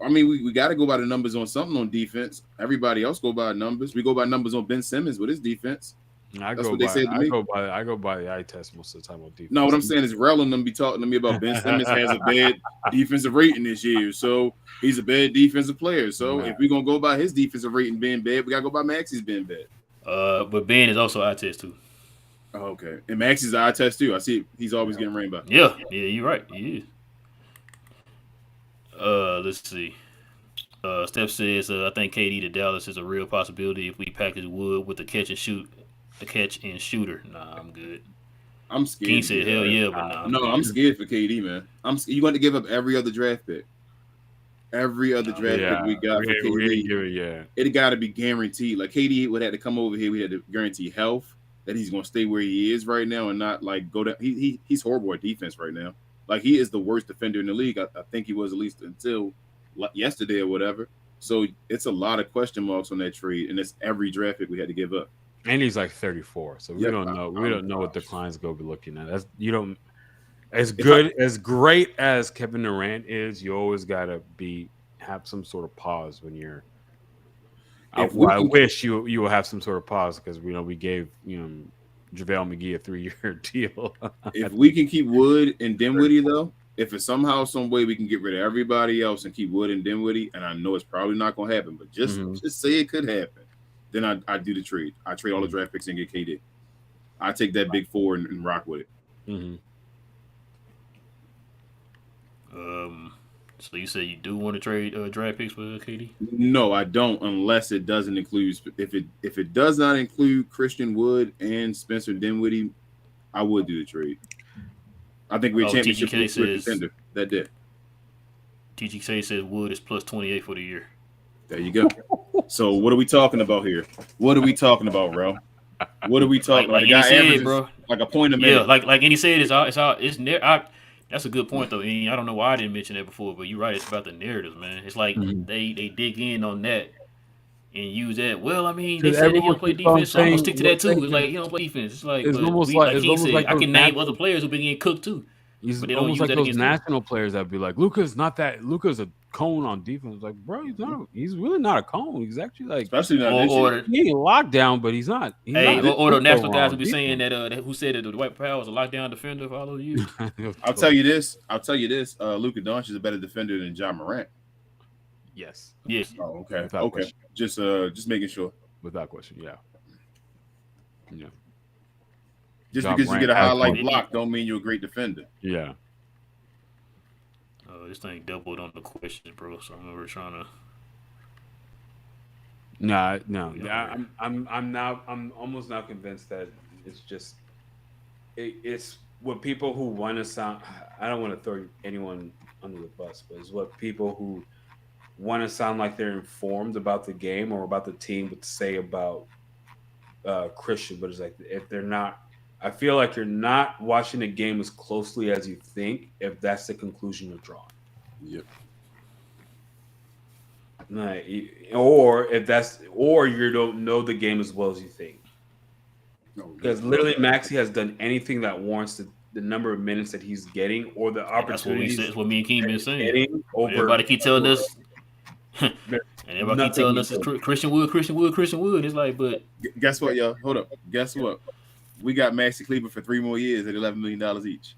I mean, we got to go by the numbers on something on defense. Everybody else go by numbers. We go by numbers on Ben Simmons with his defense. I go by the eye test most of the time on defense. No, what I'm saying is Rel and them be talking to me about Ben Simmons has a bad defensive rating this year. So he's a bad defensive player. So if we're going to go by his defensive rating being bad, we got to go by Maxi's being bad. But Ben is also eye test too. Oh, okay. And Max is the eye test too. I see he's always getting rained by. Yeah, you're right. He is. Let's see. Steph says, I think KD to Dallas is a real possibility if we package Wood with the catch and shooter. Nah, I'm good. I'm scared. King said, hell yeah, but nah. No, I'm scared for KD, man. You going to give up every other draft pick. Every other draft pick we got for KD. It got to be guaranteed. Like KD would have to come over here. We had to guarantee health. That he's going to stay where he is right now and not like go down. He's horrible at defense right now. Like he is the worst defender in the league. I think he was at least until yesterday or whatever. So it's a lot of question marks on that trade, and it's every draft pick we had to give up. And he's like 34, so we don't know. We don't know what the client's going to be looking at. As great as Kevin Durant is, you always got to have some sort of pause when you're. I wish you will have some sort of pause because we gave JaVale McGee a 3-year deal. If we can keep Wood and Dinwiddie though, if it's somehow some way we can get rid of everybody else and keep Wood and Dinwiddie, and I know it's probably not going to happen, but just say it could happen, then I do the trade. I trade all the draft picks and get KD. I take that big four and rock with it. Mm-hmm. So you say you do want to trade draft picks for KD? No, I don't, unless it doesn't include. If it does not include Christian Wood and Spencer Dinwiddie, I would do the trade. I think we're championship contender that day. T.G.K says Wood is plus 28 for the year. There you go. So what are we talking about here? What are we talking about, bro? What are we talking about? Like he said, bro. Like a point a minute. Yeah, like he said, the That's a good point though. And I don't know why I didn't mention that before, but you're right. It's about the narratives, man. It's like Mhm. they dig in on that and use that. Well, I mean, they Because said that he everyone don't play keeps on defense, so I'm gonna saying stick to what that too. they It's can. like he don't play defense. It's like, It's but almost we like like it's King almost said, like I those can name other players who've been getting cooked too, He's but they don't almost use like that those against them. national players that be like, Luka's not that. Luka's a cone on defense. Like, bro, he's not. He's really not a cone. He's actually like Especially not Or this or year. the, he ain't locked down, but he's not. He's hey, not. or the Luka national guys on who be saying defense. that who said that the Dwight Powell was a lockdown defender for all those years. I'll tell you this. Luka Doncic is a better defender than John Morant. Yes, Yes. Oh, okay. Without Okay. question. Just making sure. without question. Yeah. Just John because you Morant get a has highlight one. block don't mean you're a great defender. Yeah. This thing doubled on the questions, bro. So we're trying to. No. Yeah. I'm almost now convinced that it's just it's what people who want to sound. I don't want to throw anyone under the bus, but it's what people who want to sound like they're informed about the game or about the team would say about Christian. But it's like if they're not, I feel like you're not watching the game as closely as you think. If that's the conclusion you're drawing. Yep. Or you don't know the game as well as you think. Because literally Maxi has done anything that warrants the number of minutes that he's getting or the That's what we opportunities said. That's what me and King been saying. getting over. Everybody keep telling us, and everybody keep telling us nothing it's Christian Wood. It's like, but Guess what, y'all? Hold up. Guess what? We got Maxi Kleber for 3 more years at $11 million each.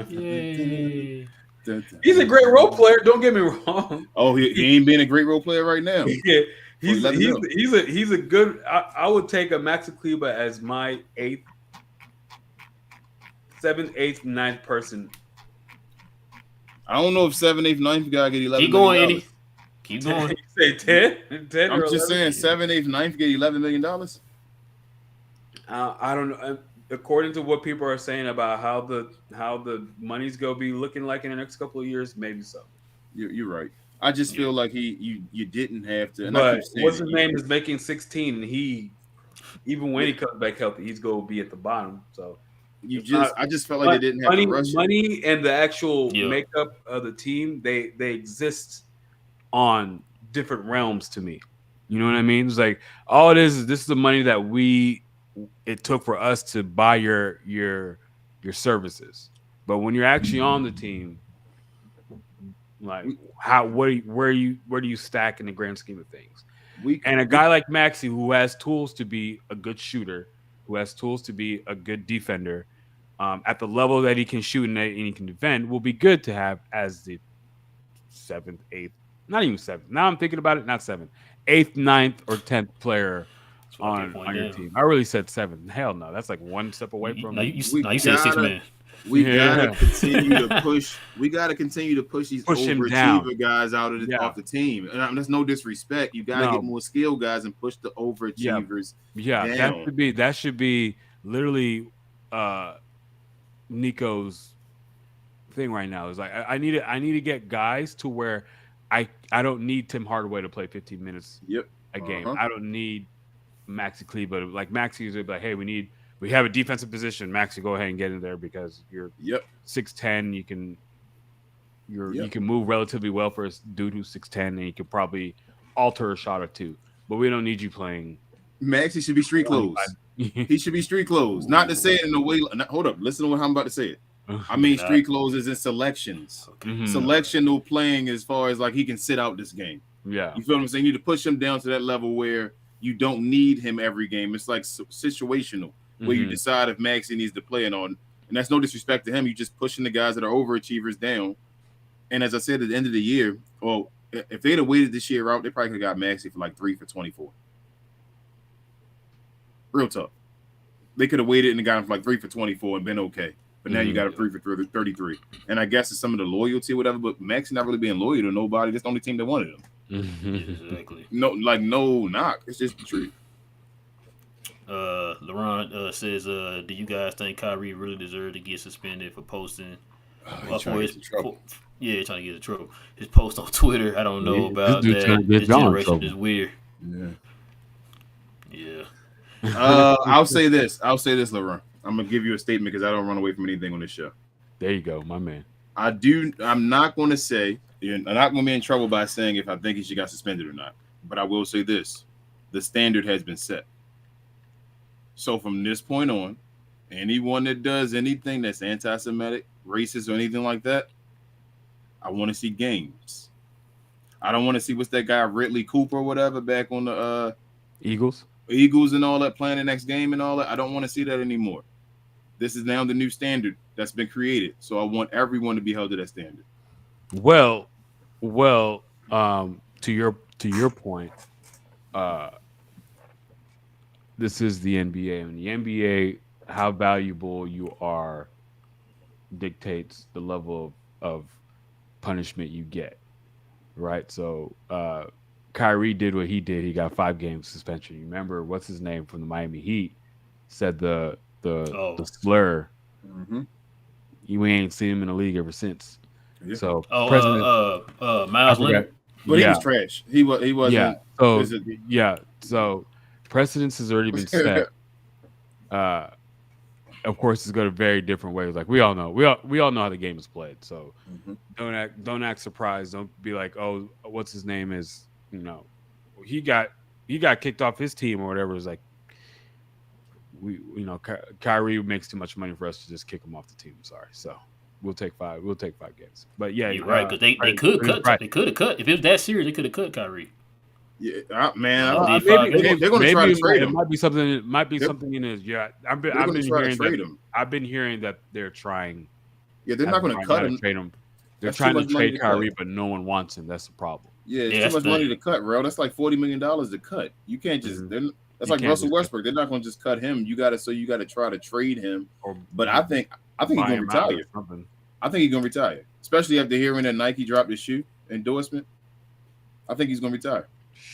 yay. He's a great role player. Don't get me wrong. Oh, he ain't being a great role player right now. Yeah, he's a good. I would take a Maxi Kleber as my 7th, 8th, 9th person. I don't know if 7th, 8th, 9th guy get 11 Keep going, million. Eddie. Keep going. You say 10? I'm just saying 7th, 8th, 9th get $11 million. I don't know. According to what people are saying about how the money's gonna be looking like in the next couple of years, maybe so. You're right. I just feel like you didn't have to. And but what's his name is making 16, and he even when he comes back healthy, he's gonna be at the bottom. So I just felt like they didn't have to rush money and the actual makeup of the team. They exist on different realms to me. You know what I mean? It's like all it is this is the money that it took for us to buy your services. But when you're actually on the team, like where do you stack in the grand scheme of things? And a guy like Maxi who has tools to be a good shooter, who has tools to be a good defender, at the level that he can shoot and he can defend, will be good to have as the 7th, 8th, not even 7th. Now I'm thinking about it, not 7th, 8th, 9th, or 10th player on your team. I really said 7. Hell no, that's like one step away from. You said 6 man. We gotta continue to push. We gotta continue to push these overachiever guys out of off the team. And there's no disrespect. You gotta get more skilled guys and push the overachievers. Yeah, that should be literally Nico's thing right now. Is like I need to get guys to where I don't need Tim Hardaway to play 15 minutes a game. I don't need Maxi Kleber. Like Maxi is like, hey, we have a defensive position. Maxi, go ahead and get in there because you're 6'10". You can move relatively well for a dude who's 6'10", and you could probably alter a shot or two. But we don't need you playing. Maxi should be street clothes. He should be street clothes. Not to say it in a way. Hold up, listen to what I'm about to say. I mean, street clothes is in selections. Selectional playing as far as like he can sit out this game. Yeah, you feel what I'm saying? You need to push him down to that level where you don't need him every game. It's like situational, where you decide if Maxi needs to play and on. And that's no disrespect to him. You just pushing the guys that are overachievers down. And as I said at the end of the year, well, if they'd have waited this year out, they probably could have got Maxi for like 3 for 24. Real tough. They could have waited and got him for like 3 for 24 and been okay. But now you got a 3 for 33. And I guess it's some of the loyalty or whatever, but Maxi not really being loyal to nobody. That's the only team that wanted him. Exactly. No knock. It's just the truth. LeBron says, do you guys think Kyrie really deserved to get suspended for posting? Trying to get in trouble. Trying to get in trouble. His post on Twitter. I don't know about that. This generation is weird. Yeah. I'll say this, LeBron. I'm gonna give you a statement because I don't run away from anything on this show. There you go, my man. I'm not going to say, I'm not going to be in trouble by saying if I think he should got suspended or not. But I will say this: the standard has been set. So from this point on, anyone that does anything that's anti-Semitic, racist, or anything like that, I want to see games. I don't want to see what's that guy Ridley Cooper or whatever back on the Eagles and all that playing the next game and all that. I don't want to see that anymore. This is now the new standard that's been created. So I want everyone to be held to that standard. Well, to your point, this is the NBA, and the NBA, how valuable you are dictates the level of punishment you get, right? So Kyrie did what he did. He got 5 games suspension. You remember what's his name from the Miami Heat said the slur. Mm-hmm. You ain't seen him in the league ever since. Yeah. So Miles Leonard. But he was trash. He wasn't. Yeah. So precedence has already been set. Of course, it's going to vary different ways. Like we all know, we all know how the game is played. So don't act surprised. Don't be like, oh, what's his name is, he got kicked off his team or whatever. It's like Kyrie makes too much money for us to just kick him off the team. Sorry. So we'll take 5 games. But yeah, you're right, because they could cut. Right. They could have cut. If it was that serious, they could have cut Kyrie. Yeah, man. Maybe they're going to try to trade him. It might be something. It might be something in his. Yeah, I've been hearing I've been hearing that they're trying. Yeah, they're not going to cut him. Trade him. They're trying to trade Kyrie, but no one wants him. That's the problem. Yeah, it's too much money to cut, bro. That's like $40 million to cut. You can't just. That's like Russell Westbrook. They're not going to just cut him. You got to try to trade him. But I think he's going to retire. I think he's going to retire, especially after hearing that Nike dropped his shoe endorsement. I think he's going to retire.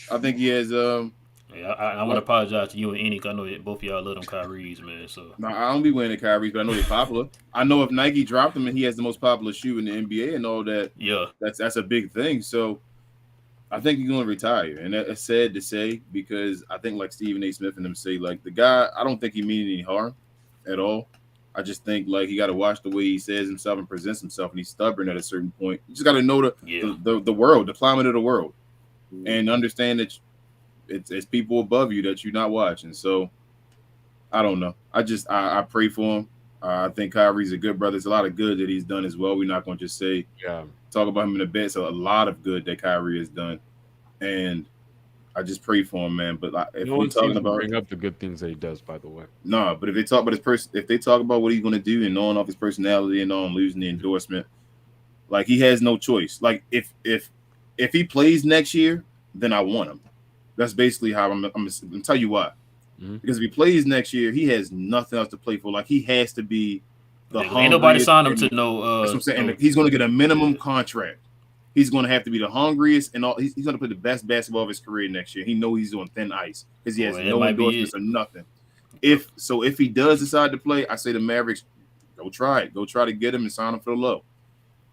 I think he has. I want to apologize to you and Enoch. I know that both of y'all love them Kyries, man. So no, I don't be wearing the Kyries, but I know they're popular. I know if Nike dropped them and he has the most popular shoe in the NBA and all that. Yeah, that's a big thing. So I think he's going to retire, and that's sad to say because I think like Stephen A. Smith and them say, like the guy, I don't think he means any harm at all. I just think like he got to watch the way he says himself and presents himself, and he's stubborn at a certain point. You just got to know the world, the climate of the world. And understand that it's people above you that you're not watching. So I don't know. I pray for him. I think Kyrie's a good brother. There's a lot of good that he's done as well. We're not going to just say talk about him in a bit. So a lot of good that Kyrie has done, and I just pray for him, man. But if we're talking about bring up the good things that he does, by the way, no. But if they talk about if they talk about what he's going to do and knowing off his personality and on losing the endorsement, like he has no choice. Like if he plays next year, then I want him. That's basically how I'm going to tell you why. Mm-hmm. Because if he plays next year, he has nothing else to play for. Like he has to be the ain't nobody signed him to no. That's what I'm saying. And he's going to get a minimum contract. He's going to have to be the hungriest and all. He's going to play the best basketball of his career next year. He knows he's on thin ice because he has no endorsements or nothing. If he does decide to play, I say the Mavericks go try it. Go try to get him and sign him for the low.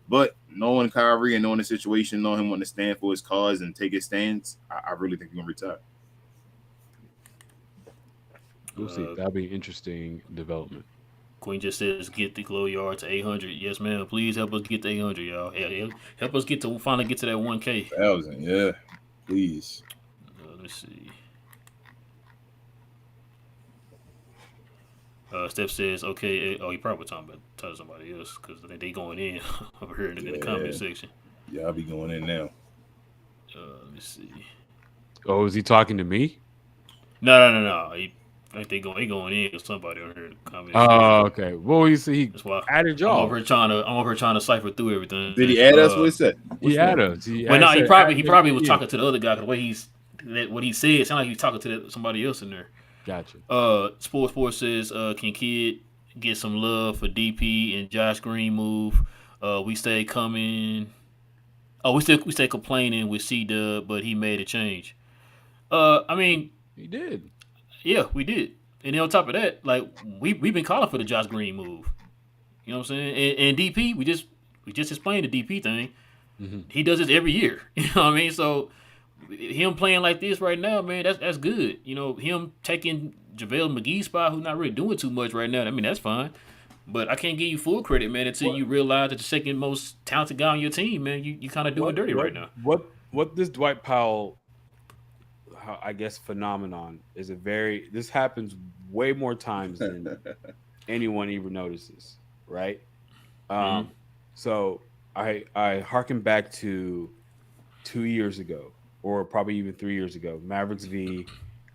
But knowing Kyrie and knowing the situation, knowing him wanting to stand for his cause and take his stands, I really think he's going to retire. We'll see. That'll be an interesting development. Queen just says, get the glow yard to 800. Yes, ma'am. Please help us get to 800, y'all. Help us finally get to that 1K. 1,000, yeah. Please. Let's see. Steph says, okay. Oh, he probably talking to somebody else because I think they going in over here in the comment section. Yeah, I'll be going in now. Let me see. Oh, is he talking to me? No. I think they going in with somebody over here in the comment section. Oh, okay. Well, you see, he added y'all. I'm over here trying to cipher through everything. Did he add us? What he said? He added us. Well, no, he probably was talking to the other guy. The way what he said, it sounded like he was talking to somebody else in there. Gotcha. Sports says, can Kid get some love for DP and Josh Green move? We stay coming. Oh, we stay complaining with C-Dub, but he made a change. I mean, he did. Yeah, we did. And then on top of that, like we've been calling for the Josh Green move. You know what I'm saying? And DP, we just explained the DP thing. Mm-hmm. He does this every year. You know what I mean? So him playing like this right now, man, that's good. You know, him taking JaVale McGee's spot, who's not really doing too much right now. I mean, that's fine. But I can't give you full credit, man, until you realize that the second most talented guy on your team, man, you kind of doing dirty right now. What this Dwight Powell, I guess, phenomenon is this happens way more times than anyone even notices, right? So I harken back to 2 years ago, or probably even 3 years ago, Mavericks v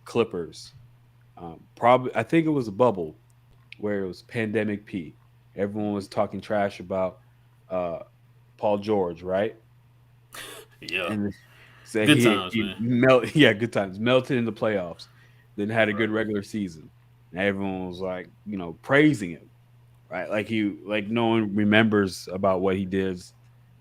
Clippers. Probably I think it was a bubble where it was pandemic P. Everyone was talking trash about Paul George, right? Yeah. And said Good times, man. Good times. Melted in the playoffs. Then had a good regular season. And everyone was like, praising him. Right? Like no one remembers about what he did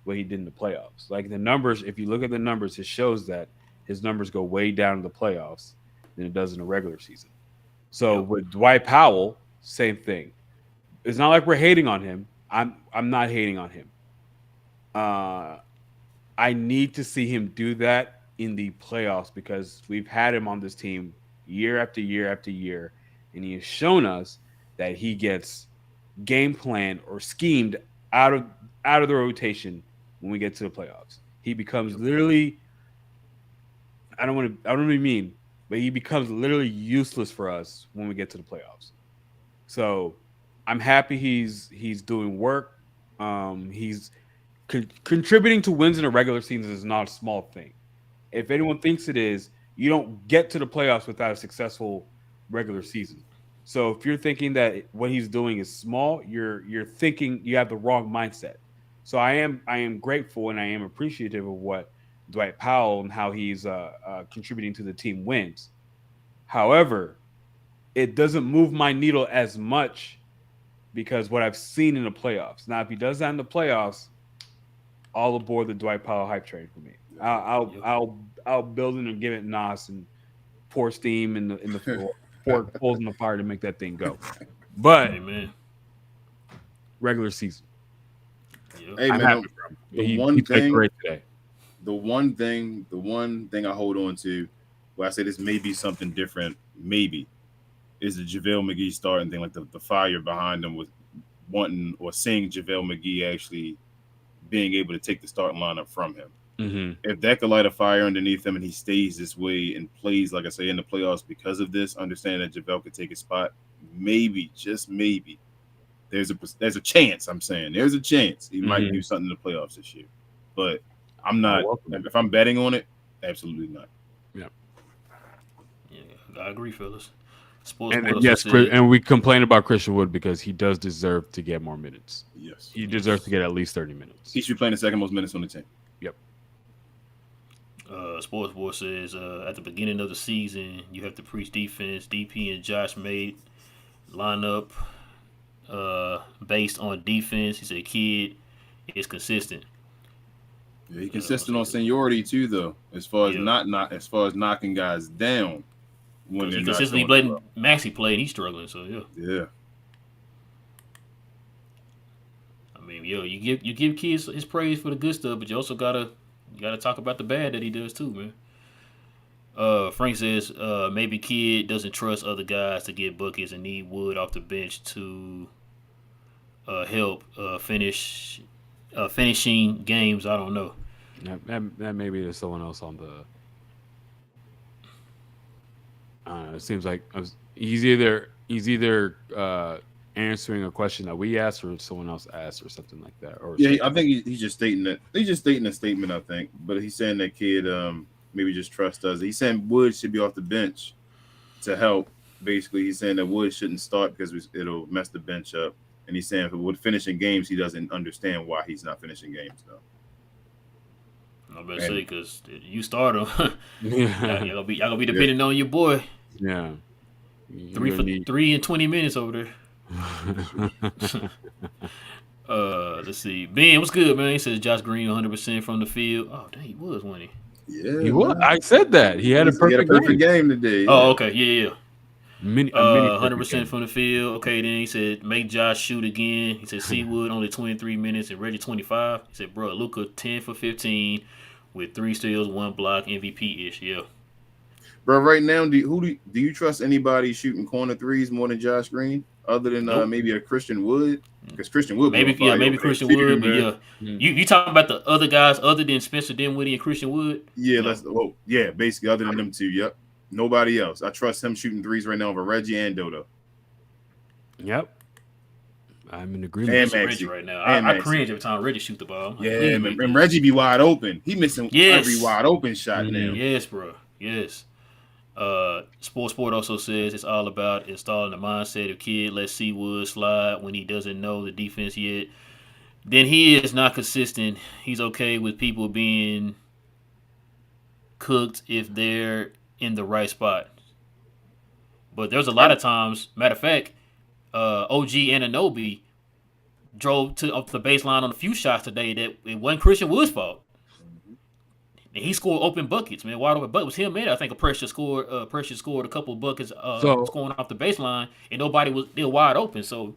in the playoffs. Like the numbers, if you look at the numbers, it shows that his numbers go way down in the playoffs than it does in the regular season. So with Dwight Powell, same thing. It's not like we're hating on him. I'm not hating on him. I need to see him do that in the playoffs because we've had him on this team year after year after year, and he has shown us that he gets game planned or schemed out of the rotation when we get to the playoffs. He becomes literally, I don't want to be mean, but he becomes literally useless for us when we get to the playoffs. So I'm happy he's doing work. He's contributing to wins in a regular season is not a small thing. If anyone thinks it is, you don't get to the playoffs without a successful regular season. So if you're thinking that what he's doing is small, you're thinking you have the wrong mindset. So I am grateful and I am appreciative of what Dwight Powell and how he's contributing to the team wins. However, it doesn't move my needle as much because what I've seen in the playoffs. Now, if he does that in the playoffs, all aboard the Dwight Powell hype train for me. I'll build it and give it NOS and pour steam in the floor, pour coals in the fire to make that thing go. But regular season. Hey man, the one thing I hold on to, where I say this may be something different, maybe, is the JaVale McGee starting thing, like the fire behind them with wanting or seeing JaVale McGee actually being able to take the starting lineup from him. Mm-hmm. If that could light a fire underneath him and he stays this way and plays, like I say, in the playoffs because of this, understand that JaVale could take a spot, maybe, just maybe, there's a chance, I'm saying. There's a chance he might do something in the playoffs this year. But I'm not, if I'm betting on it, absolutely not. Yeah. Yeah, I agree, fellas. And we complain about Christian Wood because he does deserve to get more minutes. Yes. He deserves to get at least 30 minutes. He should be playing the second most minutes on the team. Yep. Sports Boy says at the beginning of the season, you have to preach defense. DP and Josh made lineup based on defense. He said, kid is consistent. Yeah, he's consistent on seniority too, though. As far as as far as knocking guys down. When he consistently letting Maxi play and he's struggling, so yeah. I mean, you give kids his praise for the good stuff, but you also gotta talk about the bad that he does too, man. Frank says maybe kid doesn't trust other guys to get buckets and need Wood off the bench to help finishing games. I don't know. That maybe there's someone else on the. It seems like he's either answering a question that we asked or someone else asked or something like that. Or I think he's just stating that. He's just stating a statement, I think. But he's saying that kid maybe just trust us. He's saying Wood should be off the bench to help. Basically, he's saying that Wood shouldn't start because it'll mess the bench up. And he's saying if Wood finishing games, he doesn't understand why he's not finishing games though. I better say because you start him. y'all gonna be depending on your boy. Yeah. 3 in 20 minutes over there. Let's see. Ben, what's good, man? He says Josh Green 100% from the field. Oh, dang, he was, wasn't he? Yeah, he was. I said that he had a perfect game today. Yeah. Oh, okay, yeah. 100% from the field. Okay, then he said make Josh shoot again. He said Seawood only 23 minutes and Reggie 25. He said, bro, Luka 10 for 15 with 3 steals, 1 block, MVP-ish. Yeah. Bro, right now, do you trust anybody shooting corner threes more than Josh Green, other than Nope. maybe a Christian Wood? Because Christian Wood be on fire Maybe over there Christian too, Wood, but man. yeah, you talking about the other guys other than Spencer Dinwiddie and Christian Wood? Yeah, No. basically other than them two. Yep, nobody else. I trust him shooting threes right now over Reggie and Dodo Yep. I'm in agreement. and Especially Reggie Maxi right now. and I Maxi. cringe every time Reggie shoot the ball. Like, Yeah, please man, make and this. Reggie be wide open. He missing every Yes. wide open shot now. Yes, bro. Yes. Sport also says it's all about installing the mindset of kid. Let's see Wood slide when he doesn't know the defense yet. Then he is not consistent. He's okay with people being cooked if they're in the right spot. But there's a lot of times, matter of fact, OG Anunoby drove to up the baseline on a few shots today that it wasn't Christian Wood's fault. And he scored open buckets, man. Wide open bucket was him, man. I think a Precious scored. Precious scored a couple of buckets, scoring off the baseline, and nobody was still wide open. So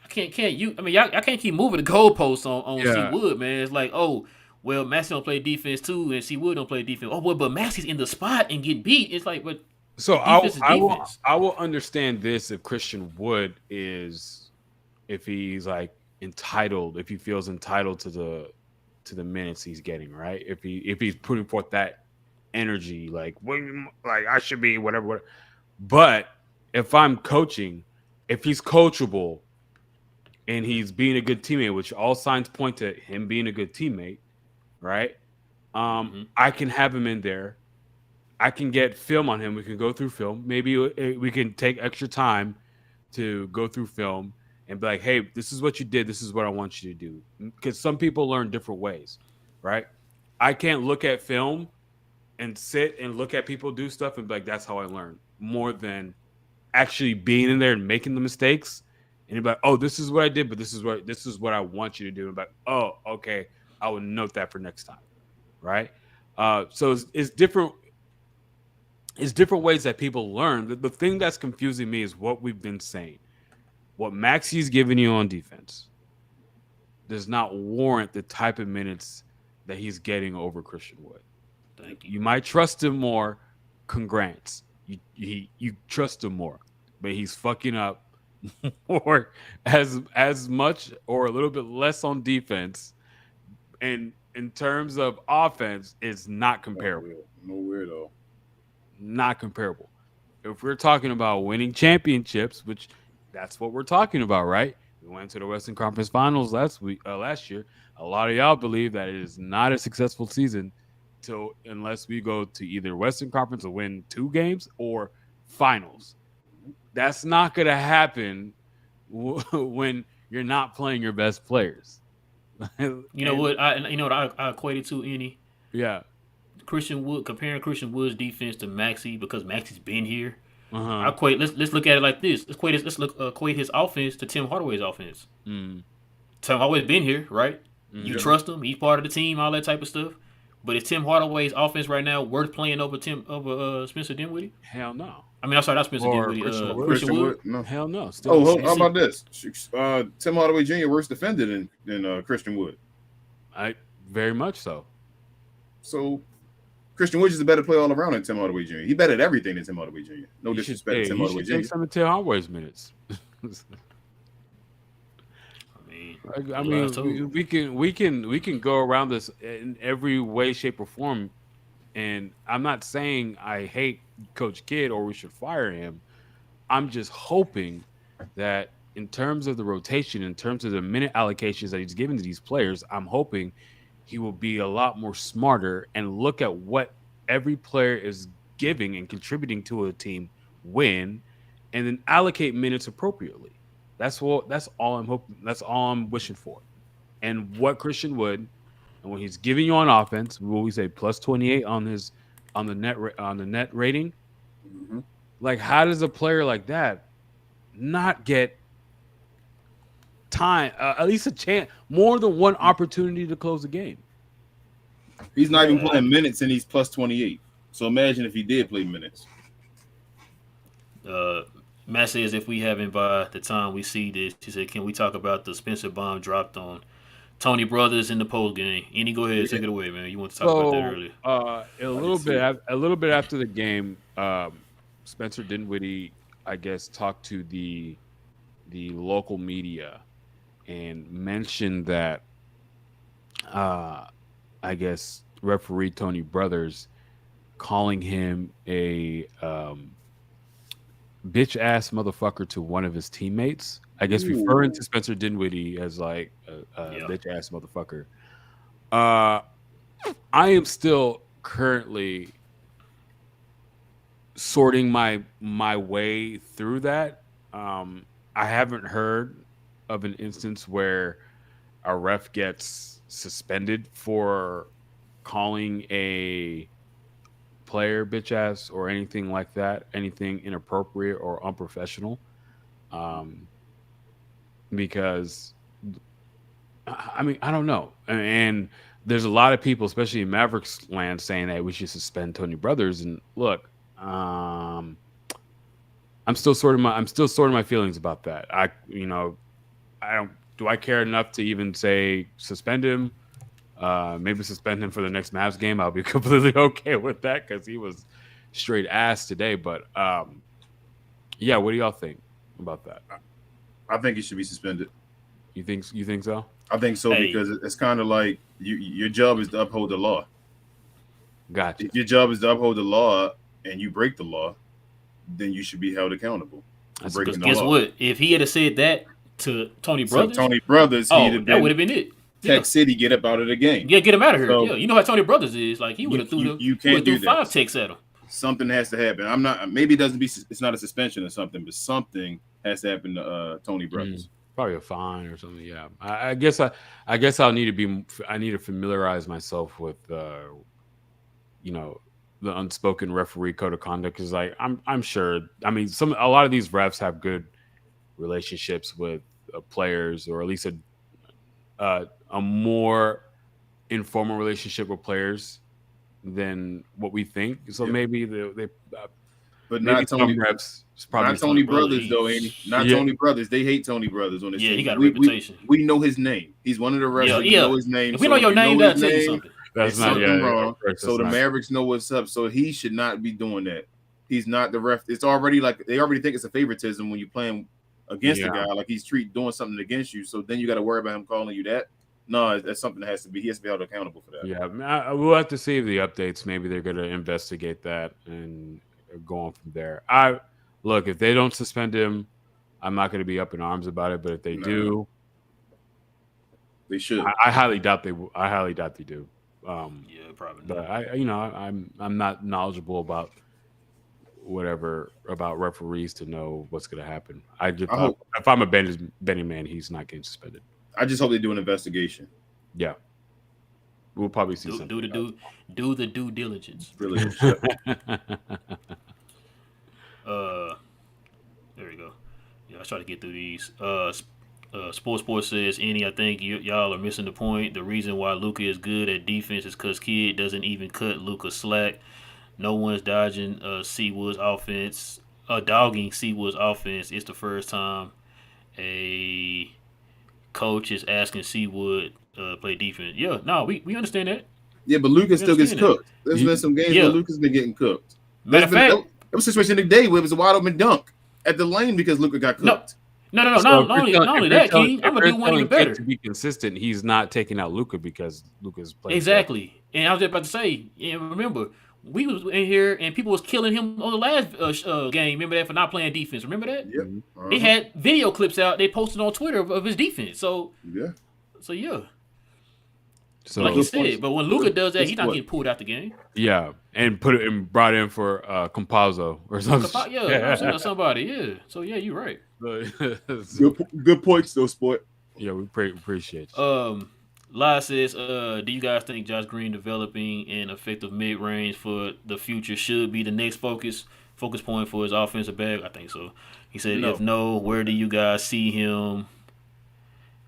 I can't you. I mean, I can't keep moving the goalposts on C Wood, man. It's like, oh, well, Maxi don't play defense too, and C Wood don't play defense. Oh, well, but Maxi's in the spot and get beat. It's like, but So defense is defense. I will understand this if Christian Wood if he's like entitled, if he feels entitled to the minutes he's getting, right? If he's putting forth that energy, like I should be whatever. But if I'm coaching, if he's coachable and he's being a good teammate, which all signs point to him being a good teammate, right? I can have him in there. I can get film on him. We can go through film. Maybe we can take extra time to go through film and be like, hey, this is what you did. This is what I want you to do. Because some people learn different ways, right? I can't look at film and sit and look at people do stuff and be like, that's how I learn, more than actually being in there and making the mistakes. And you're like, oh, this is what I did, but this is what I want you to do. And like, oh, okay, I will note that for next time, right? So it's different. It's different ways that people learn. The thing that's confusing me is what we've been saying. What Maxi's giving you on defense does not warrant the type of minutes that he's getting over Christian Wood. Thank you. You might trust him more. Congrats. You trust him more, but he's fucking up more as much or a little bit less on defense. And in terms of offense, it's not comparable. Nowhere though. Not comparable. If we're talking about winning championships, which that's what we're talking about, right? We went to the Western Conference Finals last year. A lot of y'all believe that it is not a successful season unless we go to either Western Conference or win 2 games or finals. That's not going to happen when you're not playing your best players. You know what I equated to, any? Yeah. Comparing Christian Wood's defense to Maxi, because Maxi's been here. Let's look at it like this. Let's equate his offense to Tim Hardaway's offense. Tim Hardaway's been here, right? You trust him. He's part of the team, all that type of stuff. But is Tim Hardaway's offense right now worth playing over Spencer Dinwiddie? Hell no. I mean, I'm sorry, not Spencer Dinwiddie. Christian Wood. No. Hell no. How about this? Tim Hardaway Jr. worse defender than Christian Wood. Very much so. So Christian Wood is a better player all around than Tim Hardaway Jr. He better at everything than Tim Hardaway Jr. No disrespect to Tim Hardaway Jr. Take some of Tim Hardaway's minutes. I mean, we can go around this in every way, shape, or form. And I'm not saying I hate Coach Kidd or we should fire him. I'm just hoping that in terms of the rotation, in terms of the minute allocations that he's given to these players, I'm hoping he will be a lot more smarter and look at what every player is giving and contributing to a team win, and then allocate minutes appropriately. That's all I'm hoping. That's all I'm wishing for. And what Christian Wood, and when he's giving you on offense, what we say plus 28 on the net rating. Mm-hmm. Like, how does a player like that not get time, at least a chance, more than one opportunity to close the game? He's not even playing minutes and he's plus 28. So imagine if he did play minutes. Matt says if we haven't by the time we see this, he said, can we talk about the Spencer bomb dropped on Tony Brothers in the post game. Any, go ahead, take it away, man. You want to talk about that earlier? A little bit after the game, Spencer Dinwiddie, I guess, talked to the local media and mentioned that I guess referee Tony Brothers calling him a bitch ass motherfucker to one of his teammates. I guess referring to Spencer Dinwiddie as like a bitch ass motherfucker. I am still currently sorting my way through that. I haven't heard of an instance where a ref gets suspended for calling a player bitch ass or anything like that, anything inappropriate or unprofessional. Because I mean, I don't know. And there's a lot of people, especially in Mavericks land, saying that we should suspend Tony Brothers. And look, I'm still sorting my feelings about that. Do I care enough to even say suspend him? Maybe suspend him for the next Mavs game. I'll be completely okay with that because he was straight ass today. But yeah, what do y'all think about that? I think he should be suspended. You think so? I think so because it's kind of like your job is to uphold the law. Gotcha. If your job is to uphold the law and you break the law, then you should be held accountable for breaking the law. Guess what? If he had said that to Tony Brothers, that would have been it. Tech City, get up out of the game. Yeah, get him out of here. So, you know how Tony Brothers is. Like he would have threw 5 ticks at him. Something has to happen. I'm not. Maybe it's not a suspension or something, but something has to happen to Tony Brothers. Probably a fine or something. Yeah, I guess I need to familiarize myself with the unspoken referee code of conduct because I'm sure. I mean, a lot of these refs have good relationships with players, or at least a more informal relationship with players than what we think. So maybe they but not Tony reps. Not Tony Brothers though, ain't he? Not Tony Brothers. They hate Tony Brothers on this team. He got a reputation. We know his name. He's one of the refs. We know his name. If we know your name, that's something. That's not wrong. So the Mavericks know what's up. So he should not be doing that. He's not the ref. It's already like they already think it's a favoritism when you're playing against a guy, like he's doing something against you. So then you got to worry about him calling you that. No, that's something that has to be. He has to be held accountable for that. Yeah, we'll have to see the updates. Maybe they're going to investigate that and go on from there. Look, if they don't suspend him, I'm not going to be up in arms about it. But if they do, they should. I highly doubt they. I highly doubt they do. Probably. But I'm not knowledgeable about about referees to know what's going to happen. If I'm a betting man, he's not getting suspended. I just hope they do an investigation. Yeah, we'll probably see something. Do the due diligence. Really. There we go. Yeah, I try to get through these. Sports says, I think y'all are missing the point. The reason why Luka is good at defense is because Kid doesn't even cut Luka slack. No one's dodging Seawood's offense. Dogging Seawood's offense. It's the first time a coach is asking Seawood play defense. Yeah, no, we understand that. Yeah, but Luka still gets cooked. There's been some games where Luka's been getting cooked. Matter of fact, there was a situation today where it was a wide open dunk at the lane because Luka got cooked. No. Not only that, King. I'm gonna do one even better. To be consistent, he's not taking out Luka because Luka's playing. Exactly, and I was just about to say. Remember, we was in here and people was killing him on the last game. Remember that for not playing defense. Remember that? Yep. They had video clips out. They posted on Twitter of his defense. So yeah. So like you said, but when Luka does that, he's not getting pulled out the game. Yeah, and brought in for Compazzo or something. Somebody. Yeah. So yeah, you're right. Good points, though, sport. Yeah, we appreciate you. La says, do you guys think Josh Green developing an effective mid-range for the future should be the next focus point for his offensive bag? I think so. He said, if no, where do you guys see him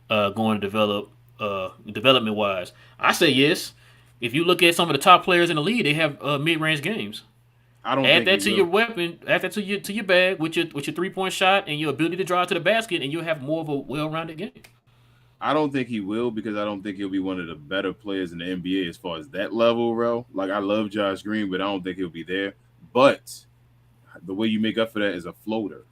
going to develop development-wise? I say yes. If you look at some of the top players in the league, they have mid-range games. I don't add that to your weapon, add that to your bag with your 3-point shot and your ability to drive to the basket, and you'll have more of a well-rounded game. I don't think he will because I don't think he'll be one of the better players in the NBA as far as that level, bro. Like I love Josh Green, but I don't think he'll be there. But the way you make up for that is a floater.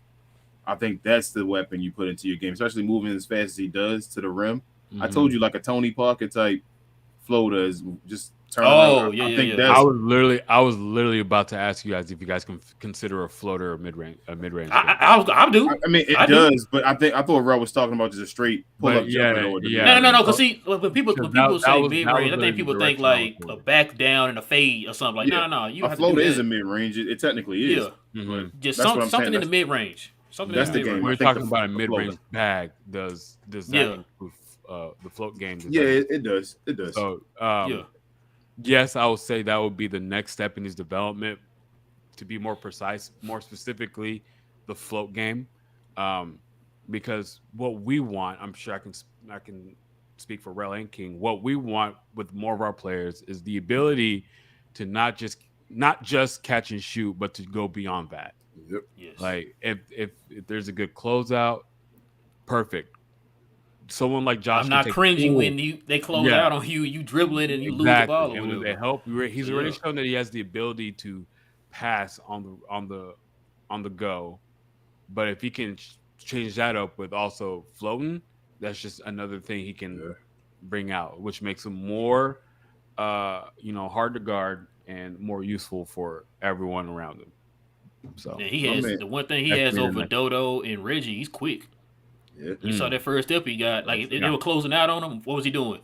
I think that's the weapon you put into your game, especially moving as fast as he does to the rim. Mm-hmm. I told you like a Tony Parker type floater is just turn Oh, around. yeah, I yeah, think yeah. that's I was literally about to ask you guys if you guys can consider a floater a mid range. I do. I mean, it I does, but I thought Rel was talking about just a straight pull up jumper. No. Because see, when people say mid range, I think the people think direction I was like a going. back down and a fade or something. Like no. You don't A have to do floater that. is a mid range. It technically is. Yeah. But Just that's what I'm something saying. in the mid range. Something That's in the the game. mid When range. we're I think talking about a the mid range floater. bag, does that Yeah. include the float game? Yeah, it does. It does. So Yeah. yes, I would say that would be the next step in his development. To be more precise, more specifically, the float game, because what we want, I'm sure I can speak for Rel and King. What we want with more of our players is the ability to not just catch and shoot, but to go beyond that. Yep. Yes. Like if there's a good closeout, perfect. Someone like Josh, I'm not can take cringing full- when they close out on you. You dribble it and you lose the Exactly. ball or And when whatever. they help, he's already Yeah. shown that he has the ability to pass on the go. But if he can change that up with also floating, that's just another thing he can bring out, which makes him more, hard to guard and more useful for everyone around him. So Yeah, he has the one thing he That's has being over nice. Dodo and Reggie. He's quick. Yeah. You saw that first step he got. Like they were closing out on him. What was he doing?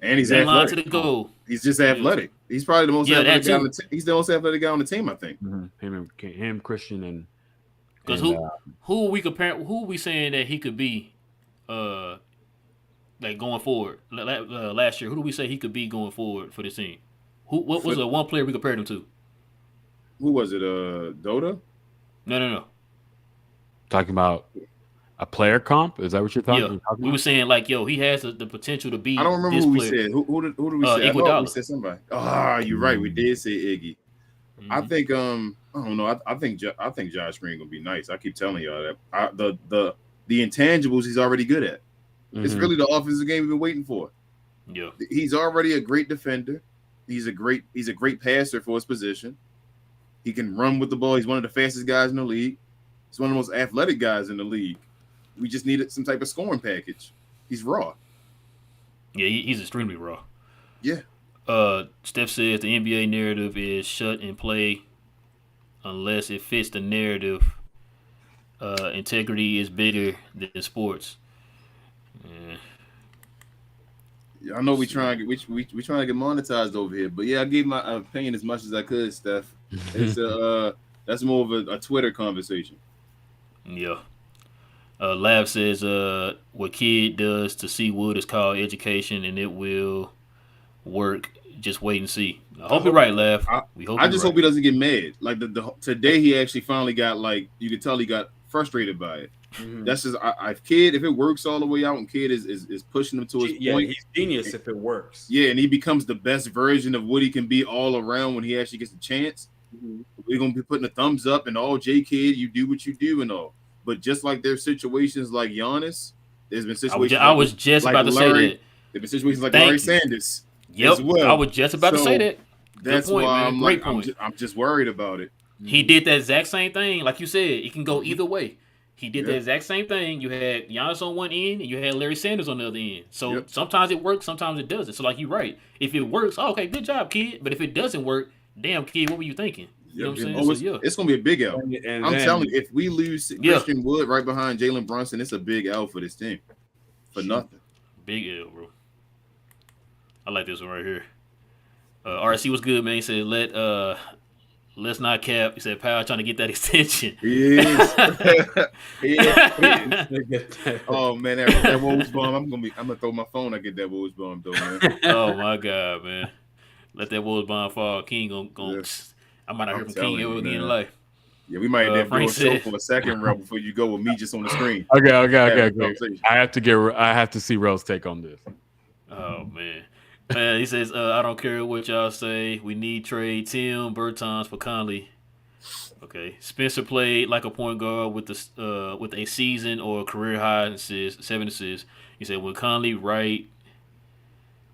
And he's That line to athletic. the goal. He's just athletic. He's probably the most Yeah, athletic that guy too. on the team. He's the most athletic guy on the team, I think. Him, Christian, and Because who are we comparing? Who are we saying that he could be? Like going forward, last year, who do we say he could be going forward for this team? What was the one player we compared him to? Who was it? Dota? No. talking about a player comp. Is that what you're talking? Yeah, we were saying like, yo, he has the potential to be. I don't remember this who we player. said. Who did we say? I thought Iguodala. we said somebody. You're right. We did say Iggy. Mm-hmm. I think I don't know. I think Josh Green gonna be nice. I keep telling y'all that. The intangibles he's already good at. It's really the offensive game we've been waiting for. Yeah, he's already a great defender. He's a great passer for his position. He can run with the ball. He's one of the fastest guys in the league. He's one of the most athletic guys in the league. We just needed some type of scoring package. He's raw. Yeah, he's extremely raw. Yeah. Steph says the NBA narrative is shut and play unless it fits the narrative. Integrity is bigger than sports. Yeah, I know we trying to get we trying to get monetized over here, but yeah, I gave my opinion as much as I could, Steph. It's that's more of a Twitter conversation. Yeah. Lab says what kid does to see Wood is called education, and it will work. Just wait and see. I hope you're right, Lab. I just hope he doesn't get mad. Like today, he actually finally got you could tell he got frustrated by it. Mm-hmm. That's just Kid. If it works all the way out, and Kid is pushing him to his point, he's genius if it works. Yeah, and he becomes the best version of what he can be all around when he actually gets a chance. Mm-hmm. We're gonna be putting a thumbs up and all, Kid, you do what you do and all. But just like there's situations like Giannis, there's been situations. I was just about to say that. There's been situations like Larry Sanders. Yep, as well. I was just about to say that. That's point, why man. I'm just worried about it. He did that exact same thing, like you said. It can go either way. He did the exact same thing. You had Giannis on one end, and you had Larry Sanders on the other end. So sometimes it works, sometimes it doesn't. So like you're right. If it works, okay, good job, Kid. But if it doesn't work, damn, Kid, what were you thinking? You know what I'm saying? It's gonna be a big L. I'm telling you, if we lose Christian Wood right behind Jalen Brunson, it's a big L for this team. For nothing. Big L, bro. I like this one right here. RC was good, man. He said, let's not cap. He said, Powell trying to get that extension. He is. Oh man, that Wolves bomb. I'm gonna throw my phone. I get that Wolves bomb though, man. Oh my God, man. Let that Wolves bomb fall. King gonna I might not hear from King ever again in life. Yeah, we might have to do a show for a second round before you go with me just on the screen. Okay. I have to see Rell's take on this. Oh man. He says, I don't care what y'all say. We need trade Tim Bertans for Conley. Okay. Spencer played like a point guard with a season or career high assists, 7 assists. He said with Conley right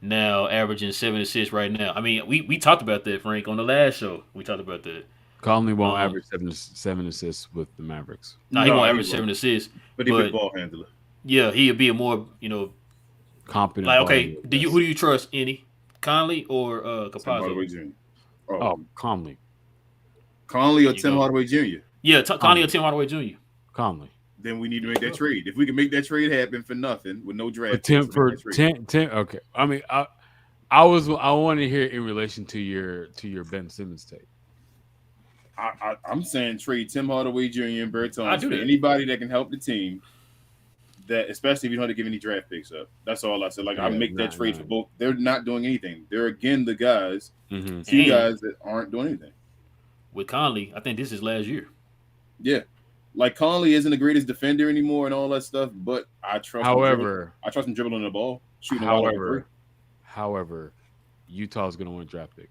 now averaging 7 assists right now. I mean, we talked about that, Frank, on the last show. We talked about that. Conley won't Um, average seven assists with the Mavericks. no, he No, won't he average won't. 7 assists, But he'll be the but ball handler. yeah, he'll be a more Competent like ball okay. handler, Do you yes. who do you trust, any Conley or Tim Capazzo? Hardaway Jr. Oh, Oh, Conley. Conley There or you Tim go. Hardaway Jr. Yeah, Conley or Conley. Tim Hardaway Jr. Conley. Then we need to make that trade. If we can make that trade happen for nothing with no For draft Tim picks, for make that trade. 10. Okay. I mean, I want to hear it in relation to your Ben Simmons take. I'm saying trade Tim Hardaway Jr. and I Bertans do for that. anybody that can help the team. That especially if you don't have to give any draft picks up. That's all I said. Like I Yeah, make that trade nah. for both. They're not doing anything. They're again the guys, Mm-hmm. two And guys that aren't doing anything. with Conley, I think this is last year. Yeah. Like Conley isn't the greatest defender anymore and all that stuff, but I trust However, him dribbling the ball, shooting a lot of three. however, Utah's going to want a draft pick.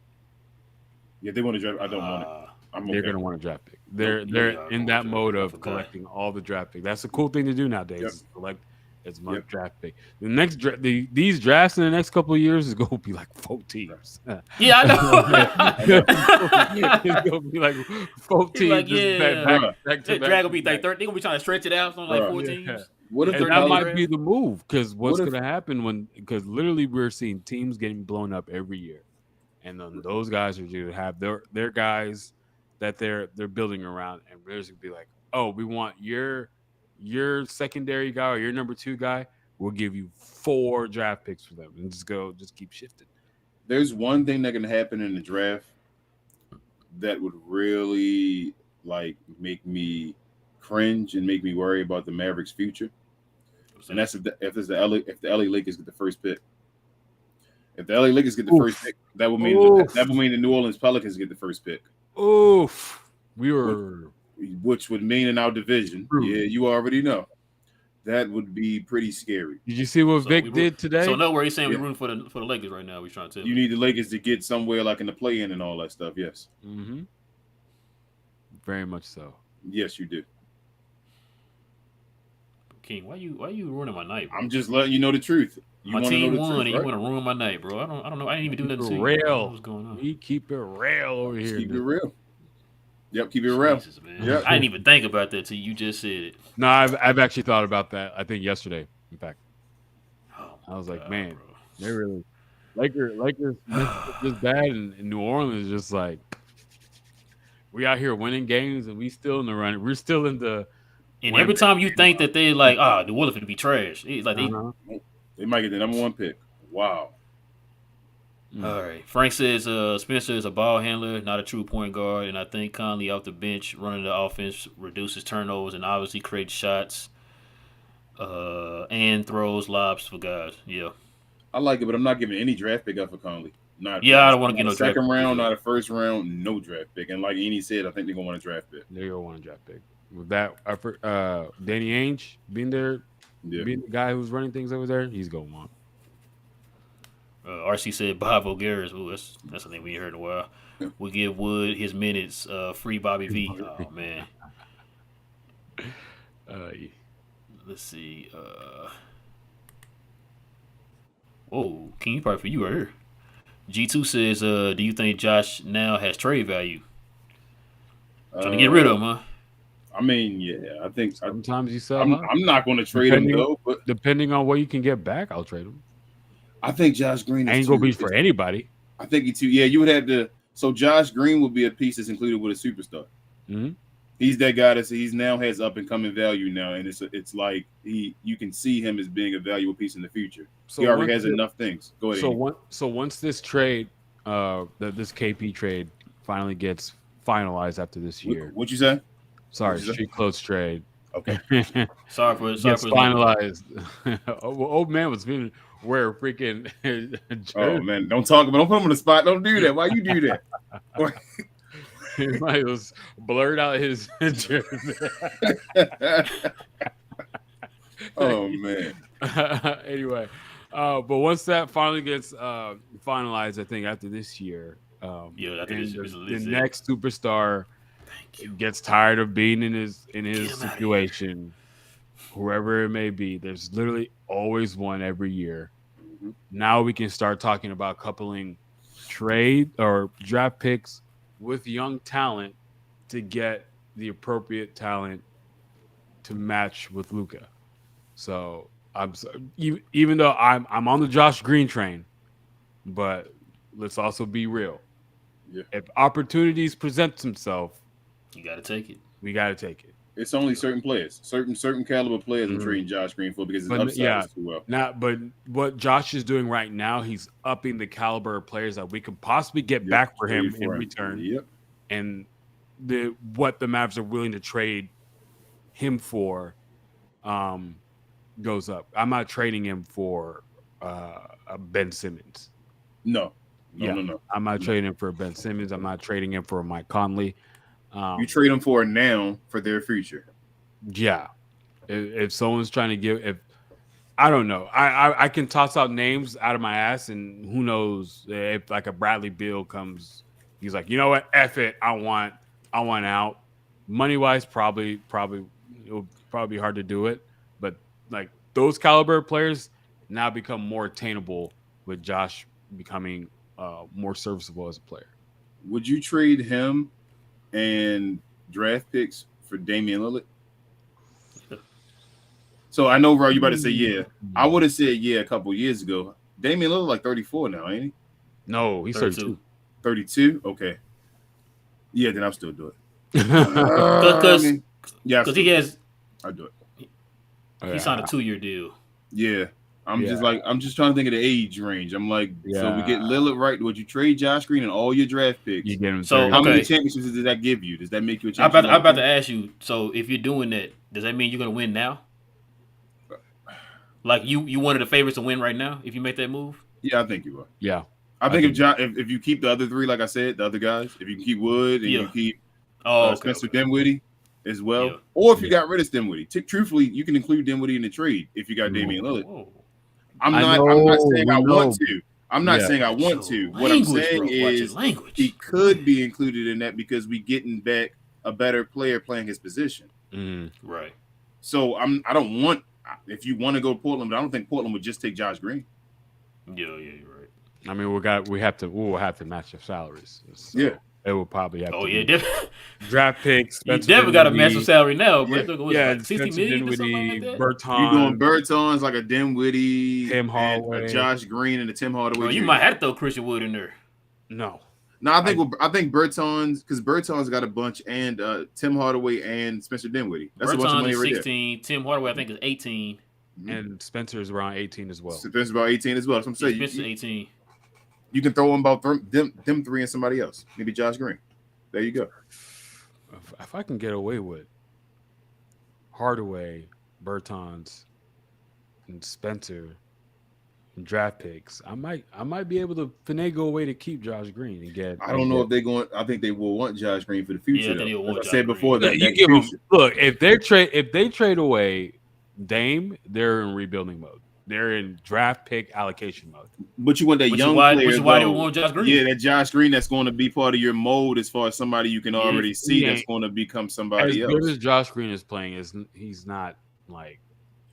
Yeah, they want to draft. I don't want it. I'm They're okay. going to want a draft pick. They're yeah, in I that want mode I of forgot. collecting all the draft picks. That's a cool thing to do nowadays. Yep. Is collect as much Yep. draft pick. The next these drafts in the next couple of years is going to be like 4 teams. Yeah, I know. It's going to be like 4 He's like, teams. just yeah. back That to drag will be back. like 30. They're gonna be trying to stretch it out, something like Bruh. 4 Yeah. teams. What if And the that college might draft? be the move because what's What if- going to happen because literally we're seeing teams getting blown up every year, and then those guys are going to have their guys that they're building around, and they're just going to be like, oh, we want your secondary guy or your number 2 guy. We'll give you 4 draft picks for them, and just keep shifting. There's one thing that can happen in the draft that would really like make me cringe and make me worry about the Mavericks' future, and that's if the LA Lakers get the first pick. If the LA Lakers get the first pick, that will mean the New Orleans Pelicans get the first pick. Oof, we were. Which would mean in our division, yeah, you already know, that would be pretty scary. Did you see what So Vic did today? So no, where he's saying Yeah. we're rooting for the Lakers right now. We're trying to tell You need the Lakers to get somewhere like in the play-in and all that stuff. Yes, Mm-hmm. Very much so. yes, you do. King, why you ruining my night, bro? I'm just letting you know the truth. You My wanna team know the won, truth, and you right? want to ruin my night, bro. I don't know. I didn't even do nothing to you. Real. I don't know what's going on? We keep it real over Just here. keep it real. Yep, keep it real. Jesus, man. Yep. I didn't even think about that till you just said it. No, I've actually thought about that. I think yesterday, in fact, Oh, I was like, God, man, bro. they really Lakers just bad, and New Orleans is just like we out here winning games, and we still in the run. We're still in the. And every time you think that they like, the Wolves would be trash. It's like They might get the number 1 pick. Wow. all right. Frank says Spencer is a ball handler, not a true point guard, and I think Conley off the bench running the offense reduces turnovers and obviously creates shots, and throws lobs for guys. Yeah. I like it, but I'm not giving any draft pick up for Conley. Not Yeah, I don't wanna not get a no draft second pick. round, not a first round, no draft pick. And like Eni said, I think they're gonna want a draft pick. They're gonna want a draft pick. With that, Danny Ainge being there, Yeah. being the guy who's running things over there, he's gonna want. RC said Bob Voulgaris. Ooh, that's something we ain't heard in a while. We give Wood his minutes. Free Bobby V. Oh man. Let's see. Oh, King, probably for you right here. G2 says, do you think Josh now has trade value? Trying to get rid of him, huh? I mean, yeah, I think Sometimes you sell. I'm not going to trade him though, but Depending on what you can get back, I'll trade him. I think Josh Green is Ain't gonna be for anybody. I think he too. Yeah, you would have to. So Josh Green would be a piece that's included with a superstar. Mm-hmm. He's that guy he's now has up and coming value now, and it's like you can see him as being a valuable piece in the future. So he already has enough things. Go ahead. So once this trade, this KP trade finally gets finalized after this year. What you say? Sorry, What'd you say? street clothes trade. Okay. Sorry for Gets finalized. Old man was feeling wear freaking. Oh man, don't put him on the spot. Don't do that. Why you do that? He might was blurred out his jersey. Oh man. Anyway, but once that finally gets finalized, I think after this year, Yeah, I think and it's the next superstar gets tired of being in his Get him outta here. situation, whoever it may be. There's literally always one every year. Mhm. Now we can start talking about coupling trade or draft picks with young talent to get the appropriate talent to match with Luka. So even though I'm on the Josh Green train, but let's also be real. Yeah. If opportunities present themselves, You got to take it. we got to take it. It's only certain players, certain caliber players I'm Mhm. trading Josh Green for because his But upside is too well. But what Josh is doing right now, he's upping the caliber of players that we could possibly get Yep, back for him trade in for him. return, Yep. and what the Mavs are willing to trade him for goes up. I'm not trading him for a Ben Simmons. No. I'm not trading him for Ben Simmons. I'm not trading him for Mike Conley. You trade them for now for their future. Yeah. If someone's trying to give, I don't know, I can toss out names out of my ass, and who knows if like a Bradley Beal comes, he's like, you know what, F it, I want out. Money wise, probably it'll probably be hard to do it, but like those caliber players now become more attainable with Josh becoming more serviceable as a player. Would you trade him and draft picks for Damian Lillard? So I know, bro, you about to say yeah. I would have said yeah a couple years ago. Damian Lillard like 34 now, ain't he? No, he's 32. 32? Okay. Yeah, then I'll still do it. Because he has. I'll do it. He signed a 2-year deal. Yeah. I'm just trying to think of the age range. I'm like, so we get Lillard right. Would you trade Josh Green and all your draft picks? You get him. So how many championships does that give you? Does that make you a champion? I'm about to ask you. So if you're doing that, does that mean you're gonna win now? Like you one of the favorites to win right now if you make that move? Yeah, I think you will. Yeah. I think if you keep the other three, like I said, the other guys, if you keep Wood and you keep Spencer Dinwiddie as well, or if you got rid of Dinwiddie, truthfully, you can include Dinwiddie in the trade if you got Damian Lillard. I'm not saying I want to. I'm not saying I want to. What I'm saying is he could be included in that because we getting back a better player playing his position. Right. So I don't want. If you want to go to Portland, but I don't think Portland would just take Josh Green. Yeah, you're right. I mean, we'll have to match their salaries. So yeah, it will probably have. Oh yeah, definitely. Draft picks. You definitely got a massive salary now, bro. Yeah, like 60 million or something like that. Bertans. You doing Bertans like a Dinwiddie, Tim Hardaway, a Josh Green, and a Tim Hardaway. Bro, you might have to throw Christian Wood in there. No. No, I think Bertans, because Bertans got a bunch, and Tim Hardaway and Spencer Dinwiddie. That's a bunch of money is right 16. Tim Hardaway, I think, is 18. And Spencer is around 18 as well. Spencer's about 18 as well. That's what I'm saying. Spencer's 18. You can throw in about them three and somebody else. Maybe Josh Green. There you go. If I can get away with Hardaway, Bertans, and Spencer and draft picks, I might be able to finagle a way to keep Josh Green and get. I don't know if they're going. I think they will want Josh Green for the future. Yeah, As I said before, that you give them, look, if they trade away Dame, they're in rebuilding mode. They're in draft pick allocation mode. But you want that young player. Which is why they want Josh Green. Yeah, that Josh Green that's going to be part of your mold as far as somebody you can already see that's going to become somebody else. As good as Josh Green is playing, he's not like.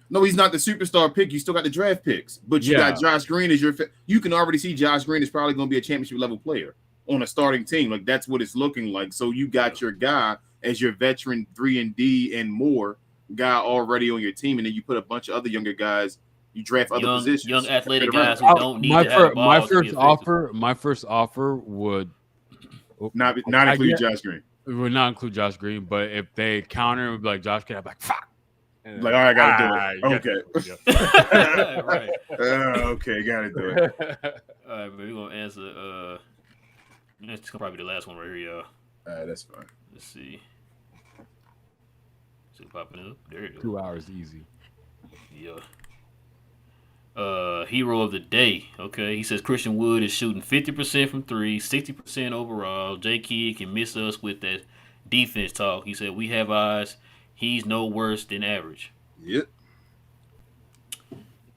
No, he's not the superstar pick. You still got the draft picks, but you got Josh Green as your. You can already see Josh Green is probably going to be a championship level player on a starting team. Like that's what it's looking like. So you got your guy as your veteran 3-and-D and more guy already on your team, and then you put a bunch of other younger guys. You draft other positions, young athletic guys who don't need to have the ball. My first offer would not include Josh Green. It would not include Josh Green, but if they counter, it would be like Josh Green, I'd be like, fuck. Like, all right, gotta do it. Okay. Right. Okay, gotta do it. All right, but we're gonna answer. That's probably the last one right here, y'all. All right, that's fine. Let's see. See popping up. There it is. 2 hours easy. Yeah. Hero of the day. Okay, he says Christian Wood is shooting 50% from 3, 60% overall. J Kidd can miss us with that defense talk. He said we have eyes. He's no worse than average. Yep.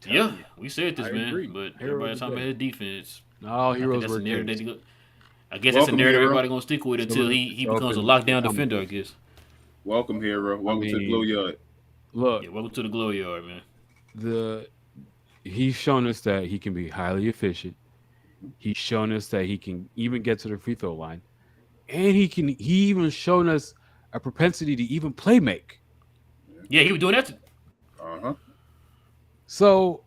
Yeah, we said this, man. agree. But Hero everybody's talking about his defense. No, heroes that's were the narrative. I guess that's a Welcome, narrative hero. everybody gonna stick with until he becomes a lockdown defender. I guess. Welcome, hero. Welcome to the Glow Yard. Look, Yeah, welcome to the glow yard, man. He's shown us that he can be highly efficient. He's shown us that he can even get to the free throw line, and he even shown us a propensity to even play make. Yeah, he was doing that. So,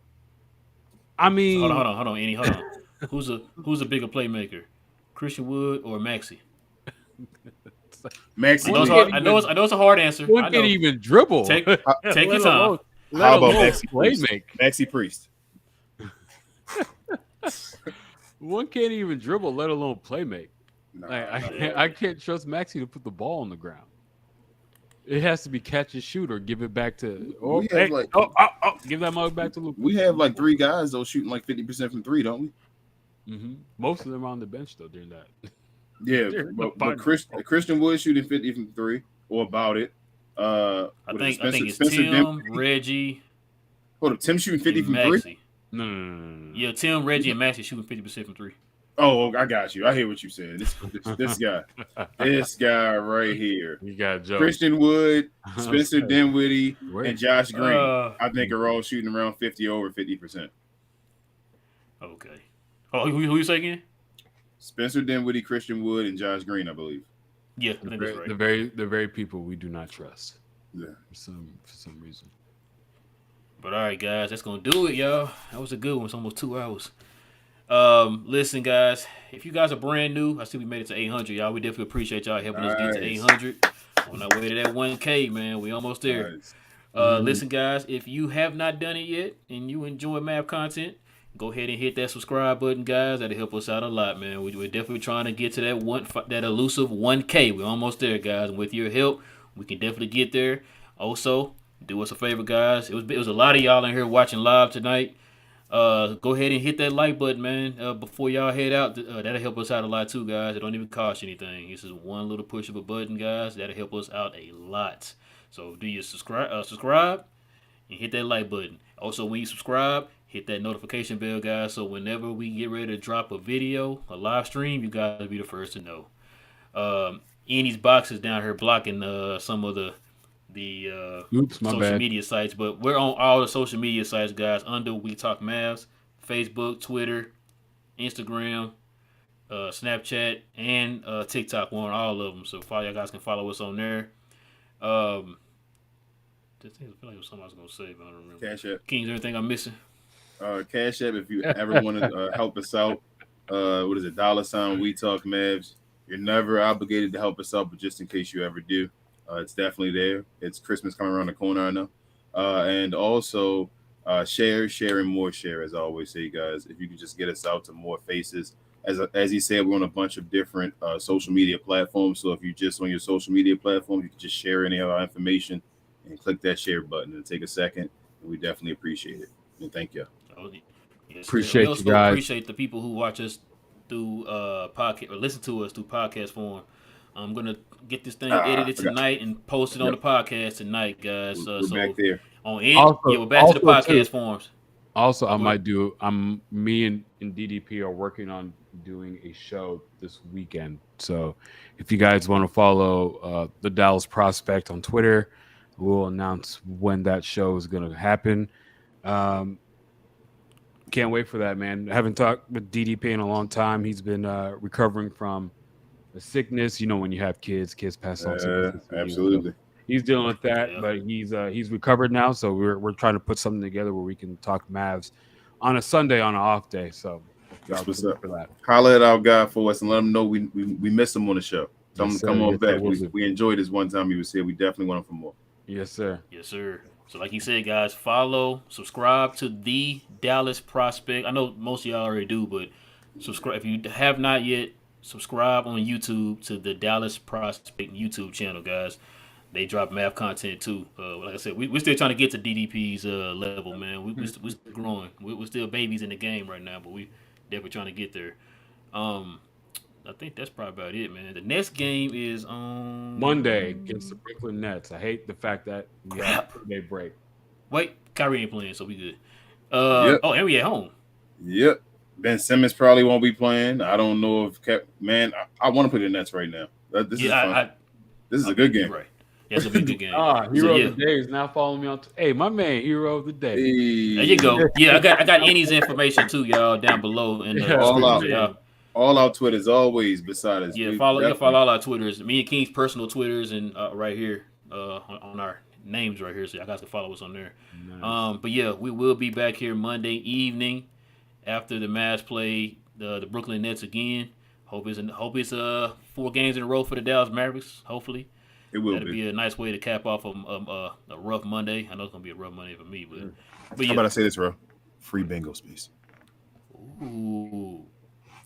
I mean, So hold on, Andy, hold on. Who's a bigger playmaker, Christian Wood or Maxi? Maxi, I know it's a hard answer. One can't even dribble. Take your time. How about Maxi play Priest? make? Maxi Priest. One can't even dribble, let alone play make. No, I can't trust Maxi to put the ball on the ground. It has to be catch and shoot or give it back to. Give that mug back to Luka. We have like 3 guys though shooting like 50% from 3, don't we? Mm-hmm. Most of them are on the bench though during that. Yeah, but Christian Wood shooting 50 from 3 or about it. I think it's Spencer Tim, Reggie. Hold up, Tim shooting 50 from Maxi. 3. No. Yeah, Tim, Reggie, and Maxi shooting 50% from 3. Oh, I got you. I hear what you said. This guy right here. You got a joke. Christian Wood, Spencer Dinwiddie, and Josh Green. I think are all shooting around 50% Okay. Oh, who you say again? Spencer Dinwiddie, Christian Wood, and Josh Green, I believe. Yeah, I think that's right. The very people we do not trust. Yeah. For some reason. But all right, guys, that's gonna do it, y'all. That was a good one. It's almost 2 hours. Listen, guys, if you guys are brand new, I see we made it to 800, y'all. We definitely appreciate y'all helping us get to 800. On our way to that 1K, man. We almost there. Nice. Listen, guys, if you have not done it yet and you enjoy Mav content, go ahead and hit that subscribe button, guys. That'll help us out a lot, man. We're definitely trying to get to that elusive 1K. We're almost there, guys. And with your help, we can definitely get there. Also, do us a favor, guys. It was a lot of y'all in here watching live tonight. Go ahead and hit that like button, man. Before y'all head out, that'll help us out a lot too, guys. It don't even cost you anything. It's just one little push of a button, guys. That'll help us out a lot. So do you subscribe and hit that like button. Also, when you subscribe, hit that notification bell, guys. So whenever we get ready to drop a video, a live stream, you guys will be the first to know. Andy's box is down here blocking some of the social media sites, but we're on all the social media sites, guys, under We Talk Mavs, Facebook, Twitter, Instagram, Snapchat, and TikTok. We're on all of them, so y'all guys can follow us on there. I feel like it was something I was gonna say, but I don't remember. Cash App. King, is there anything I'm missing? Cash App, if you ever want to help us out, what is it? $ We Talk Mavs. You're never obligated to help us out, but just in case you ever do, it's definitely there. It's Christmas coming around the corner, I know. And also share, and more share, as I always say, guys. If you can just get us out to more faces. As he said, we're on a bunch of different social media platforms. So if you just on your social media platform, you can just share any of our information and click that share button. It'll take a second, and we definitely appreciate it. And thank you. Appreciate you guys. Appreciate the people who watch us through podcast or listen to us through podcast form. I'm gonna get this thing edited tonight and post it on the podcast tonight, guys. We're so back there. On it, we're back to the podcast forms. Also, me and DDP are working on doing a show this weekend. So if you guys want to follow the Dallas Prospect on Twitter, we'll announce when that show is going to happen. Can't wait for that, man. I haven't talked with DDP in a long time. He's been recovering from a sickness. You know, when you have kids pass on sickness. Absolutely. He's dealing with that, but he's recovered now. So we're trying to put something together where we can talk Mavs on a Sunday on an off day. So that's what's up. For that. Holler at our guy for us and let him know we miss him on the show. Tell him to come on back. We enjoyed this one time he was here. We definitely want him for more. Yes, sir. Yes, sir. So like you said, guys, follow, subscribe to the Dallas Prospect. I know most of y'all already do, but subscribe if you have not yet. Subscribe on YouTube to the Dallas Prospect YouTube channel, guys. They drop Mav content too. Like I said, we're still trying to get to DDP's level, man. We're still growing. We're still babies in the game right now, but we definitely trying to get there. I think that's probably about it, man. The next game is on Monday against the Brooklyn Nets. I hate the fact that we have a 2-day break. Wait, Kyrie ain't playing, so we good. Yep. Oh, and we at home. Yep. Ben Simmons probably won't be playing. I don't know if I want to play the Nets right now. This is fun. This is a good game. Right. Yeah, it's gonna be a good game. Hero of the Day is now following me on. Hey, my man, Hero of the Day. Hey. There you go. Yeah, I got Annie's information too, y'all, down below in the all our Twitters always beside us. Yeah, follow all our Twitters. Me and King's personal Twitters and right here on our names right here, so y'all guys can follow us on there. Nice. But yeah, we will be back here Monday evening after the Mavs play the Brooklyn Nets again. Hope it's 4 games in a row for the Dallas Mavericks. Hopefully, that'll be a nice way to cap off a rough Monday. I know it's gonna be a rough Monday for me, but how about I say this, bro? Free bingo space. Ooh.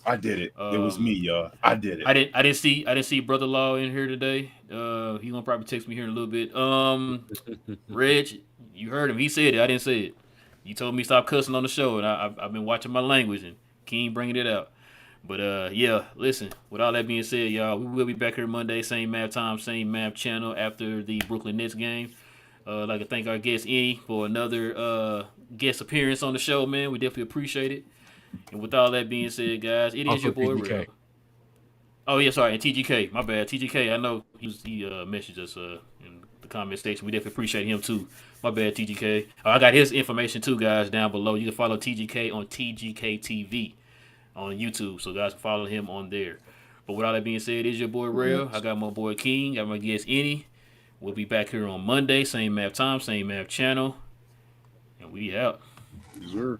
I did it. It was me, y'all. I did it. I didn't see Brother Law in here today. He gonna probably text me here in a little bit. Reg, you heard him. He said it. I didn't say it. You told me stop cussing on the show, and I've been watching my language and King bringing it out. But yeah, listen. With all that being said, y'all, we will be back here Monday, same Mav time, same Mav channel after the Brooklyn Nets game. I'd like to thank our guest Eddie for another guest appearance on the show, man. We definitely appreciate it. And with all that being said, guys, it is your boy Real. Oh yeah, sorry, and T.G.K. My bad, T.G.K. I know he messaged us in the comment section. We definitely appreciate him too. My bad, T.G.K. I got his information too, guys, down below. You can follow T.G.K. on T.G.K TV on YouTube, so guys can follow him on there. But with all that being said, it is your boy Real. I got my boy King. Got my guest Any. We'll be back here on Monday, same Mav time, same Mav channel, and we out. Yes, sir.